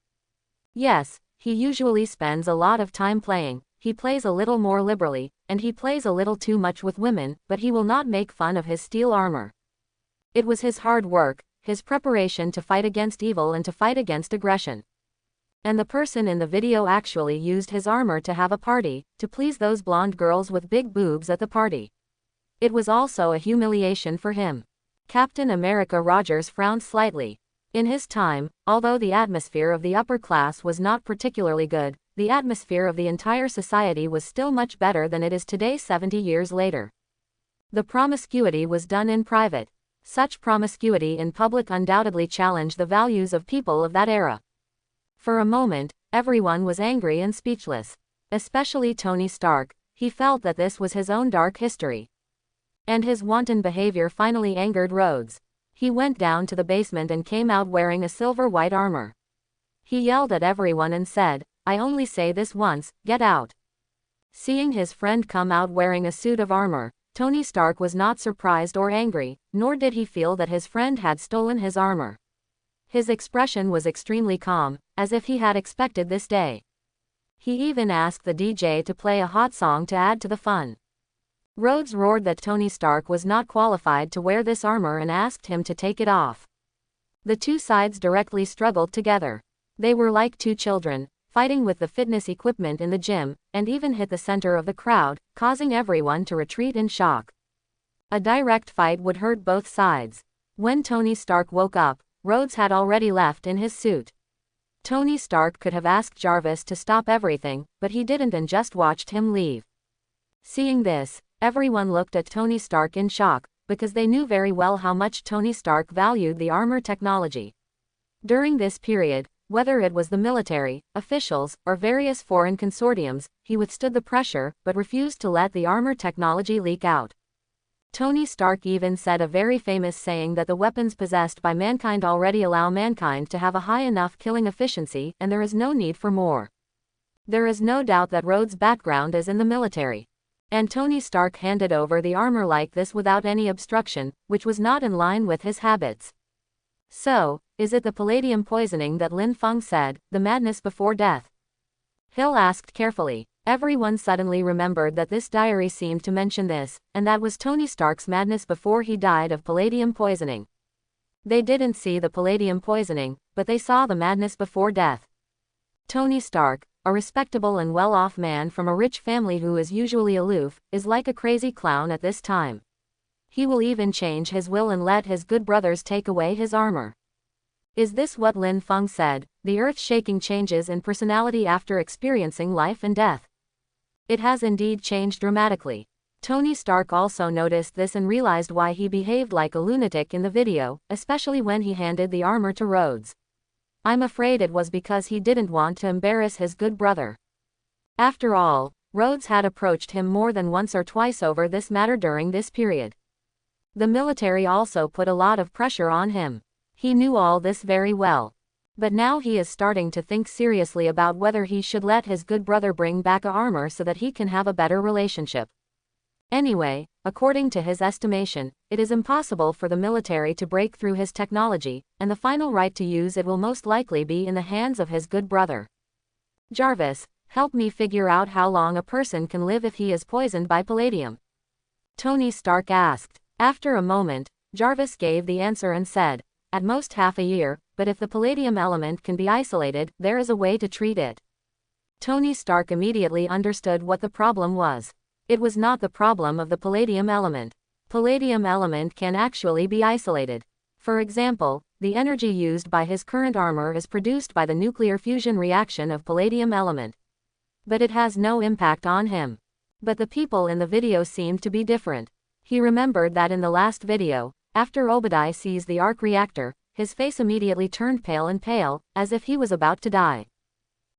Yes, he usually spends a lot of time playing, he plays a little more liberally, and he plays a little too much with women, but he will not make fun of his steel armor. It was his hard work, his preparation to fight against evil and to fight against aggression. And the person in the video actually used his armor to have a party, to please those blonde girls with big boobs at the party. It was also a humiliation for him. Captain America Rogers frowned slightly. In his time, although the atmosphere of the upper class was not particularly good, the atmosphere of the entire society was still much better than it is today 70 years later. The promiscuity was done in private. Such promiscuity in public undoubtedly challenged the values of people of that era. For a moment, everyone was angry and speechless. Especially Tony Stark. He felt that this was his own dark history. And his wanton behavior finally angered Rhodes. He went down to the basement and came out wearing a silver-white armor. He yelled at everyone and said, "I only say this once, get out." Seeing his friend come out wearing a suit of armor, Tony Stark was not surprised or angry, nor did he feel that his friend had stolen his armor. His expression was extremely calm, as if he had expected this day. He even asked the DJ to play a hot song to add to the fun. Rhodes roared that Tony Stark was not qualified to wear this armor and asked him to take it off. The two sides directly struggled together. They were like two children, fighting with the fitness equipment in the gym, and even hit the center of the crowd, causing everyone to retreat in shock. A direct fight would hurt both sides. When Tony Stark woke up, Rhodes had already left in his suit. Tony Stark could have asked Jarvis to stop everything, but he didn't and just watched him leave. Seeing this, everyone looked at Tony Stark in shock, because they knew very well how much Tony Stark valued the armor technology. During this period, whether it was the military, officials, or various foreign consortiums, he withstood the pressure, but refused to let the armor technology leak out. Tony Stark even said a very famous saying that the weapons possessed by mankind already allow mankind to have a high enough killing efficiency, and there is no need for more. There is no doubt that Rhodes' background is in the military. And Tony Stark handed over the armor like this without any obstruction, which was not in line with his habits. So, is it the palladium poisoning that Lin Feng said, the madness before death? Hill asked carefully. Everyone suddenly remembered that this diary seemed to mention this, and that was Tony Stark's madness before he died of palladium poisoning. They didn't see the palladium poisoning, but they saw the madness before death. Tony Stark, a respectable and well-off man from a rich family who is usually aloof, is like a crazy clown at this time. He will even change his will and let his good brothers take away his armor. Is this what Lin Feng said, the earth-shaking changes in personality after experiencing life and death? It has indeed changed dramatically. Tony Stark also noticed this and realized why he behaved like a lunatic in the video, especially when he handed the armor to Rhodes. I'm afraid it was because he didn't want to embarrass his good brother. After all, Rhodes had approached him more than once or twice over this matter during this period. The military also put a lot of pressure on him. He knew all this very well. But now he is starting to think seriously about whether he should let his good brother bring back a armor so that he can have a better relationship. Anyway, according to his estimation, it is impossible for the military to break through his technology, and the final right to use it will most likely be in the hands of his good brother. Jarvis, help me figure out how long a person can live if he is poisoned by palladium. Tony Stark asked. After a moment, Jarvis gave the answer and said, at most half a year, but if the palladium element can be isolated, there is a way to treat it. Tony Stark immediately understood what the problem was. It was not the problem of the palladium element. Palladium element can actually be isolated. For example, the energy used by his current armor is produced by the nuclear fusion reaction of palladium element. But it has no impact on him. But the people in the video seemed to be different. He remembered that in the last video, after Obadiah sees the arc reactor, his face immediately turned pale, as if he was about to die.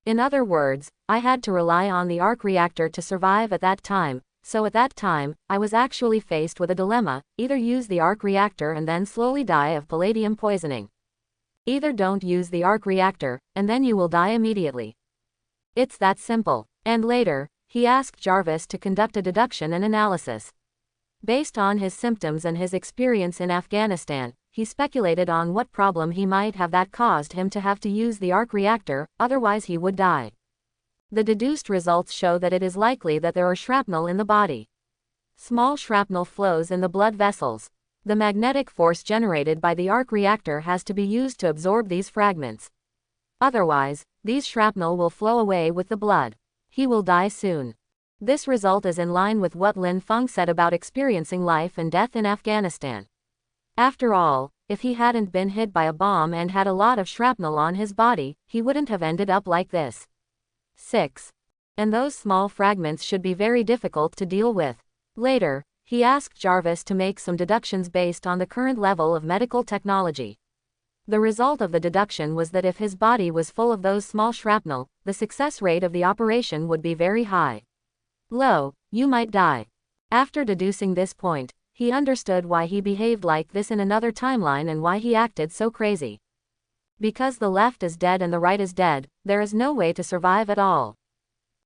In other words, I had to rely on the arc reactor to survive at that time, so at that time, I was actually faced with a dilemma: either use the arc reactor and then slowly die of palladium poisoning. Either don't use the arc reactor, and then you will die immediately. It's that simple. And later, he asked Jarvis to conduct a deduction and analysis. Based on his symptoms and his experience in Afghanistan, he speculated on what problem he might have that caused him to have to use the arc reactor, otherwise he would die. The deduced results show that it is likely that there are shrapnel in the body. Small shrapnel flows in the blood vessels. The magnetic force generated by the arc reactor has to be used to absorb these fragments. Otherwise, these shrapnel will flow away with the blood. He will die soon. This result is in line with what Lin Feng said about experiencing life and death in Afghanistan. After all, if he hadn't been hit by a bomb and had a lot of shrapnel on his body, he wouldn't have ended up like this. 6. And those small fragments should be very difficult to deal with. Later, he asked Jarvis to make some deductions based on the current level of medical technology. The result of the deduction was that if his body was full of those small shrapnel, the success rate of the operation would be very high. Low, you might die. After deducing this point, he understood why he behaved like this in another timeline and why he acted so crazy. Because the left is dead and the right is dead, there is no way to survive at all.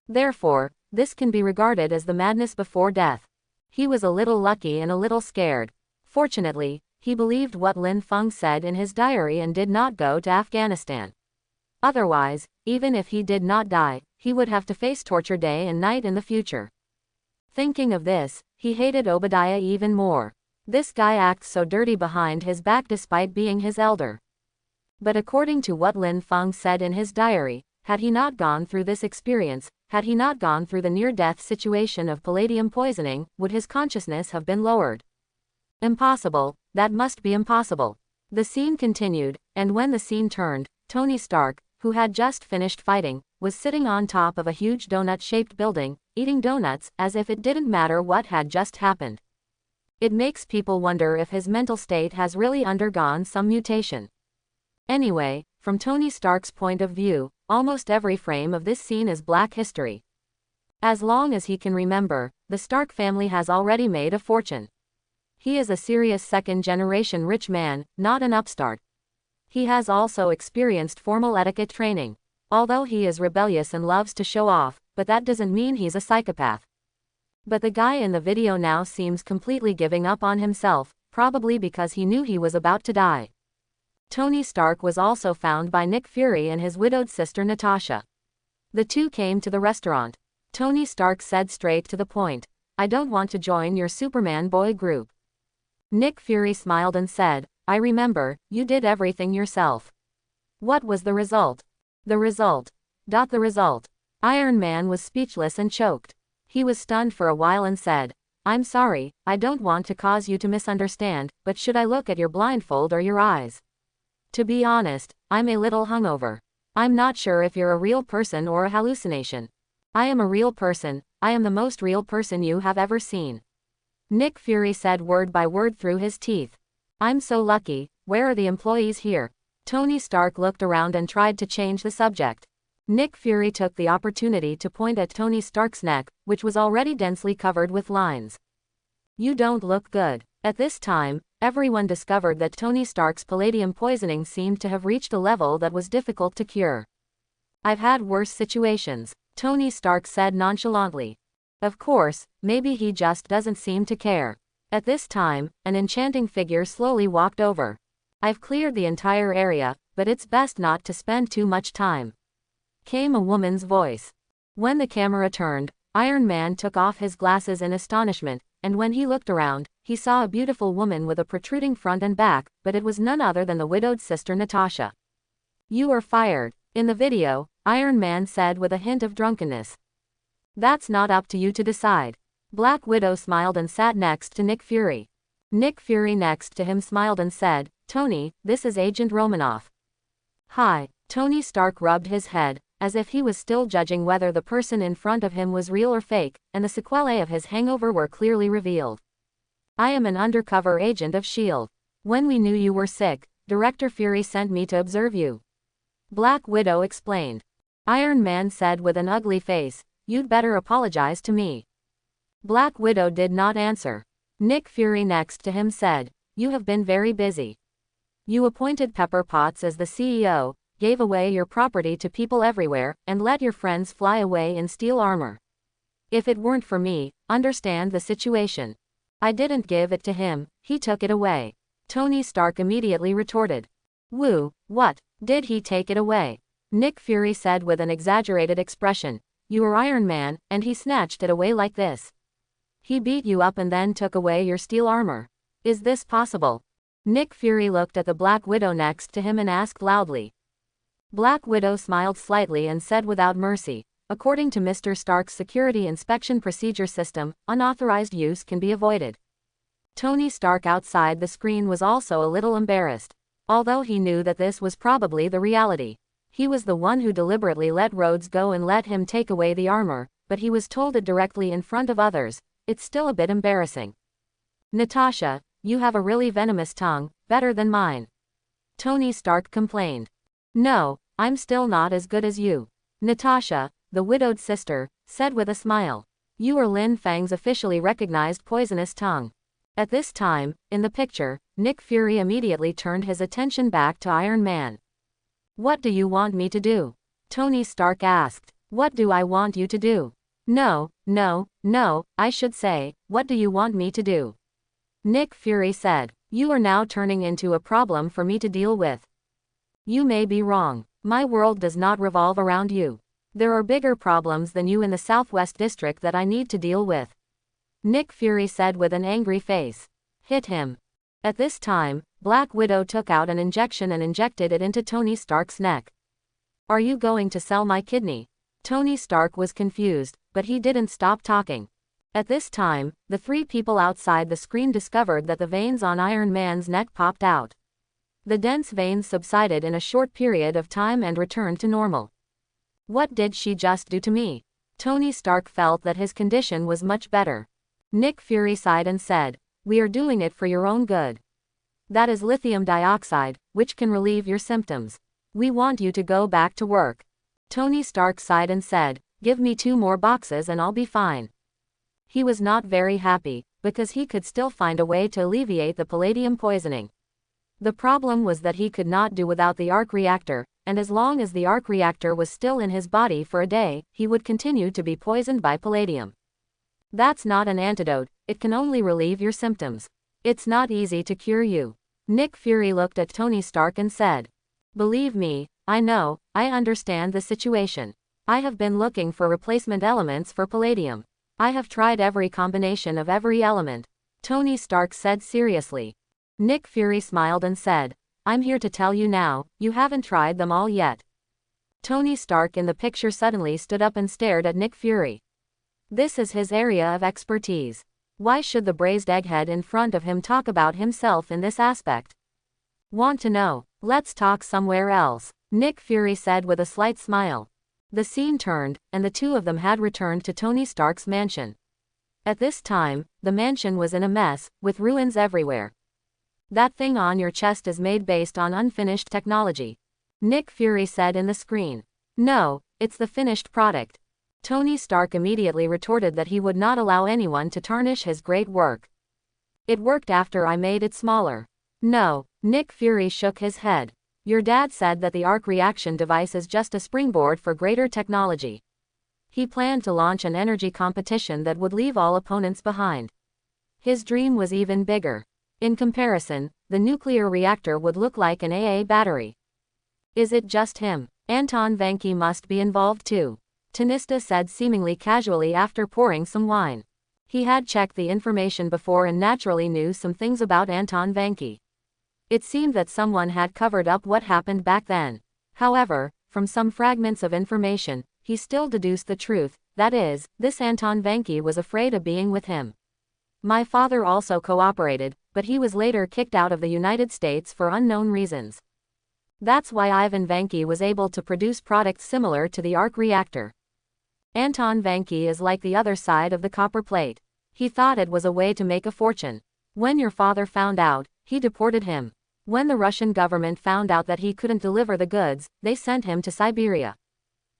Therefore, this can be regarded as the madness before death. He was a little lucky and a little scared. Fortunately, he believed what Lin Feng said in his diary and did not go to Afghanistan. Otherwise, even if he did not die, he would have to face torture day and night in the future. Thinking of this, he hated Obadiah even more. This guy acts so dirty behind his back despite being his elder. But according to what Lin Feng said in his diary, had he not gone through this experience, had he not gone through the near-death situation of palladium poisoning, would his consciousness have been lowered? Impossible, that must be impossible. The scene continued, and when the scene turned, Tony Stark, who had just finished fighting, was sitting on top of a huge donut-shaped building, eating donuts, as if it didn't matter what had just happened. It makes people wonder if his mental state has really undergone some mutation. Anyway, from Tony Stark's point of view, almost every frame of this scene is Black history. As long as he can remember, the Stark family has already made a fortune. He is a serious second-generation rich man, not an upstart. He has also experienced formal etiquette training. Although he is rebellious and loves to show off, but that doesn't mean he's a psychopath. But the guy in the video now seems completely giving up on himself, probably because he knew he was about to die. Tony Stark was also found by Nick Fury and his widowed sister Natasha. The two came to the restaurant. Tony Stark said straight to the point, "I don't want to join your Superman boy group." Nick Fury smiled and said, "I remember, you did everything yourself." What was the result? The result. The result. Iron Man was speechless and choked. He was stunned for a while and said, "I'm sorry, I don't want to cause you to misunderstand, but should I look at your blindfold or your eyes? To be honest, I'm a little hungover. I'm not sure if you're a real person or a hallucination." "I am a real person. I am the most real person you have ever seen. Nick Fury said word by word through his teeth. I'm so lucky. Where are the employees here? Tony Stark looked around and tried to change the subject. Nick Fury took the opportunity to point at Tony Stark's neck, which was already densely covered with lines. You don't look good. At this time, everyone discovered that Tony Stark's palladium poisoning seemed to have reached a level that was difficult to cure. I've had worse situations, Tony Stark said nonchalantly. Of course, maybe he just doesn't seem to care. At this time, an enchanting figure slowly walked over. I've cleared the entire area, but it's best not to spend too much time. Came a woman's voice. When the camera turned, Iron Man took off his glasses in astonishment, and when he looked around, he saw a beautiful woman with a protruding front and back, but it was none other than the widowed sister Natasha. You are fired. In the video, Iron Man said with a hint of drunkenness. That's not up to you to decide. Black Widow smiled and sat next to Nick Fury. Nick Fury next to him smiled and said, Tony, this is Agent Romanoff. Hi. Tony Stark rubbed his head, as if he was still judging whether the person in front of him was real or fake, and the sequelae of his hangover were clearly revealed. I am an undercover agent of S.H.I.E.L.D. When we knew you were sick, Director Fury sent me to observe you. Black Widow explained. Iron Man said with an ugly face, you'd better apologize to me. Black Widow did not answer. Nick Fury next to him said, you have been very busy. You appointed Pepper Potts as the CEO, gave away your property to people everywhere, and let your friends fly away in steel armor. If it weren't for me, understand the situation. I didn't give it to him, he took it away. Tony Stark immediately retorted. Woo, what? Did he take it away? Nick Fury said with an exaggerated expression. You are Iron Man, and he snatched it away like this. He beat you up and then took away your steel armor. Is this possible? Nick Fury looked at the Black Widow next to him and asked loudly. Black Widow smiled slightly and said without mercy, according to Mr. Stark's security inspection procedure system, unauthorized use can be avoided. Tony Stark outside the screen was also a little embarrassed. Although he knew that this was probably the reality. He was the one who deliberately let Rhodes go and let him take away the armor, but he was told it directly in front of others. It's still a bit embarrassing. Natasha, you have a really venomous tongue, better than mine. Tony Stark complained. No, I'm still not as good as you. Natasha, the widowed sister, said with a smile. You are Lin Fang's officially recognized poisonous tongue. At this time, in the picture, Nick Fury immediately turned his attention back to Iron Man. What do you want me to do? Tony Stark asked. What do I want you to do? No, I should say, what do you want me to do? Nick Fury said. You are now turning into a problem for me to deal with. You may be wrong. My world does not revolve around you. There are bigger problems than you in the Southwest District that I need to deal with. Nick Fury said with an angry face. Hit him. At this time, Black Widow took out an injection and injected it into Tony Stark's neck. Are you going to sell my kidney? Tony Stark was confused, but he didn't stop talking. At this time, the three people outside the screen discovered that the veins on Iron Man's neck popped out. The dense veins subsided in a short period of time and returned to normal. What did she just do to me? Tony Stark felt that his condition was much better. Nick Fury sighed and said, we are doing it for your own good. That is lithium dioxide, which can relieve your symptoms. We want you to go back to work. Tony Stark sighed and said, give me 2 more boxes and I'll be fine. He was not very happy, because he could still find a way to alleviate the palladium poisoning. The problem was that he could not do without the arc reactor, and as long as the arc reactor was still in his body for a day, he would continue to be poisoned by palladium. That's not an antidote, it can only relieve your symptoms. It's not easy to cure you. Nick Fury looked at Tony Stark and said. Believe me, I know, I understand the situation. I have been looking for replacement elements for palladium. I have tried every combination of every element. Tony Stark said seriously. Nick Fury smiled and said, I'm here to tell you now, you haven't tried them all yet. Tony Stark in the picture suddenly stood up and stared at Nick Fury. This is his area of expertise. Why should the braised egghead in front of him talk about himself in this aspect? Want to know? Let's talk somewhere else, Nick Fury said with a slight smile. The scene turned, and the two of them had returned to Tony Stark's mansion. At this time, the mansion was in a mess, with ruins everywhere. That thing on your chest is made based on unfinished technology, Nick Fury said in the screen. No, it's the finished product. Tony Stark immediately retorted that he would not allow anyone to tarnish his great work. It worked after I made it smaller. No, Nick Fury shook his head. Your dad said that the arc reaction device is just a springboard for greater technology. He planned to launch an energy competition that would leave all opponents behind. His dream was even bigger. In comparison, the nuclear reactor would look like an AA battery. Is it just him? Anton Vanki must be involved too, Tanista said seemingly casually after pouring some wine. He had checked the information before and naturally knew some things about Anton Vanki. It seemed that someone had covered up what happened back then. However, from some fragments of information, he still deduced the truth, that is, this Anton Vanki was afraid of being with him. My father also cooperated, but he was later kicked out of the United States for unknown reasons. That's why Ivan Vanki was able to produce products similar to the arc reactor. Anton Vanki is like the other side of the copper plate. He thought it was a way to make a fortune. When your father found out, he deported him. When the Russian government found out that he couldn't deliver the goods, they sent him to Siberia.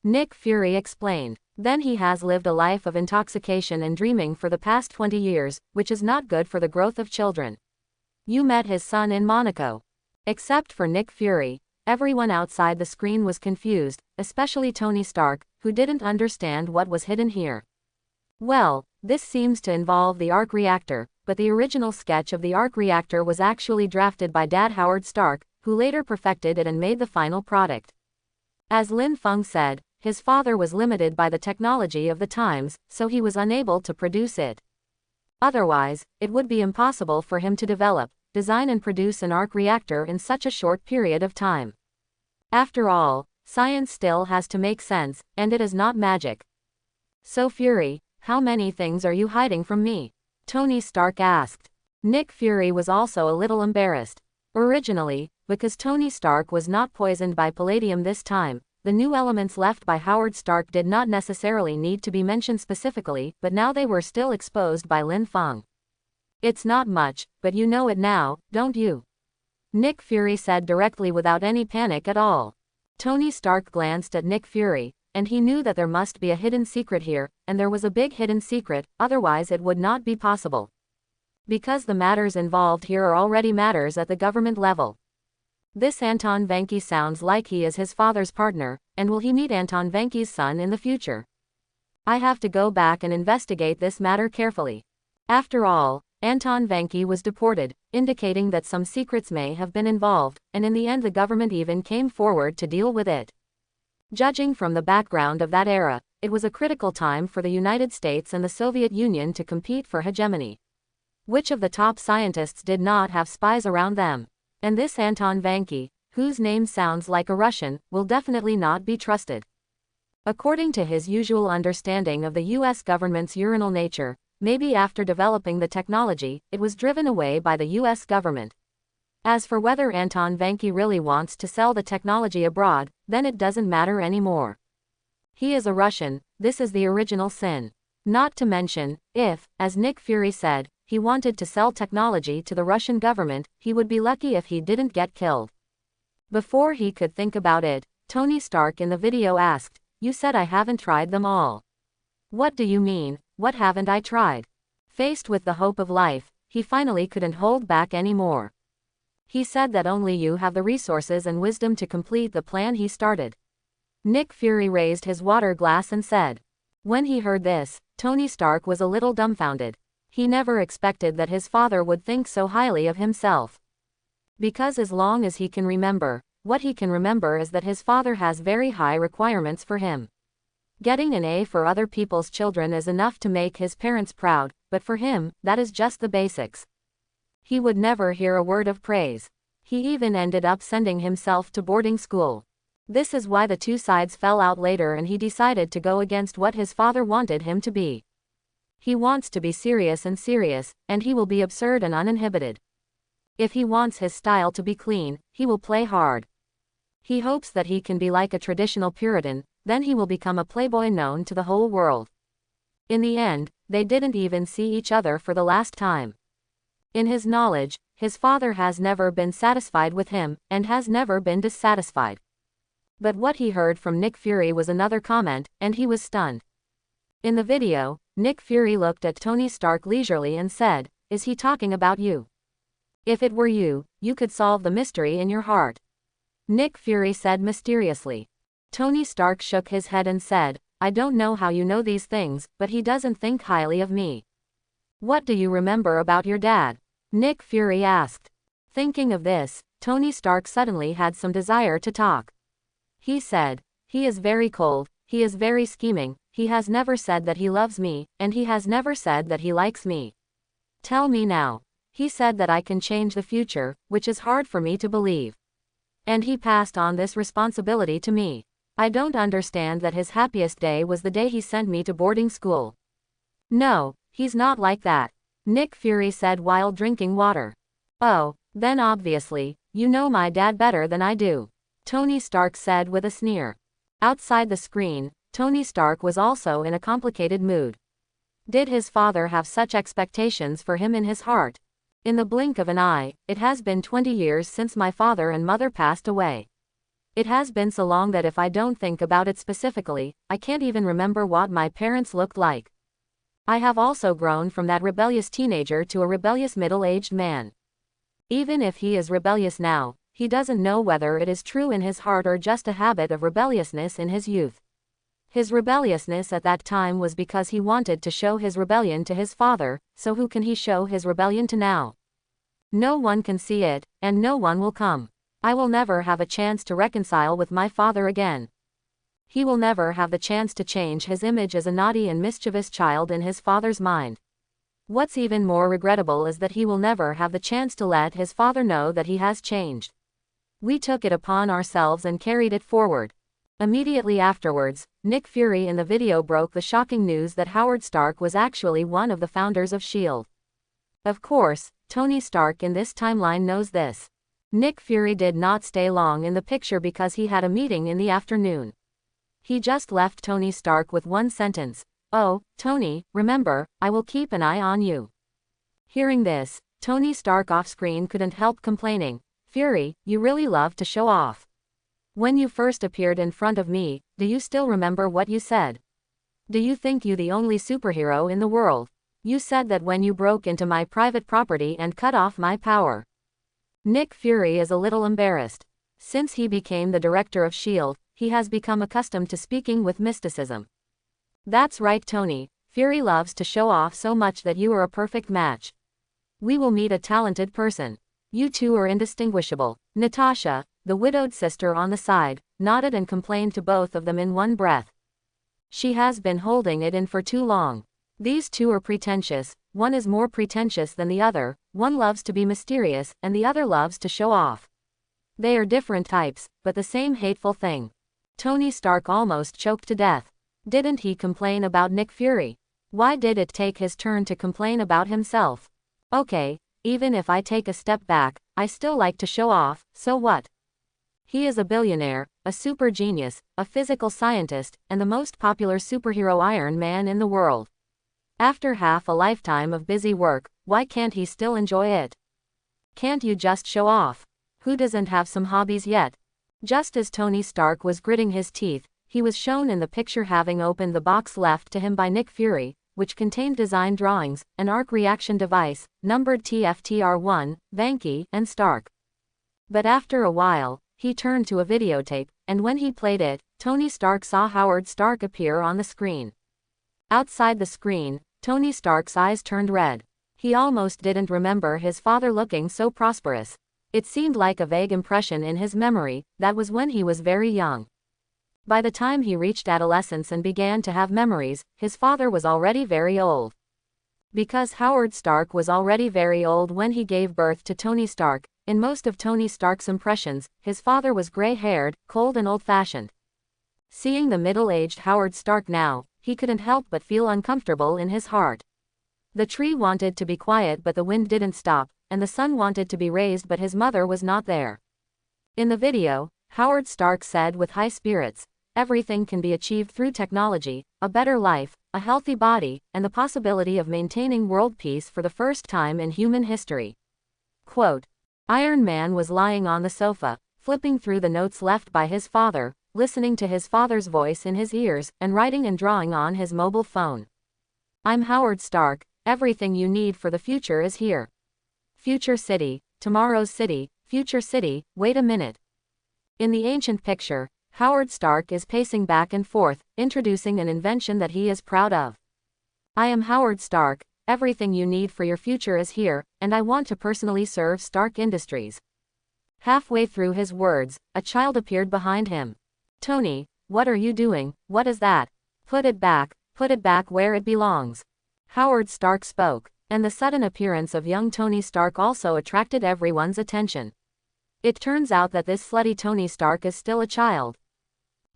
Nick Fury explained. Then he has lived a life of intoxication and dreaming for the past 20 years, which is not good for the growth of children. You met his son in Monaco. Except for Nick Fury, everyone outside the screen was confused, especially Tony Stark, who didn't understand what was hidden here. Well, this seems to involve the arc reactor, but the original sketch of the arc reactor was actually drafted by Dad Howard Stark, who later perfected it and made the final product. As Lin Feng said, his father was limited by the technology of the times, so he was unable to produce it. Otherwise, it would be impossible for him to develop, design and produce an arc reactor in such a short period of time. After all, science still has to make sense, and it is not magic. So Fury, how many things are you hiding from me? Tony Stark asked. Nick Fury was also a little embarrassed. Originally, because Tony Stark was not poisoned by palladium this time, the new elements left by Howard Stark did not necessarily need to be mentioned specifically, but now they were still exposed by Lin Feng. It's not much, but you know it now, don't you? Nick Fury said directly without any panic at all. Tony Stark glanced at Nick Fury, and he knew that there must be a hidden secret here, and there was a big hidden secret, otherwise it would not be possible. Because the matters involved here are already matters at the government level. This Anton Vanki sounds like he is his father's partner, and will he meet Anton Vanki's son in the future? I have to go back and investigate this matter carefully. After all, Anton Vanki was deported, indicating that some secrets may have been involved, and in the end the government even came forward to deal with it. Judging from the background of that era, it was a critical time for the United States and the Soviet Union to compete for hegemony. Which of the top scientists did not have spies around them? And this Anton Vanki, whose name sounds like a Russian, will definitely not be trusted. According to his usual understanding of the US government's urinal nature, maybe after developing the technology, it was driven away by the US government. As for whether Anton Vanki really wants to sell the technology abroad, then it doesn't matter anymore. He is a Russian, this is the original sin. Not to mention, if, as Nick Fury said, he wanted to sell technology to the Russian government, he would be lucky if he didn't get killed. Before he could think about it, Tony Stark in the video asked, "You said I haven't tried them all. What do you mean, what haven't I tried?" Faced with the hope of life, he finally couldn't hold back anymore. He said that only you have the resources and wisdom to complete the plan he started. Nick Fury raised his water glass and said. When he heard this, Tony Stark was a little dumbfounded. He never expected that his father would think so highly of himself. Because as long as he can remember, what he can remember is that his father has very high requirements for him. Getting an A for other people's children is enough to make his parents proud, but for him, that is just the basics. He would never hear a word of praise. He even ended up sending himself to boarding school. This is why the two sides fell out later and he decided to go against what his father wanted him to be. He wants to be serious, and he will be absurd and uninhibited. If he wants his style to be clean, he will play hard. He hopes that he can be like a traditional Puritan, then he will become a playboy known to the whole world. In the end, they didn't even see each other for the last time. In his knowledge, his father has never been satisfied with him, and has never been dissatisfied. But what he heard from Nick Fury was another comment, and he was stunned. In the video, Nick Fury looked at Tony Stark leisurely and said, "Is he talking about you? If it were you, you could solve the mystery in your heart." Nick Fury said mysteriously. Tony Stark shook his head and said, "I don't know how you know these things, but he doesn't think highly of me." "What do you remember about your dad?" Nick Fury asked. Thinking of this, Tony Stark suddenly had some desire to talk. He said, "He is very cold, he is very scheming, he has never said that he loves me, and he has never said that he likes me. Tell me now. He said that I can change the future, which is hard for me to believe. And he passed on this responsibility to me. I don't understand that his happiest day was the day he sent me to boarding school." "No, he's not like that," Nick Fury said while drinking water. "Oh, then obviously, you know my dad better than I do," Tony Stark said with a sneer. Outside the screen, Tony Stark was also in a complicated mood. Did his father have such expectations for him in his heart? In the blink of an eye, it has been 20 years since my father and mother passed away. It has been so long that if I don't think about it specifically, I can't even remember what my parents looked like. I have also grown from that rebellious teenager to a rebellious middle-aged man. Even if he is rebellious now, he doesn't know whether it is true in his heart or just a habit of rebelliousness in his youth. His rebelliousness at that time was because he wanted to show his rebellion to his father, so who can he show his rebellion to now? No one can see it, and no one will come. I will never have a chance to reconcile with my father again. He will never have the chance to change his image as a naughty and mischievous child in his father's mind. What's even more regrettable is that he will never have the chance to let his father know that he has changed. We took it upon ourselves and carried it forward." Immediately afterwards, Nick Fury in the video broke the shocking news that Howard Stark was actually one of the founders of S.H.I.E.L.D. Of course, Tony Stark in this timeline knows this. Nick Fury did not stay long in the picture because he had a meeting in the afternoon. He just left Tony Stark with one sentence, "Oh, Tony, remember, I will keep an eye on you." Hearing this, Tony Stark off-screen couldn't help complaining, "Fury, you really love to show off. When you first appeared in front of me, do you still remember what you said? Do you think you the only superhero in the world? You said that when you broke into my private property and cut off my power." Nick Fury is a little embarrassed. Since he became the director of S.H.I.E.L.D., he has become accustomed to speaking with mysticism. "That's right, Tony. Fury loves to show off so much that you are a perfect match. We will meet a talented person. You two are indistinguishable." Natasha, the widowed sister on the side, nodded and complained to both of them in one breath. She has been holding it in for too long. These two are pretentious, one is more pretentious than the other, one loves to be mysterious, and the other loves to show off. They are different types, but the same hateful thing. Tony Stark almost choked to death. Didn't he complain about Nick Fury? Why did it take his turn to complain about himself? Okay, even if I take a step back, I still like to show off, so what? He is a billionaire, a super genius, a physical scientist, and the most popular superhero Iron Man in the world. After half a lifetime of busy work, why can't he still enjoy it? Can't you just show off? Who doesn't have some hobbies yet? Just as Tony Stark was gritting his teeth, he was shown in the picture having opened the box left to him by Nick Fury, which contained design drawings, an arc reaction device, numbered TFTR1, Vanky, and Stark. But after a while, he turned to a videotape, and when he played it, Tony Stark saw Howard Stark appear on the screen. Outside the screen, Tony Stark's eyes turned red. He almost didn't remember his father looking so prosperous. It seemed like a vague impression in his memory, that was when he was very young. By the time he reached adolescence and began to have memories, his father was already very old. Because Howard Stark was already very old when he gave birth to Tony Stark, in most of Tony Stark's impressions, his father was gray-haired, cold and old-fashioned. Seeing the middle-aged Howard Stark now, he couldn't help but feel uncomfortable in his heart. The tree wanted to be quiet but the wind didn't stop, and the sun wanted to be raised but his mother was not there. In the video, Howard Stark said with high spirits, everything can be achieved through technology, a better life, a healthy body, and the possibility of maintaining world peace for the first time in human history. Quote, Iron Man was lying on the sofa, flipping through the notes left by his father, listening to his father's voice in his ears, and writing and drawing on his mobile phone. I'm Howard Stark, everything you need for the future is here. Future City, tomorrow's city, future city, wait a minute. In the ancient picture, Howard Stark is pacing back and forth, introducing an invention that he is proud of. I am Howard Stark, everything you need for your future is here, and I want to personally serve Stark Industries. Halfway through his words, a child appeared behind him. Tony, what are you doing? What is that? Put it back where it belongs. Howard Stark spoke, and the sudden appearance of young Tony Stark also attracted everyone's attention. It turns out that this slutty Tony Stark is still a child.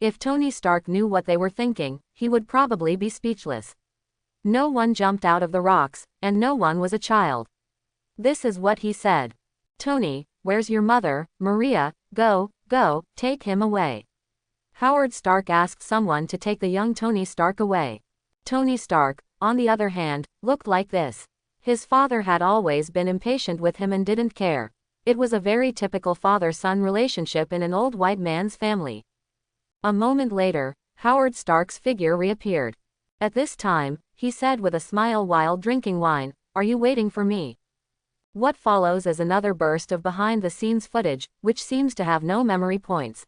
If Tony Stark knew what they were thinking, he would probably be speechless. No one jumped out of the rocks, and no one was a child. This is what he said. Tony, where's your mother, Maria? Go, take him away. Howard Stark asked someone to take the young Tony Stark away. Tony Stark, on the other hand, looked like this. His father had always been impatient with him and didn't care. It was a very typical father-son relationship in an old white man's family. A moment later, Howard Stark's figure reappeared. At this time, he said with a smile while drinking wine, "Are you waiting for me?" What follows is another burst of behind-the-scenes footage, which seems to have no memory points.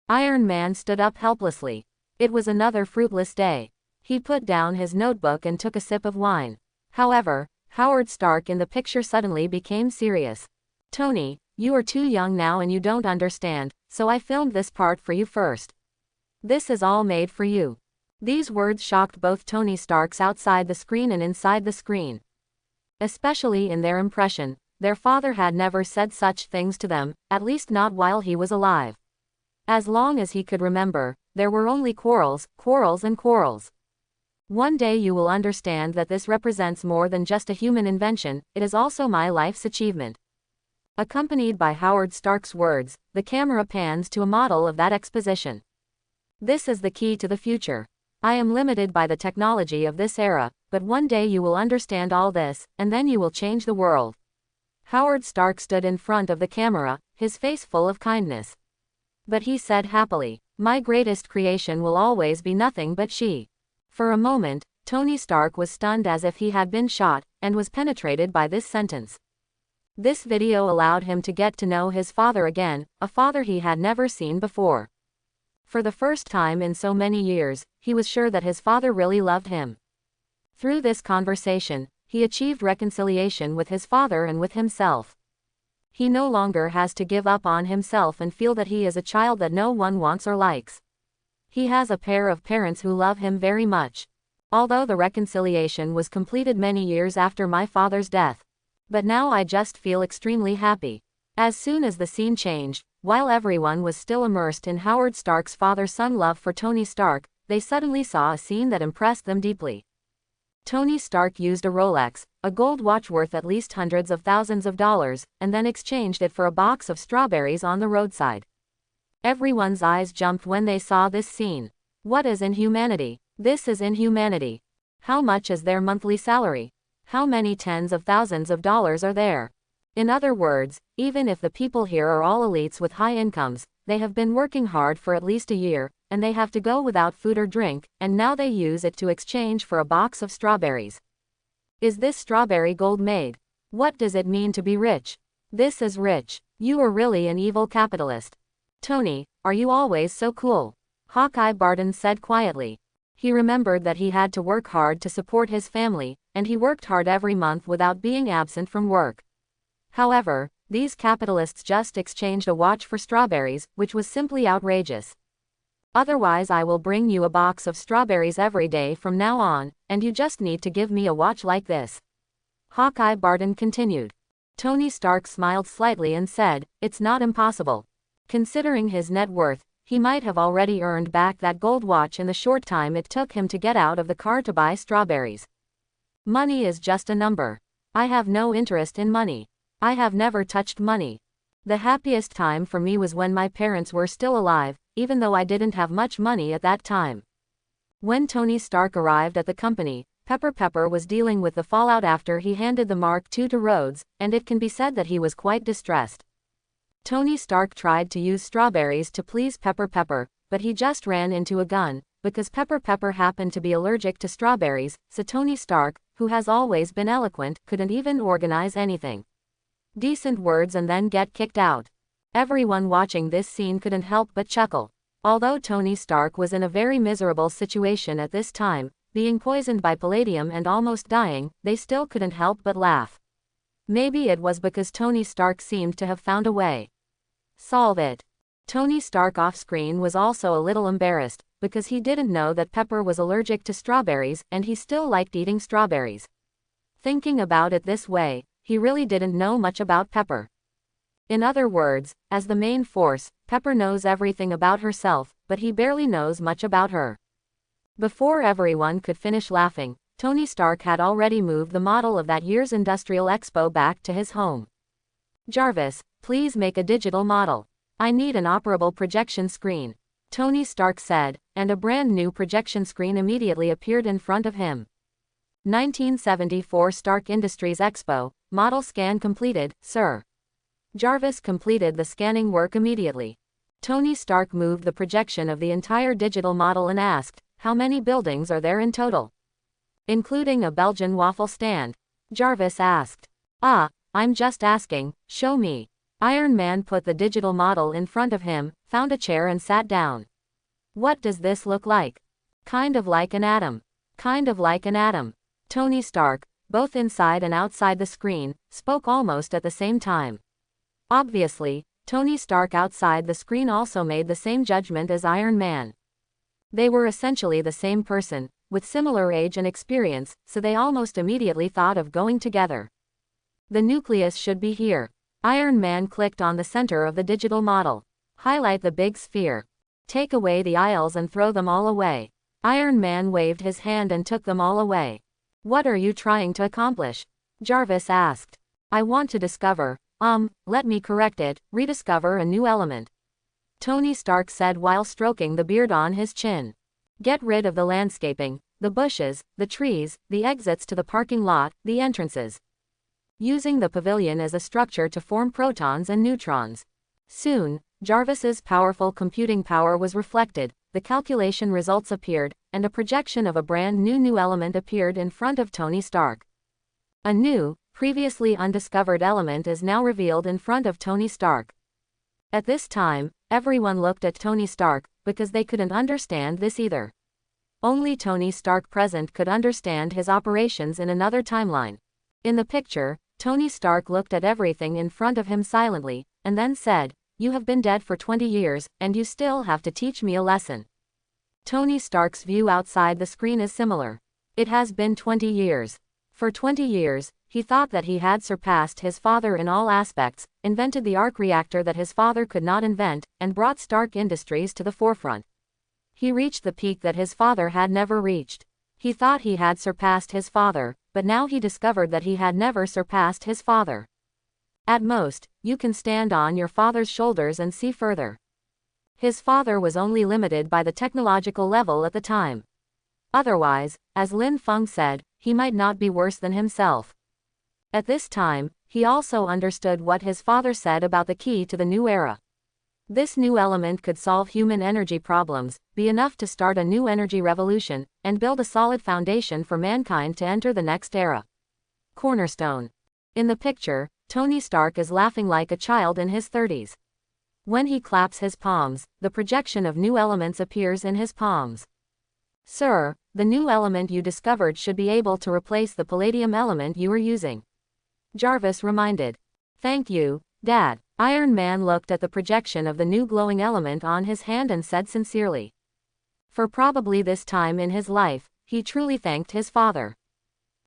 Iron Man stood up helplessly. It was another fruitless day. He put down his notebook and took a sip of wine. However, Howard Stark in the picture suddenly became serious. Tony, you are too young now and you don't understand, so I filmed this part for you first. This is all made for you. These words shocked both Tony Starks outside the screen and inside the screen. Especially in their impression, their father had never said such things to them, at least not while he was alive. As long as he could remember, there were only quarrels, and quarrels. One day you will understand that this represents more than just a human invention, it is also my life's achievement. Accompanied by Howard Stark's words, the camera pans to a model of that exposition. This is the key to the future. I am limited by the technology of this era, but one day you will understand all this, and then you will change the world. Howard Stark stood in front of the camera, his face full of kindness. But he said happily, "My greatest creation will always be nothing but she." For a moment, Tony Stark was stunned as if he had been shot, and was penetrated by this sentence. This video allowed him to get to know his father again, a father he had never seen before. For the first time in so many years, he was sure that his father really loved him. Through this conversation, he achieved reconciliation with his father and with himself. He no longer has to give up on himself and feel that he is a child that no one wants or likes. He has a pair of parents who love him very much. Although the reconciliation was completed many years after my father's death. But now I just feel extremely happy. As soon as the scene changed, while everyone was still immersed in Howard Stark's father-son love for Tony Stark, they suddenly saw a scene that impressed them deeply. Tony Stark used a Rolex, a gold watch worth at least hundreds of thousands of dollars, and then exchanged it for a box of strawberries on the roadside. Everyone's eyes jumped when they saw this scene. What is inhumanity? This is inhumanity. How much is their monthly salary? How many tens of thousands of dollars are there? In other words, even if the people here are all elites with high incomes, they have been working hard for at least a year, and they have to go without food or drink, and now they use it to exchange for a box of strawberries. Is this strawberry gold made? What does it mean to be rich? This is rich. You are really an evil capitalist. Tony, are you always so cool? Hawkeye Barton said quietly. He remembered that he had to work hard to support his family, and he worked hard every month without being absent from work. However, these capitalists just exchanged a watch for strawberries, which was simply outrageous. Otherwise I will bring you a box of strawberries every day from now on, and you just need to give me a watch like this. Hawkeye Barton continued. Tony Stark smiled slightly and said, "It's not impossible." Considering his net worth, he might have already earned back that gold watch in the short time it took him to get out of the car to buy strawberries. Money is just a number. I have no interest in money. I have never touched money. The happiest time for me was when my parents were still alive, even though I didn't have much money at that time. When Tony Stark arrived at the company, Pepper was dealing with the fallout after he handed the Mark II to Rhodes, and it can be said that he was quite distressed. Tony Stark tried to use strawberries to please Pepper, but he just ran into a gun, because Pepper happened to be allergic to strawberries, so Tony Stark, who has always been eloquent, couldn't even organize anything. Decent words and then get kicked out. Everyone watching this scene couldn't help but chuckle. Although Tony Stark was in a very miserable situation at this time, being poisoned by palladium and almost dying, they still couldn't help but laugh. Maybe it was because Tony Stark seemed to have found a way. Solve it. Tony Stark off-screen was also a little embarrassed, because he didn't know that Pepper was allergic to strawberries and he still liked eating strawberries. Thinking about it this way, he really didn't know much about Pepper. In other words, as the main force, Pepper knows everything about herself, but he barely knows much about her. Before everyone could finish laughing, Tony Stark had already moved the model of that year's Industrial Expo back to his home. Jarvis, please make a digital model. I need an operable projection screen, Tony Stark said, and a brand new projection screen immediately appeared in front of him. 1974 Stark Industries Expo, model scan completed, sir. Jarvis completed the scanning work immediately. Tony Stark moved the projection of the entire digital model and asked, how many buildings are there in total? Including a Belgian waffle stand. Jarvis asked. I'm just asking, show me. Iron Man put the digital model in front of him, found a chair and sat down. What does this look like? Kind of like an atom. Kind of like an atom. Tony Stark, both inside and outside the screen, spoke almost at the same time. Obviously, Tony Stark outside the screen also made the same judgment as Iron Man. They were essentially the same person, with similar age and experience, so they almost immediately thought of going together. The nucleus should be here. Iron Man clicked on the center of the digital model. Highlight the big sphere. Take away the aisles and throw them all away. Iron Man waved his hand and took them all away. What are you trying to accomplish? Jarvis asked. I want to discover, let me correct it, rediscover a new element. Tony Stark said while stroking the beard on his chin. Get rid of the landscaping, the bushes, the trees, the exits to the parking lot, the entrances. Using the pavilion as a structure to form protons and neutrons. Soon, Jarvis's powerful computing power was reflected, the calculation results appeared, and a projection of a brand new element appeared in front of Tony Stark. A new, previously undiscovered element is now revealed in front of Tony Stark. At this time, everyone looked at Tony Stark, because they couldn't understand this either. Only Tony Stark present could understand his operations in another timeline. In the picture, Tony Stark looked at everything in front of him silently, and then said, You have been dead for 20 years, and you still have to teach me a lesson. Tony Stark's view outside the screen is similar. It has been 20 years. For 20 years, he thought that he had surpassed his father in all aspects, invented the arc reactor that his father could not invent, and brought Stark Industries to the forefront. He reached the peak that his father had never reached. He thought he had surpassed his father, but now he discovered that he had never surpassed his father. At most, you can stand on your father's shoulders and see further. His father was only limited by the technological level at the time. Otherwise, as Lin Feng said, he might not be worse than himself. At this time, he also understood what his father said about the key to the new era. This new element could solve human energy problems, be enough to start a new energy revolution, and build a solid foundation for mankind to enter the next era. Cornerstone. In the picture, Tony Stark is laughing like a child in his 30s. When he claps his palms, the projection of new elements appears in his palms. Sir, the new element you discovered should be able to replace the palladium element you were using. Jarvis reminded. Thank you, Dad. Iron Man looked at the projection of the new glowing element on his hand and said sincerely. For probably this time in his life, he truly thanked his father.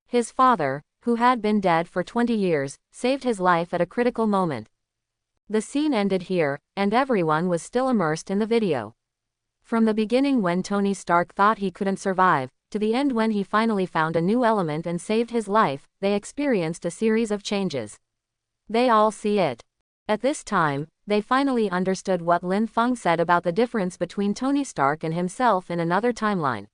His father, who had been dead for 20 years, saved his life at a critical moment. The scene ended here, and everyone was still immersed in the video. From the beginning when Tony Stark thought he couldn't survive, to the end when he finally found a new element and saved his life, they experienced a series of changes. They all see it. At this time, they finally understood what Lin Feng said about the difference between Tony Stark and himself in another timeline.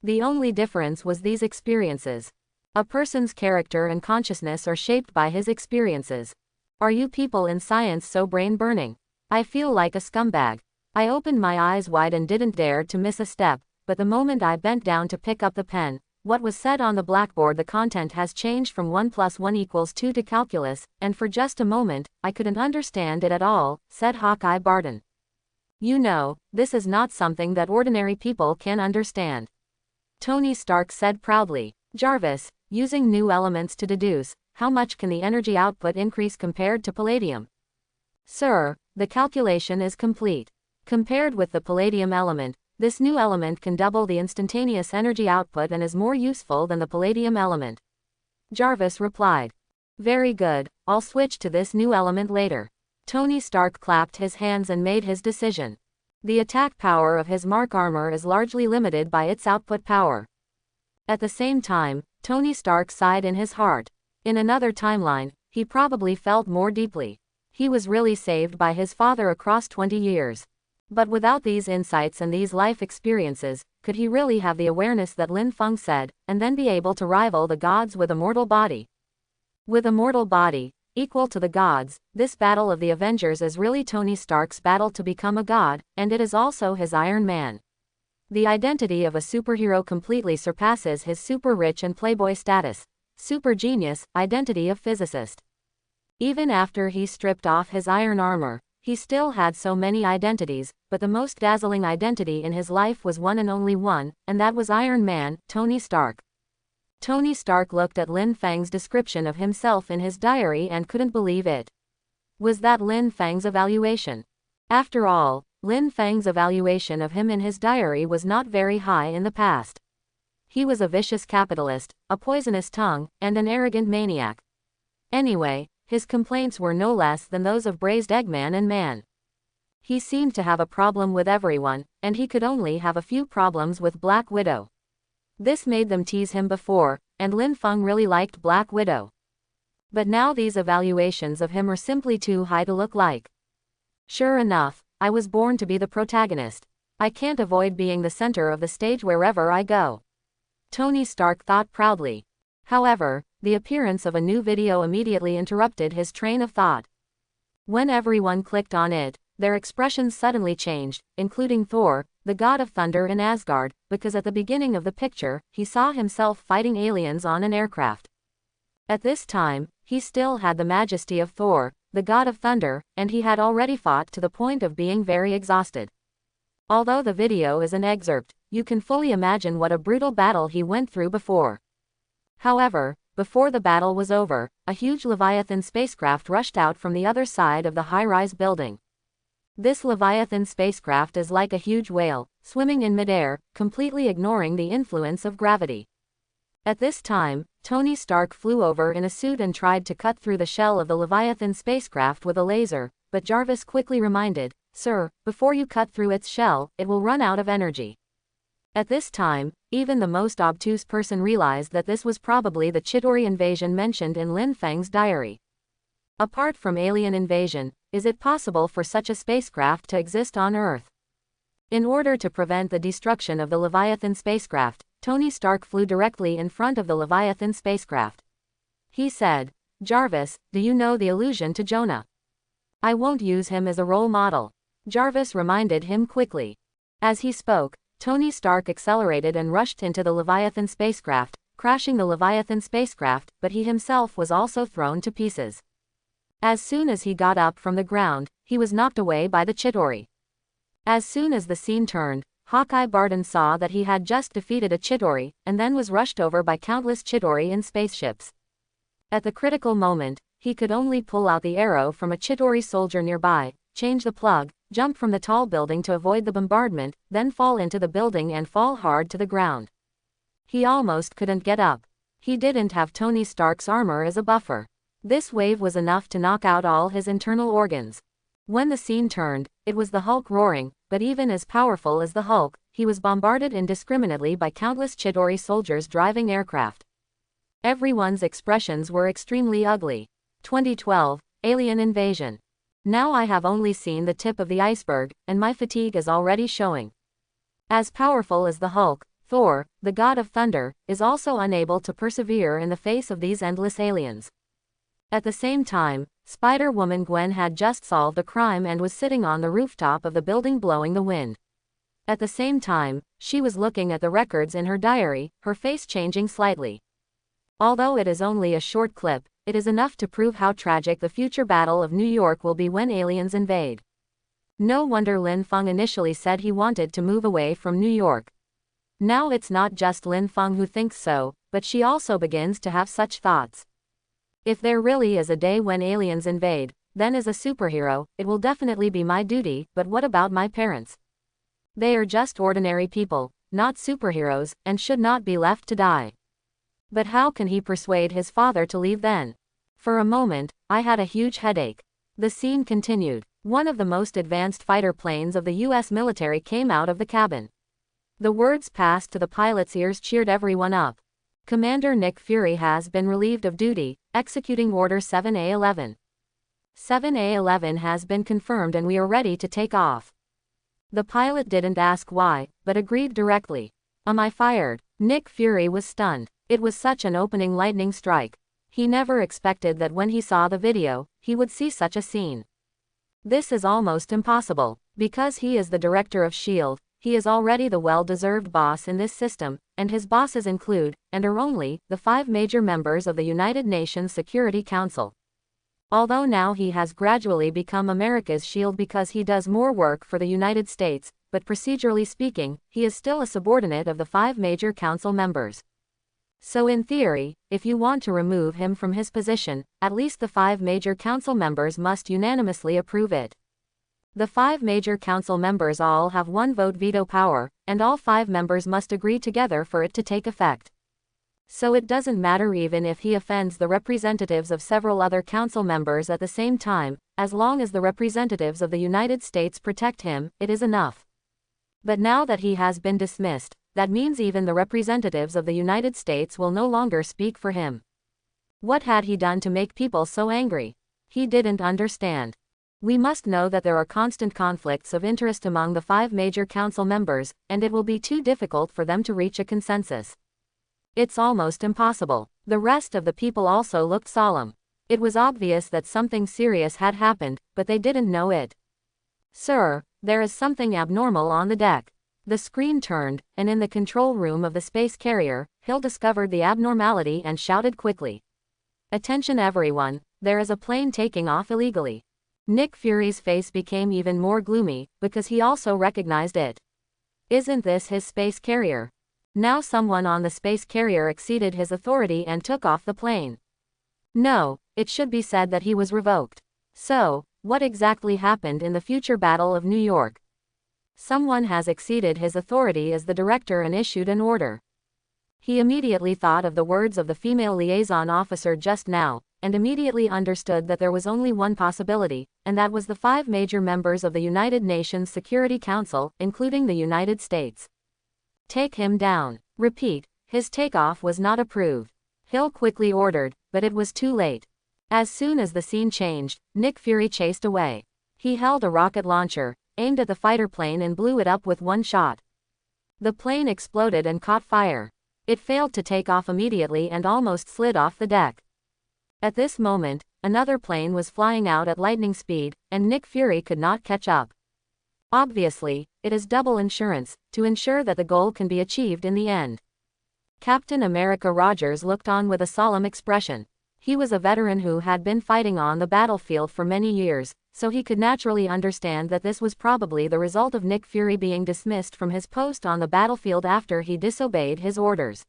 The only difference was these experiences. A person's character and consciousness are shaped by his experiences. Are you people in science so brain-burning? I feel like a scumbag. I opened my eyes wide and didn't dare to miss a step, but the moment I bent down to pick up the pen, what was said on the blackboard, the content has changed from 1 + 1 = 2 to calculus, and for just a moment, I couldn't understand it at all, said Hawkeye Barton. You know, this is not something that ordinary people can understand. Tony Stark said proudly. Jarvis, using new elements to deduce, how much can the energy output increase compared to palladium? Sir, the calculation is complete. Compared with the palladium element, this new element can double the instantaneous energy output and is more useful than the palladium element. Jarvis replied. Very good, I'll switch to this new element later. Tony Stark clapped his hands and made his decision. The attack power of his Mark armor is largely limited by its output power. At the same time, Tony Stark sighed in his heart. In another timeline, he probably felt more deeply. He was really saved by his father across 20 years. But without these insights and these life experiences, could he really have the awareness that Lin Feng said, and then be able to rival the gods with a mortal body? With a mortal body, equal to the gods, this battle of the Avengers is really Tony Stark's battle to become a god, and it is also his Iron Man. The identity of a superhero completely surpasses his super rich and playboy status. Super genius, identity of physicist. Even after he stripped off his iron armor, he still had so many identities, but the most dazzling identity in his life was one and only one, and that was Iron Man, Tony Stark. Tony Stark looked at Lin Feng's description of himself in his diary and couldn't believe it. Was that Lin Feng's evaluation? After all, Lin Feng's evaluation of him in his diary was not very high in the past. He was a vicious capitalist, a poisonous tongue, and an arrogant maniac. Anyway, his complaints were no less than those of Braised Eggman and Man. He seemed to have a problem with everyone, and he could only have a few problems with Black Widow. This made them tease him before, and Lin Feng really liked Black Widow. But now these evaluations of him are simply too high to look like. Sure enough, I was born to be the protagonist. I can't avoid being the center of the stage wherever I go. Tony Stark thought proudly. However, the appearance of a new video immediately interrupted his train of thought. When everyone clicked on it, their expressions suddenly changed, including Thor, the god of thunder in Asgard, because at the beginning of the picture, he saw himself fighting aliens on an aircraft. At this time, he still had the majesty of Thor, the god of thunder, and he had already fought to the point of being very exhausted. Although the video is an excerpt, you can fully imagine what a brutal battle he went through before. However, before the battle was over, a huge Leviathan spacecraft rushed out from the other side of the high-rise building. This Leviathan spacecraft is like a huge whale, swimming in midair, completely ignoring the influence of gravity. At this time, Tony Stark flew over in a suit and tried to cut through the shell of the Leviathan spacecraft with a laser, but Jarvis quickly reminded, "Sir, before you cut through its shell, it will run out of energy." At this time, even the most obtuse person realized that this was probably the Chitauri invasion mentioned in Lin Feng's diary. Apart from alien invasion, is it possible for such a spacecraft to exist on Earth? In order to prevent the destruction of the Leviathan spacecraft, Tony Stark flew directly in front of the Leviathan spacecraft. He said, "Jarvis, do you know the allusion to Jonah? I won't use him as a role model." Jarvis reminded him quickly. As he spoke, Tony Stark accelerated and rushed into the Leviathan spacecraft, crashing the Leviathan spacecraft, but he himself was also thrown to pieces. As soon as he got up from the ground, he was knocked away by the Chitauri. As soon as the scene turned, Hawkeye Barton saw that he had just defeated a Chitauri, and then was rushed over by countless Chitauri in spaceships. At the critical moment, he could only pull out the arrow from a Chitauri soldier nearby, change the plug, jump from the tall building to avoid the bombardment, then fall into the building and fall hard to the ground. He almost couldn't get up. He didn't have Tony Stark's armor as a buffer. This wave was enough to knock out all his internal organs. When the scene turned, it was the Hulk roaring, but even as powerful as the Hulk, he was bombarded indiscriminately by countless Chitauri soldiers driving aircraft. Everyone's expressions were extremely ugly. 2012, Alien Invasion. Now I have only seen the tip of the iceberg, and my fatigue is already showing. As powerful as the Hulk, Thor, the god of thunder, is also unable to persevere in the face of these endless aliens. At the same time, Spider-Woman Gwen had just solved a crime and was sitting on the rooftop of the building blowing the wind. At the same time, she was looking at the records in her diary, her face changing slightly. Although it is only a short clip, it is enough to prove how tragic the future battle of New York will be when aliens invade. No wonder Lin Feng initially said he wanted to move away from New York. Now it's not just Lin Feng who thinks so, but she also begins to have such thoughts. If there really is a day when aliens invade, then as a superhero, it will definitely be my duty, but what about my parents? They are just ordinary people, not superheroes, and should not be left to die. But how can he persuade his father to leave then? For a moment, I had a huge headache. The scene continued. One of the most advanced fighter planes of the US military came out of the cabin. The words passed to the pilot's ears cheered everyone up. Commander Nick Fury has been relieved of duty, executing Order 7A11. 7A11 has been confirmed and we are ready to take off. The pilot didn't ask why, but agreed directly. Am I fired? Nick Fury was stunned. It was such an opening lightning strike. He never expected that when he saw the video, he would see such a scene. This is almost impossible. Because he is the director of S.H.I.E.L.D., he is already the well-deserved boss in this system, and his bosses include, and are only, the 5 major members of the United Nations Security Council. Although now he has gradually become America's shield because he does more work for the United States, but procedurally speaking, he is still a subordinate of the 5 major council members. So in theory, if you want to remove him from his position, at least the 5 major council members must unanimously approve it. The 5 major council members all have 1 vote veto power, and all 5 members must agree together for it to take effect. So it doesn't matter even if he offends the representatives of several other council members at the same time, as long as the representatives of the United States protect him, it is enough. But now that he has been dismissed, that means even the representatives of the United States will no longer speak for him. What had he done to make people so angry? He didn't understand. We must know that there are constant conflicts of interest among the 5 major council members, and it will be too difficult for them to reach a consensus. It's almost impossible. The rest of the people also looked solemn. It was obvious that something serious had happened, but they didn't know it. Sir, there is something abnormal on the deck. The screen turned, and in the control room of the space carrier, Hill discovered the abnormality and shouted quickly. Attention everyone, there is a plane taking off illegally. Nick Fury's face became even more gloomy, because he also recognized it. Isn't this his space carrier? Now someone on the space carrier exceeded his authority and took off the plane. No, it should be said that he was revoked. So, what exactly happened in the future battle of New York? Someone has exceeded his authority as the director and issued an order. He immediately thought of the words of the female liaison officer just now, and immediately understood that there was only one possibility, and that was the 5 major members of the United Nations Security Council, including the United States. Take him down. Repeat, his takeoff was not approved. Hill quickly ordered, but it was too late. As soon as the scene changed, Nick Fury chased away. He held a rocket launcher, aimed at the fighter plane and blew it up with 1 shot. The plane exploded and caught fire. It failed to take off immediately and almost slid off the deck. At this moment, another plane was flying out at lightning speed, and Nick Fury could not catch up. Obviously, it is double insurance, to ensure that the goal can be achieved in the end. Captain America Rogers looked on with a solemn expression. He was a veteran who had been fighting on the battlefield for many years, so he could naturally understand that this was probably the result of Nick Fury being dismissed from his post on the battlefield after he disobeyed his orders.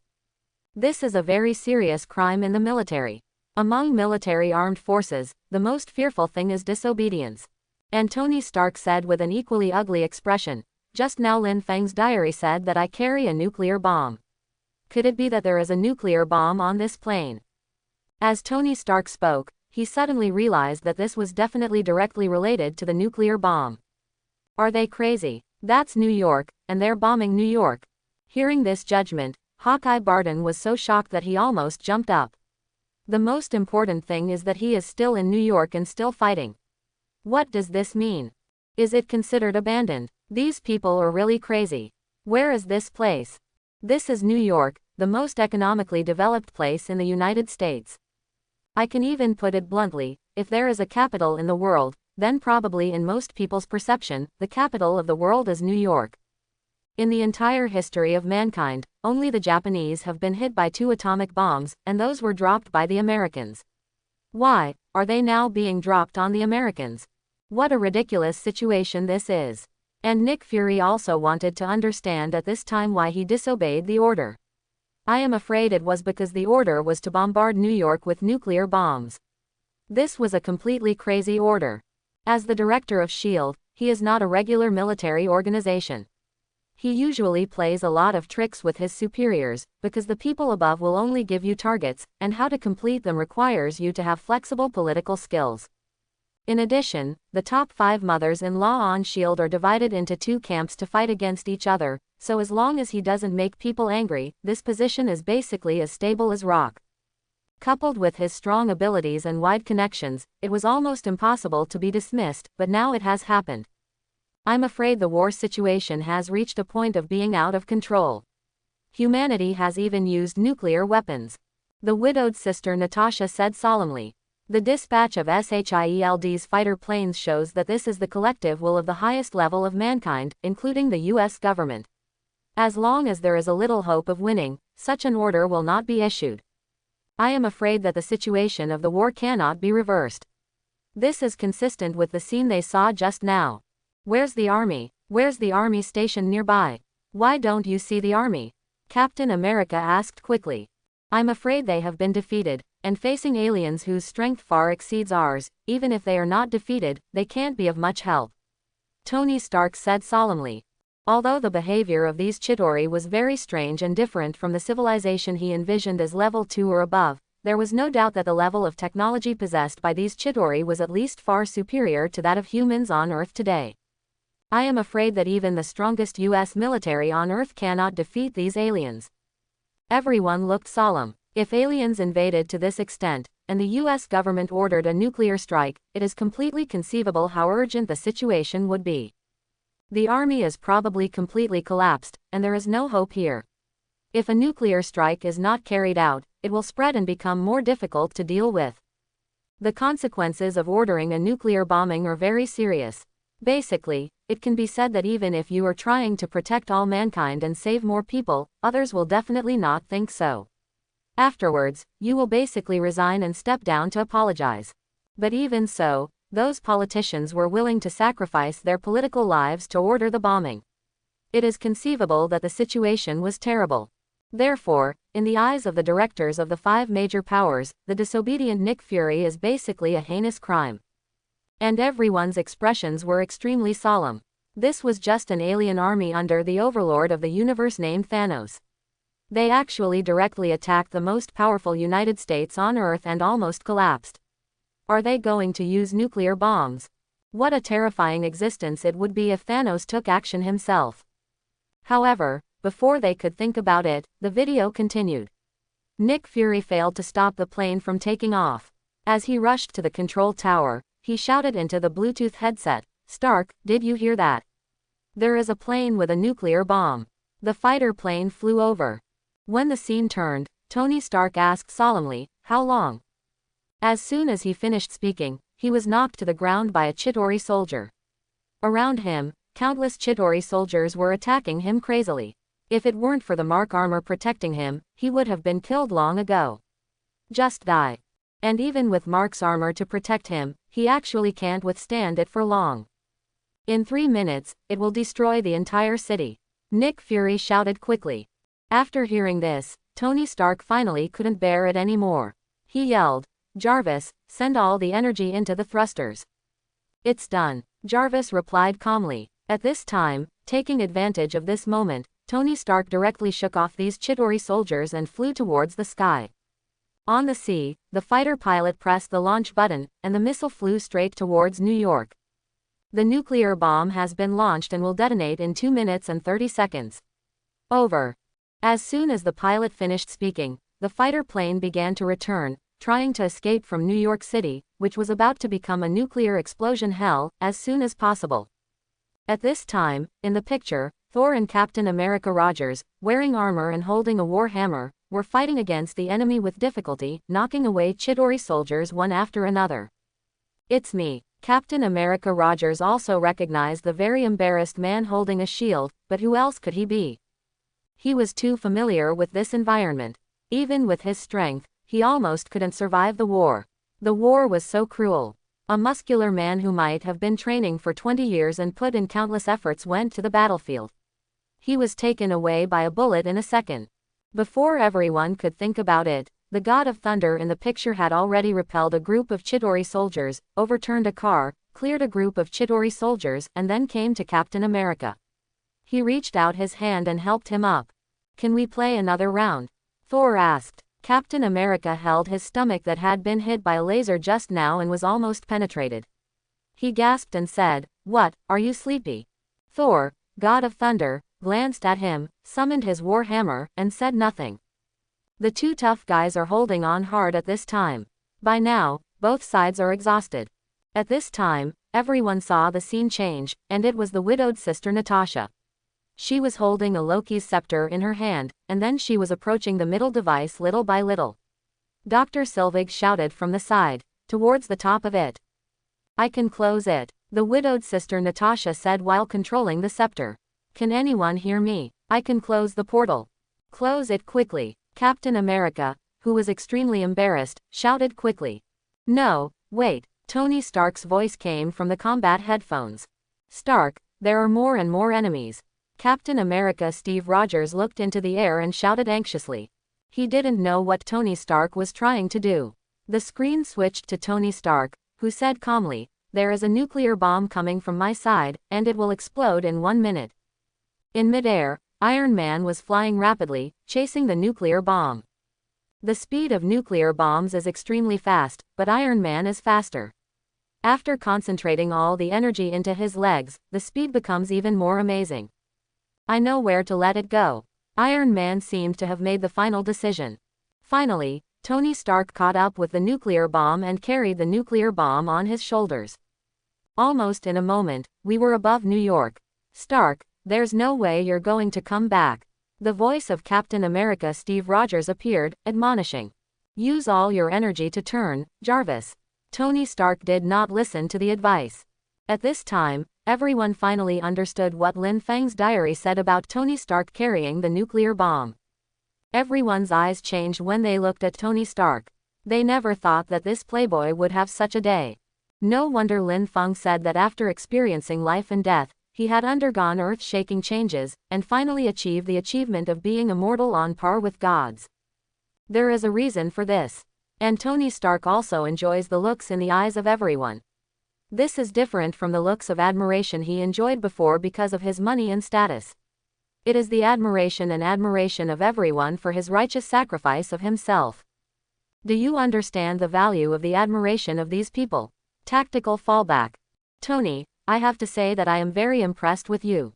This is a very serious crime in the military. Among military armed forces, the most fearful thing is disobedience. And Tony Stark said with an equally ugly expression, just now Lin Feng's diary said that I carry a nuclear bomb. Could it be that there is a nuclear bomb on this plane? As Tony Stark spoke, he suddenly realized that this was definitely directly related to the nuclear bomb. Are they crazy? That's New York, and they're bombing New York. Hearing this judgment, Hawkeye Barton was so shocked that he almost jumped up. The most important thing is that he is still in New York and still fighting. What does this mean? Is it considered abandoned? These people are really crazy. Where is this place? This is New York, the most economically developed place in the United States. I can even put it bluntly, if there is a capital in the world, then probably in most people's perception, the capital of the world is New York. In the entire history of mankind, only the Japanese have been hit by 2 atomic bombs, and those were dropped by the Americans. Why are they now being dropped on the Americans? What a ridiculous situation this is. And Nick Fury also wanted to understand at this time why he disobeyed the order. I am afraid it was because the order was to bombard New York with nuclear bombs. This was a completely crazy order. As the director of S.H.I.E.L.D., he is not a regular military organization. He usually plays a lot of tricks with his superiors, because the people above will only give you targets, and how to complete them requires you to have flexible political skills. In addition, the top 5 mothers-in-law on S.H.I.E.L.D. are divided into 2 camps to fight against each other, so as long as he doesn't make people angry, this position is basically as stable as rock. Coupled with his strong abilities and wide connections, it was almost impossible to be dismissed, but now it has happened. I'm afraid the war situation has reached a point of being out of control. Humanity has even used nuclear weapons. The widowed sister Natasha said solemnly. The dispatch of S.H.I.E.L.D.'s fighter planes shows that this is the collective will of the highest level of mankind, including the U.S. government. As long as there is a little hope of winning, such an order will not be issued. I am afraid that the situation of the war cannot be reversed. This is consistent with the scene they saw just now. Where's the army? Where's the army stationed nearby? Why don't you see the army? Captain America asked quickly. I'm afraid they have been defeated, and facing aliens whose strength far exceeds ours, even if they are not defeated, they can't be of much help. Tony Stark said solemnly. Although the behavior of these Chitauri was very strange and different from the civilization he envisioned as level 2 or above, there was no doubt that the level of technology possessed by these Chitauri was at least far superior to that of humans on Earth today. I am afraid that even the strongest U.S. military on Earth cannot defeat these aliens. Everyone looked solemn. If aliens invaded to this extent, and the U.S. government ordered a nuclear strike, it is completely conceivable how urgent the situation would be. The army is probably completely collapsed, and there is no hope here. If a nuclear strike is not carried out, it will spread and become more difficult to deal with. The consequences of ordering a nuclear bombing are very serious. Basically, it can be said that even if you are trying to protect all mankind and save more people, others will definitely not think so. Afterwards, you will basically resign and step down to apologize. But even so, those politicians were willing to sacrifice their political lives to order the bombing. It is conceivable that the situation was terrible. Therefore, in the eyes of the directors of the 5 major powers, the disobedient Nick Fury is basically a heinous crime. And everyone's expressions were extremely solemn. This was just an alien army under the overlord of the universe named Thanos. They actually directly attacked the most powerful United States on Earth and almost collapsed. Are they going to use nuclear bombs? What a terrifying existence it would be if Thanos took action himself. However, before they could think about it, the video continued. Nick Fury failed to stop the plane from taking off. As he rushed to the control tower, he shouted into the Bluetooth headset, "Stark, did you hear that? There is a plane with a nuclear bomb." The fighter plane flew over. When the scene turned, Tony Stark asked solemnly, "How long?" As soon as he finished speaking, he was knocked to the ground by a Chitauri soldier. Around him, countless Chitauri soldiers were attacking him crazily. If it weren't for the Mark armor protecting him, he would have been killed long ago. Just die. And even with Mark's armor to protect him, he actually can't withstand it for long. In 3 minutes, it will destroy the entire city. Nick Fury shouted quickly. After hearing this, Tony Stark finally couldn't bear it anymore. He yelled, "Jarvis, send all the energy into the thrusters." "It's done," Jarvis replied calmly. At this time, taking advantage of this moment, Tony Stark directly shook off these Chitauri soldiers and flew towards the sky. On the sea, the fighter pilot pressed the launch button, and the missile flew straight towards New York. The nuclear bomb has been launched and will detonate in 2 minutes and 30 seconds. Over. As soon as the pilot finished speaking, the fighter plane began to return, trying to escape from New York City, which was about to become a nuclear explosion hell, as soon as possible. At this time, in the picture, Thor and Captain America Rogers, wearing armor and holding a war hammer, were fighting against the enemy with difficulty, knocking away Chidori soldiers one after another. "It's me." Captain America Rogers also recognized the very embarrassed man holding a shield, but who else could he be? He was too familiar with this environment. Even with his strength, he almost couldn't survive the war. The war was so cruel. A muscular man who might have been training for 20 years and put in countless efforts went to the battlefield. He was taken away by a bullet in a second. Before everyone could think about it, the God of Thunder in the picture had already repelled a group of Chidori soldiers, overturned a car, cleared a group of Chidori soldiers, and then came to Captain America. He reached out his hand and helped him up. "Can we play another round?" Thor asked. Captain America held his stomach that had been hit by a laser just now and was almost penetrated. He gasped and said, "What, are you sleepy?" Thor, God of Thunder, glanced at him, summoned his war hammer, and said nothing. The two tough guys are holding on hard at this time. By now, both sides are exhausted. At this time, everyone saw the scene change, and it was the widowed sister Natasha. She was holding a Loki's scepter in her hand, and then she was approaching the middle device little by little. Dr. Sylvig shouted from the side, towards the top of it. "I can close it," the widowed sister Natasha said while controlling the scepter. "Can anyone hear me? I can close the portal." "Close it quickly." Captain America, who was extremely embarrassed, shouted quickly. "No, wait." Tony Stark's voice came from the combat headphones. "Stark, there are more and more enemies." Captain America Steve Rogers looked into the air and shouted anxiously. He didn't know what Tony Stark was trying to do. The screen switched to Tony Stark, who said calmly, "There is a nuclear bomb coming from my side, and it will explode in 1 minute." In midair, Iron Man was flying rapidly, chasing the nuclear bomb. The speed of nuclear bombs is extremely fast, but Iron Man is faster. After concentrating all the energy into his legs, the speed becomes even more amazing. "I know where to let it go." Iron Man seemed to have made the final decision. Finally, Tony Stark caught up with the nuclear bomb and carried the nuclear bomb on his shoulders. Almost in a moment, we were above New York. "Stark, there's no way you're going to come back." The voice of Captain America Steve Rogers appeared, admonishing. "Use all your energy to turn, Jarvis." Tony Stark did not listen to the advice. At this time, everyone finally understood what Lin Fang's diary said about Tony Stark carrying the nuclear bomb. Everyone's eyes changed when they looked at Tony Stark. They never thought that this playboy would have such a day. No wonder Lin Fang said that after experiencing life and death, he had undergone earth-shaking changes, and finally achieved the achievement of being immortal on par with gods. There is a reason for this. And Tony Stark also enjoys the looks in the eyes of everyone. This is different from the looks of admiration he enjoyed before because of his money and status. It is the admiration of everyone for his righteous sacrifice of himself. Do you understand the value of the admiration of these people? Tactical fallback. "Tony, I have to say that I am very impressed with you.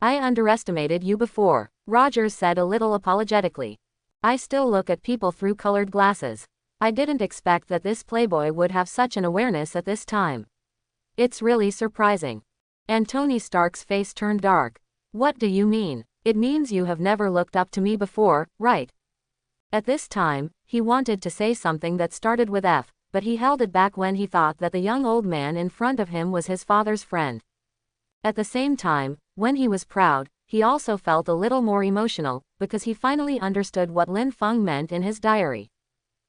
I underestimated you before," Rogers said a little apologetically. "I still look at people through colored glasses. I didn't expect that this playboy would have such an awareness at this time. It's really surprising." And Tony Stark's face turned dark. "What do you mean? It means you have never looked up to me before, right?" At this time, he wanted to say something that started with F, but he held it back when he thought that the young old man in front of him was his father's friend. At the same time, when he was proud, he also felt a little more emotional, because he finally understood what Lin Feng meant in his diary.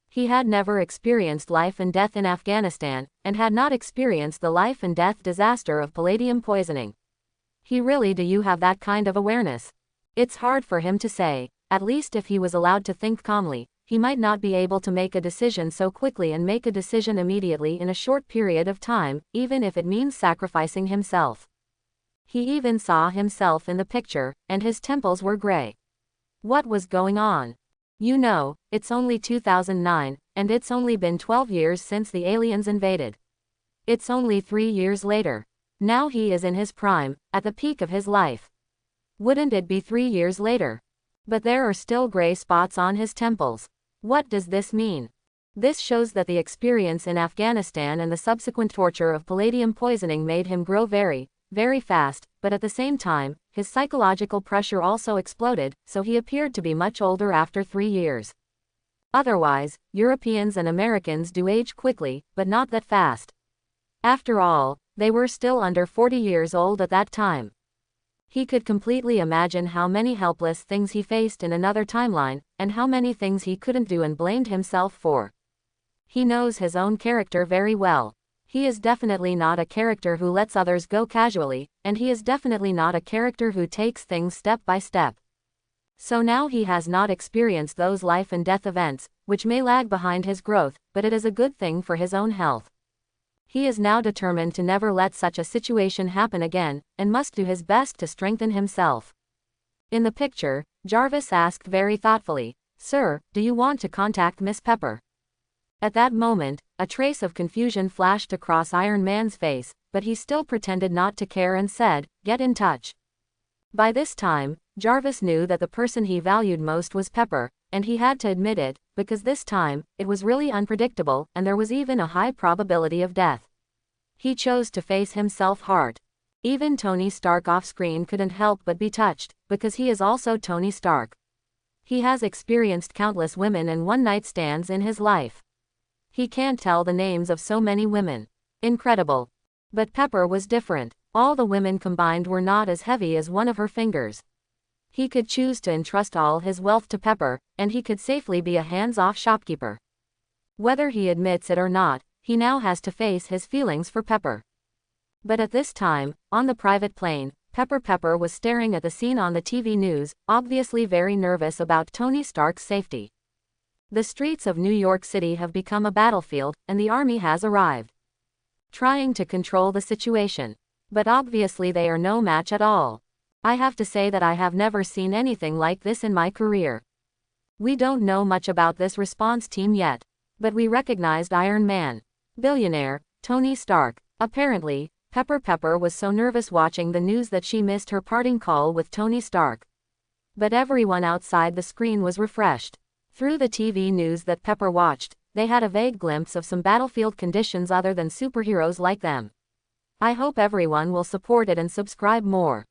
He had never experienced life and death in Afghanistan, and had not experienced the life and death disaster of palladium poisoning. Do you have that kind of awareness? It's hard for him to say. At least if he was allowed to think calmly, he might not be able to make a decision so quickly and make a decision immediately in a short period of time, even if it means sacrificing himself. He even saw himself in the picture, and his temples were gray. What was going on? You know, it's only 2009, and it's only been 12 years since the aliens invaded. It's only 3 years later. Now he is in his prime, at the peak of his life. Wouldn't it be 3 years later? But there are still gray spots on his temples. What does this mean? This shows that the experience in Afghanistan and the subsequent torture of palladium poisoning made him grow very, very fast, but at the same time, his psychological pressure also exploded, so he appeared to be much older after 3 years. Otherwise, Europeans and Americans do age quickly, but not that fast. After all, they were still under 40 years old at that time. He could completely imagine how many helpless things he faced in another timeline, and how many things he couldn't do and blamed himself for. He knows his own character very well. He is definitely not a character who lets others go casually, and he is definitely not a character who takes things step by step. So now he has not experienced those life and death events, which may lag behind his growth, but it is a good thing for his own health. He is now determined to never let such a situation happen again, and must do his best to strengthen himself. In the picture, Jarvis asked very thoughtfully, "Sir, do you want to contact Miss Pepper?" At that moment, a trace of confusion flashed across Iron Man's face, but he still pretended not to care and said, "Get in touch." By this time, Jarvis knew that the person he valued most was Pepper, and he had to admit it, because this time, it was really unpredictable, and there was even a high probability of death. He chose to face himself hard. Even Tony Stark off-screen couldn't help but be touched, because he is also Tony Stark. He has experienced countless women and one-night stands in his life. He can't tell the names of so many women. Incredible. But Pepper was different. All the women combined were not as heavy as one of her fingers. He could choose to entrust all his wealth to Pepper, and he could safely be a hands-off shopkeeper. Whether he admits it or not, he now has to face his feelings for Pepper. But at this time, on the private plane, Pepper was staring at the scene on the TV news, obviously very nervous about Tony Stark's safety. The streets of New York City have become a battlefield, and the army has arrived, trying to control the situation. But obviously they are no match at all. I have to say that I have never seen anything like this in my career. We don't know much about this response team yet, but we recognized Iron Man, billionaire, Tony Stark. Apparently, Pepper was so nervous watching the news that she missed her parting call with Tony Stark. But everyone outside the screen was refreshed. Through the TV news that Pepper watched, they had a vague glimpse of some battlefield conditions other than superheroes like them. I hope everyone will support it and subscribe more.